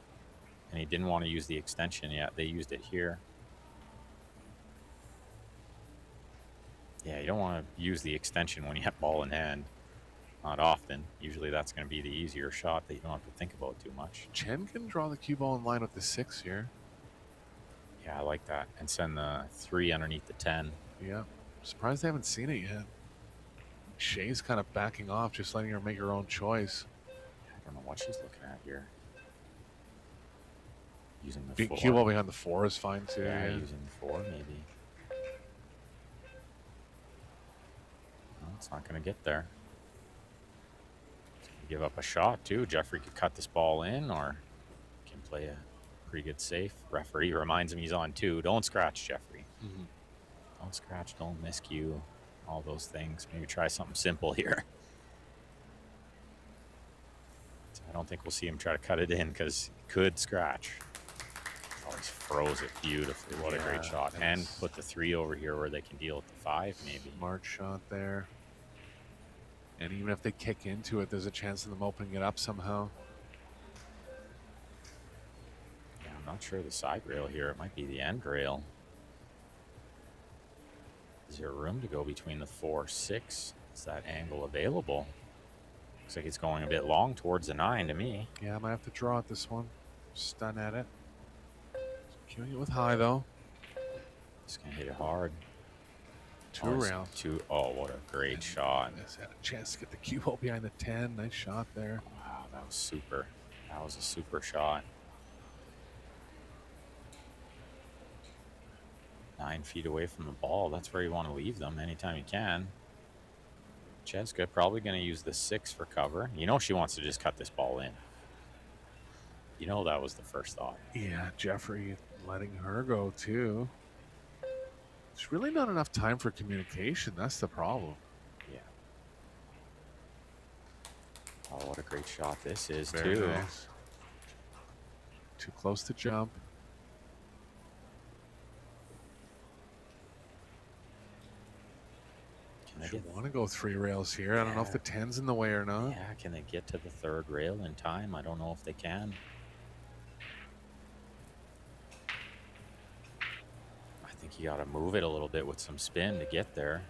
And he didn't want to use the extension yet. They used it here. Yeah, you don't want to use the extension when you have ball in hand. Not often. Usually that's going to be the easier shot that you don't have to think about too much. Chen can draw the cue ball in line with the 6 here. Yeah, I like that. And send the 3 underneath the 10. Yeah. Surprised they haven't seen it yet. Shay's kind of backing off, just letting her make her own choice. I don't know what she's looking at here. Using the Big 4. cue ball behind the 4 is fine too. Yeah, Yeah. using the 4 maybe. Well, it's not going to get there. It's gonna give up a shot too. Jeffrey could cut this ball in or can play a pretty good safe. Referee reminds him he's on 2. Don't scratch, Jeffrey. Mm-hmm. Don't scratch, don't miscue, all those things. Maybe try something simple here. So I don't think we'll see him try to cut it in because he could scratch. Oh, he froze it beautifully. What a great shot. And put the 3 over here where they can deal with the 5 maybe. Smart shot there. And even if they kick into it, there's a chance of them opening it up somehow. Yeah, I'm not sure the side rail here. It might be the end rail. Is there room to go between the 4, 6? Is that angle available? Looks like it's going a bit long towards the 9 to me. Yeah, I might have to draw at this one. Stun at it. Queuing it with high though. Just gonna hit it hard. 2 rounds. 2. Oh, what a great shot. Has had a chance to get the cue ball behind the 10. Nice shot there. Wow, that was super. That was a super shot. 9 feet away from the ball. That's where you want to leave them anytime you can. Cheska probably going to use the 6 for cover. You know she wants to just cut this ball in. You know that was the first thought. Yeah, Jeffrey letting her go too. There's really not enough time for communication. That's the problem. Yeah. Oh, what a great shot this is, Very too. nice. Too close to jump. Should want to go 3 rails here. I don't know if the 10's in the way or not. Yeah, can they get to the 3rd rail in time? I don't know if they can. I think you got to move it a little bit with some spin to get there.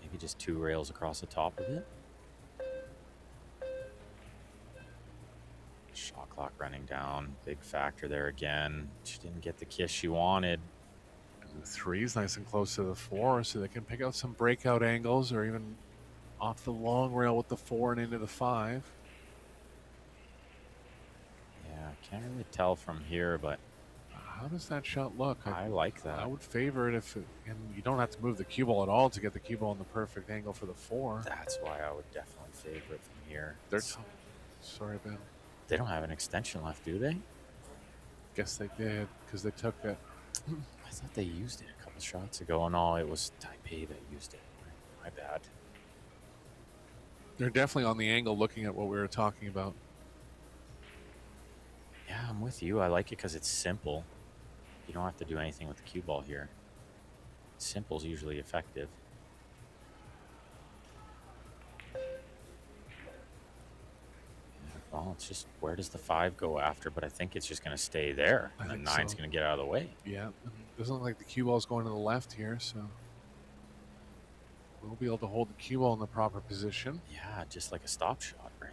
Maybe just 2 rails across the top of it. Shot clock running down. Big factor there again. She didn't get the kiss she wanted. The 3's nice and close to the 4, so they can pick out some breakout angles or even off the long rail with the 4 and into the 5. Yeah, can't really tell from here, but How does that shot look? I like that. I would favor it if, and you don't have to move the cue ball at all to get the cue ball in the perfect angle for the 4. That's why I would definitely favor it from here. Sorry, Ben. They don't have an extension left, do they? Guess they did because they took it. I thought they used it a couple shots ago. No, it was Taipei that used it. My bad. They're definitely on the angle looking at what we were talking about. Yeah, I'm with you. I like it because it's simple. You don't have to do anything with the cue ball here. Simple's usually effective. Well, it's just where does the 5 go after? But I think it's just going to stay there. And the 9's going to get out of the way. Yeah, doesn't look like the cue ball's going to the left here, so we'll be able to hold the cue ball in the proper position. Yeah, just like a stop shot, right?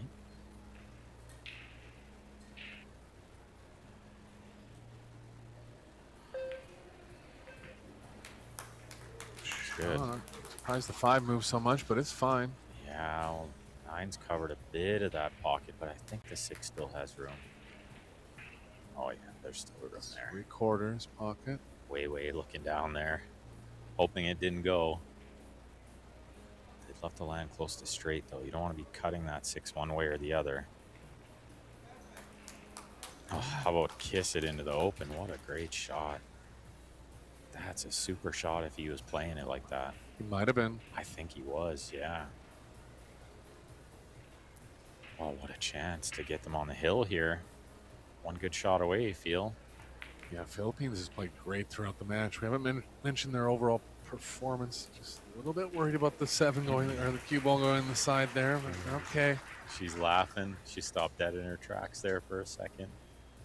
Good. Surprised the 5 moved so much, but it's fine. Yeah, well, 9's covered a bit of that pocket, but I think the 6 still has room. Oh yeah, there's still room there. 3/4 pocket. Way looking down there, hoping it didn't go. They'd love to land close to straight though. You don't want to be cutting that 6 one way or the other. Oh, how about kiss it into the open? What a great shot. That's a super shot if he was playing it like that. He might have been. I think he was, yeah. Oh, what a chance to get them on the hill here. One good shot away, feel. Yeah, Philippines has played great throughout the match. We haven't mentioned their overall performance. Just a little bit worried about the 7 going, or the cue ball going in the side there, but okay. She's laughing. She stopped dead in her tracks there for a second.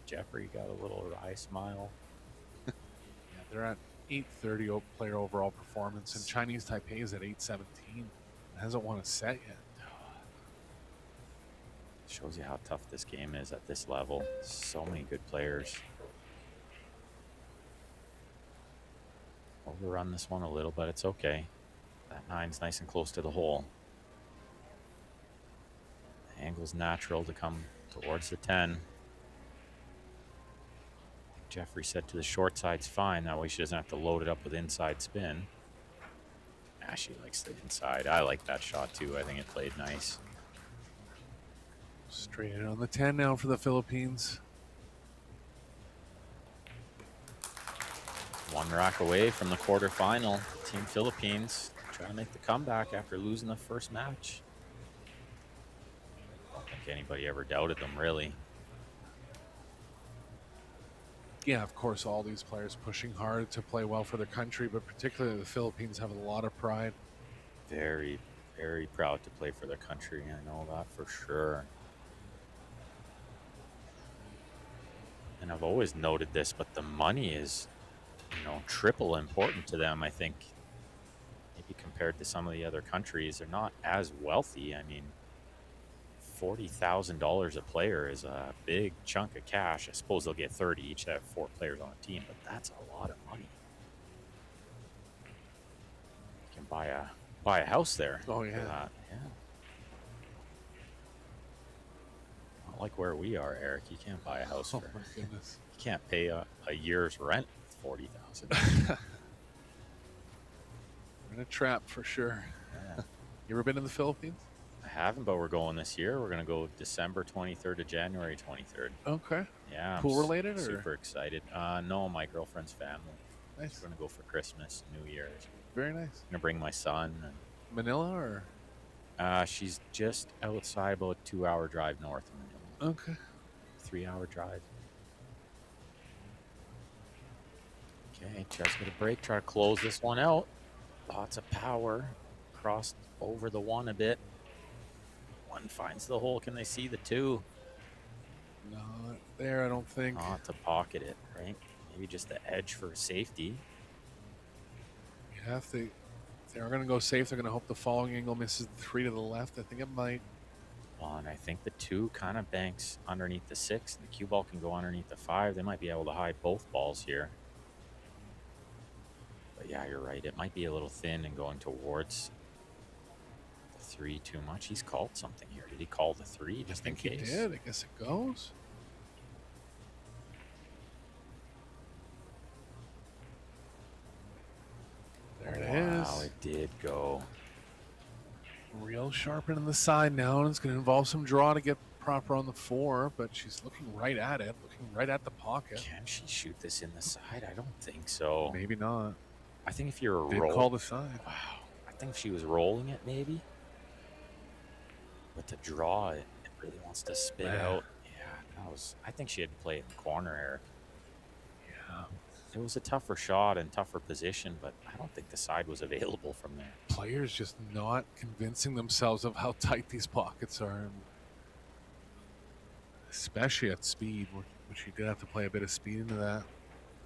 Jeffrey got a little wry smile. Yeah, they're at 830 player overall performance, and Chinese Taipei is at 817. It hasn't won a set yet. Shows you how tough this game is at this level. So many good players. Overrun this one a little, but it's okay. That 9's nice and close to the hole. The angle's natural to come towards the 10. Jeffrey said to the short side's fine. That way she doesn't have to load it up with inside spin. Ah, she likes the inside. I like that shot too. I think it played nice. Straight in on the 10 now for the Philippines. One rack away from the quarterfinal. Team Philippines trying to make the comeback after losing the first match. I don't think anybody ever doubted them, really. Yeah, of course, all these players pushing hard to play well for their country, but particularly the Philippines have a lot of pride. Very, very proud to play for their country. I know that for sure. And I've always noted this, but the money is, you know, triple important to them. I think maybe compared to some of the other countries, they're not as wealthy. I mean, $40,000 a player is a big chunk of cash. I suppose they'll get 30 each. They have 4 players on a team, but that's a lot of money. You can buy a house there. Oh yeah. Yeah. Not like where we are, Eric. You can't buy a house for. Oh my goodness. You can't pay a year's rent with $40,000. We're in a trap for sure. Yeah. You ever been in the Philippines? I haven't, but we're going this year. We're going to go December 23rd to January 23rd. Okay. Yeah. Pool related, or? Super excited. No, my girlfriend's family. Nice. We're going to go for Christmas, New Year's. Very nice. Going to bring my son. Manila, or? She's just outside, about a 2-hour drive north of Manila. Okay. 3-hour drive. Okay, just get a break. Try to close this one out. Lots of power. Crossed over the 1 a bit. 1 finds the hole. Can they see the 2? Not there, I don't think. Not to pocket it, right? Maybe just the edge for safety. Yeah, if they are going to go safe, they're going to hope the following angle misses the 3 to the left. I think it might. Well, and I think the 2 kind of banks underneath the 6. And the cue ball can go underneath the 5. They might be able to hide both balls here. But yeah, you're right. It might be a little thin and going towards the 3 too much. He's called something here. Did he call the 3 just in case? He did. I guess it goes. There it is. Wow, it did go. Real sharpen in the side now, and it's going to involve some draw to get proper on the 4, but she's looking right at it, looking right at the pocket. Can she shoot this in the side? I don't think so. Maybe not. I think if you're Did rolling, call the side. wow. I think if she was rolling it, maybe. But to draw it, it really wants to spit Yeah. out. Yeah, that was. I think she had to play it in the corner, Eric. Yeah. It was a tougher shot and tougher position, but I don't think the side was available from there. Players just not convincing themselves of how tight these pockets are, and especially at speed, which you did have to play a bit of speed into that.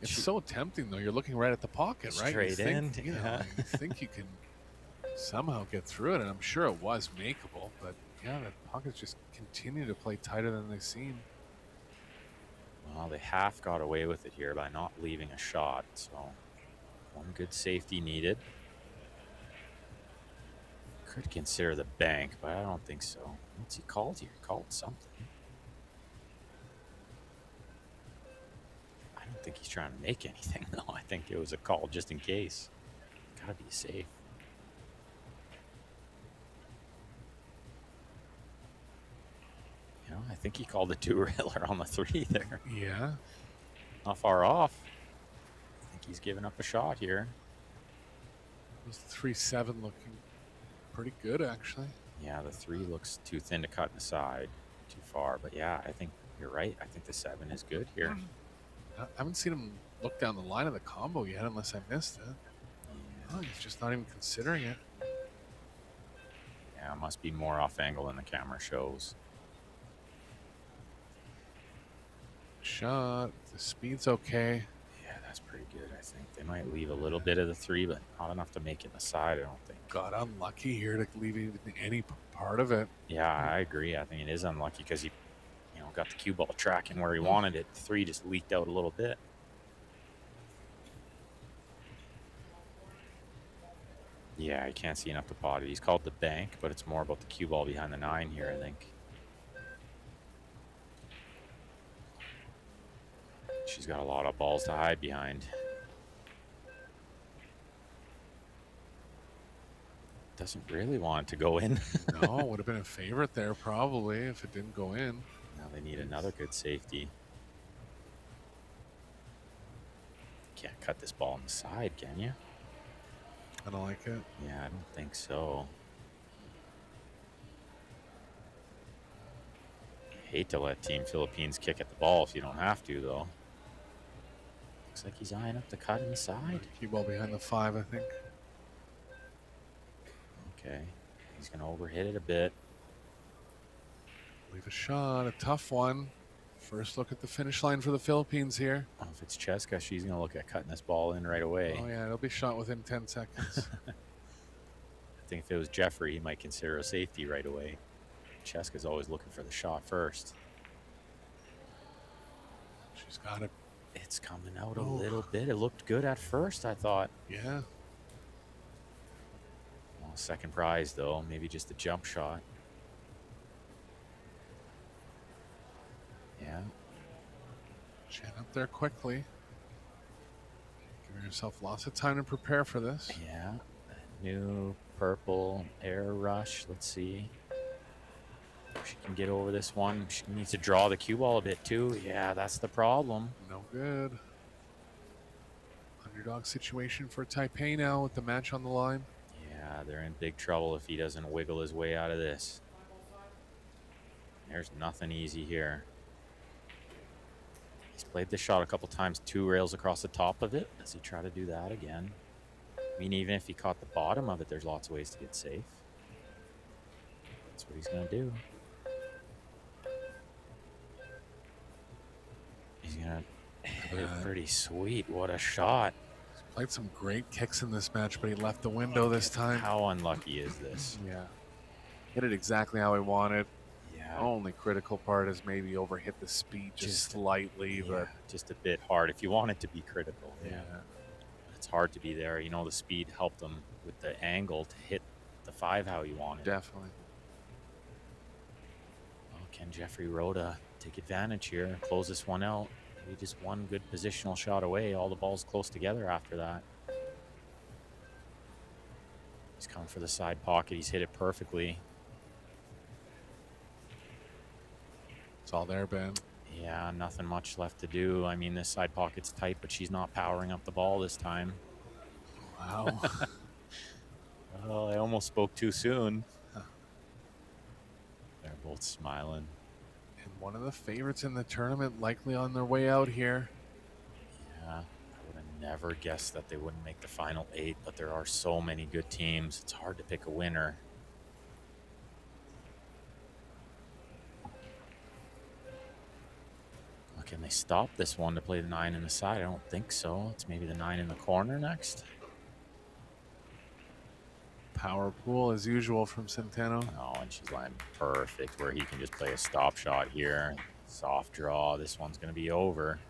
It's so tempting, though. You're looking right at the pocket, right? Straight in, you know, you think you can somehow get through it, and I'm sure it was makeable, but yeah, the pockets just continue to play tighter than they seem. Well, they half got away with it here by not leaving a shot, so one good safety needed. Could consider the bank, but I don't think so. What's he called here? He called something. I don't think he's trying to make anything, though. I think it was a call just in case. Gotta be safe. You know, I think he called a two-railer on the 3 there. Yeah. Not far off. I think he's giving up a shot here. This 3-7 looking pretty good, actually. Yeah, the 3 looks too thin to cut in the side, too far. But yeah, I think you're right. I think the 7 is good here. I haven't seen him look down the line of the combo yet, unless I missed it. Oh, he's just not even considering it. Yeah, it must be more off angle than the camera shows. Shot. The speed's okay. Yeah, that's pretty good, I think. They might leave a little bit of the 3, but not enough to make it the side, I don't think. Got unlucky here to leave even any part of it. Yeah, I agree. I think it is unlucky because he, you know, got the cue ball tracking where he wanted it. The 3 just leaked out a little bit. Yeah, he can't see enough to pot it. He's called the bank, but it's more about the cue ball behind the 9 here, I think. She's got a lot of balls to hide behind. Doesn't really want it to go in. No, would have been a favorite there probably if it didn't go in. Now they need another good safety. Can't cut this ball on the side, can you? I don't like it. Yeah, I don't think so. Hate to let Team Philippines kick at the ball if you don't have to, though. Looks like he's eyeing up the cut in the side. Cue ball behind the 5, I think. Okay, he's going to overhit it a bit. Leave a shot, a tough one. First look at the finish line for the Philippines here. Well, if it's Cheska, she's going to look at cutting this ball in right away. Oh, yeah, it'll be shot within 10 seconds. I think if it was Jeffrey, he might consider a safety right away. Cheska's always looking for the shot first. She's got it. It's coming out a little bit. It looked good at first, I thought. Yeah. Well, second prize, though. Maybe just a jump shot. Yeah. Chin up there quickly. Giving herself lots of time to prepare for this. Yeah. New purple air rush. Let's see. If she can get over this one. She needs to draw the cue ball a bit, too. Yeah, that's the problem. No good. Underdog situation for Taipei now with the match on the line. Yeah, they're in big trouble if he doesn't wiggle his way out of this. There's nothing easy here. He's played this shot a couple times, 2 rails across the top of it. Does he try to do that again? I mean, even if he caught the bottom of it, there's lots of ways to get safe. That's what he's going to do. He's going to hit it pretty sweet. What a shot. He's played some great kicks in this match, but he left the window this time. How unlucky is this? Yeah. Hit it exactly how he wanted. Yeah. Only critical part is maybe overhit the speed just slightly, but just a bit hard if you want it to be critical. yeah. It's hard to be there. You know, the speed helped him with the angle to hit the 5 how he wanted. Definitely. Well, can Jeffrey Rhoda take advantage here and close this one out? Maybe just one good positional shot away. All the balls close together after that. He's coming for the side pocket. He's hit it perfectly. It's all there, Ben. Yeah, nothing much left to do. I mean, this side pocket's tight, but she's not powering up the ball this time. Wow. Oh, I almost spoke too soon. They're both smiling. And one of the favorites in the tournament likely on their way out here. Yeah, I would never guessed that they wouldn't make the final 8, but there are so many good teams. It's hard to pick a winner. Can they stop this one to play the 9 in the side? I don't think so. It's maybe the 9 in the corner next. Power pool as usual from Centeno. Oh, and she's landing perfect where he can just play a stop shot here. Soft draw. This one's going to be over.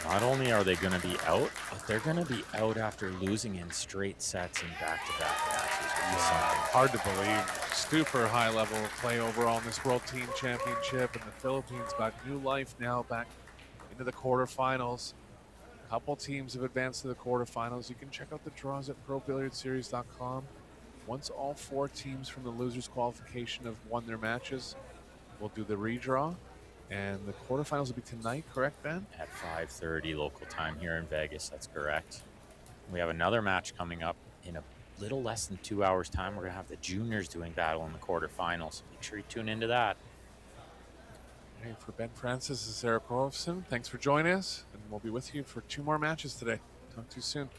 Not only are they going to be out, but they're going to be out after losing in straight sets in back-to-back matches. Hard to believe. Super high level of play overall in this World Team Championship, and the Philippines got new life now back into the quarterfinals. A couple teams have advanced to the quarterfinals. You can check out the draws at ProBilliardSeries.com. Once all 4 teams from the losers qualification have won their matches, we'll do the redraw. And the quarterfinals will be tonight, correct, Ben? At 5:30 local time here in Vegas, that's correct. We have another match coming up in a little less than 2 hours' time. We're going to have the juniors doing battle in the quarterfinals. Make sure you tune into that. Hey, for Ben Francis, this is Eric Rolfson. Thanks for joining us, and we'll be with you for 2 more matches today. Talk to you soon.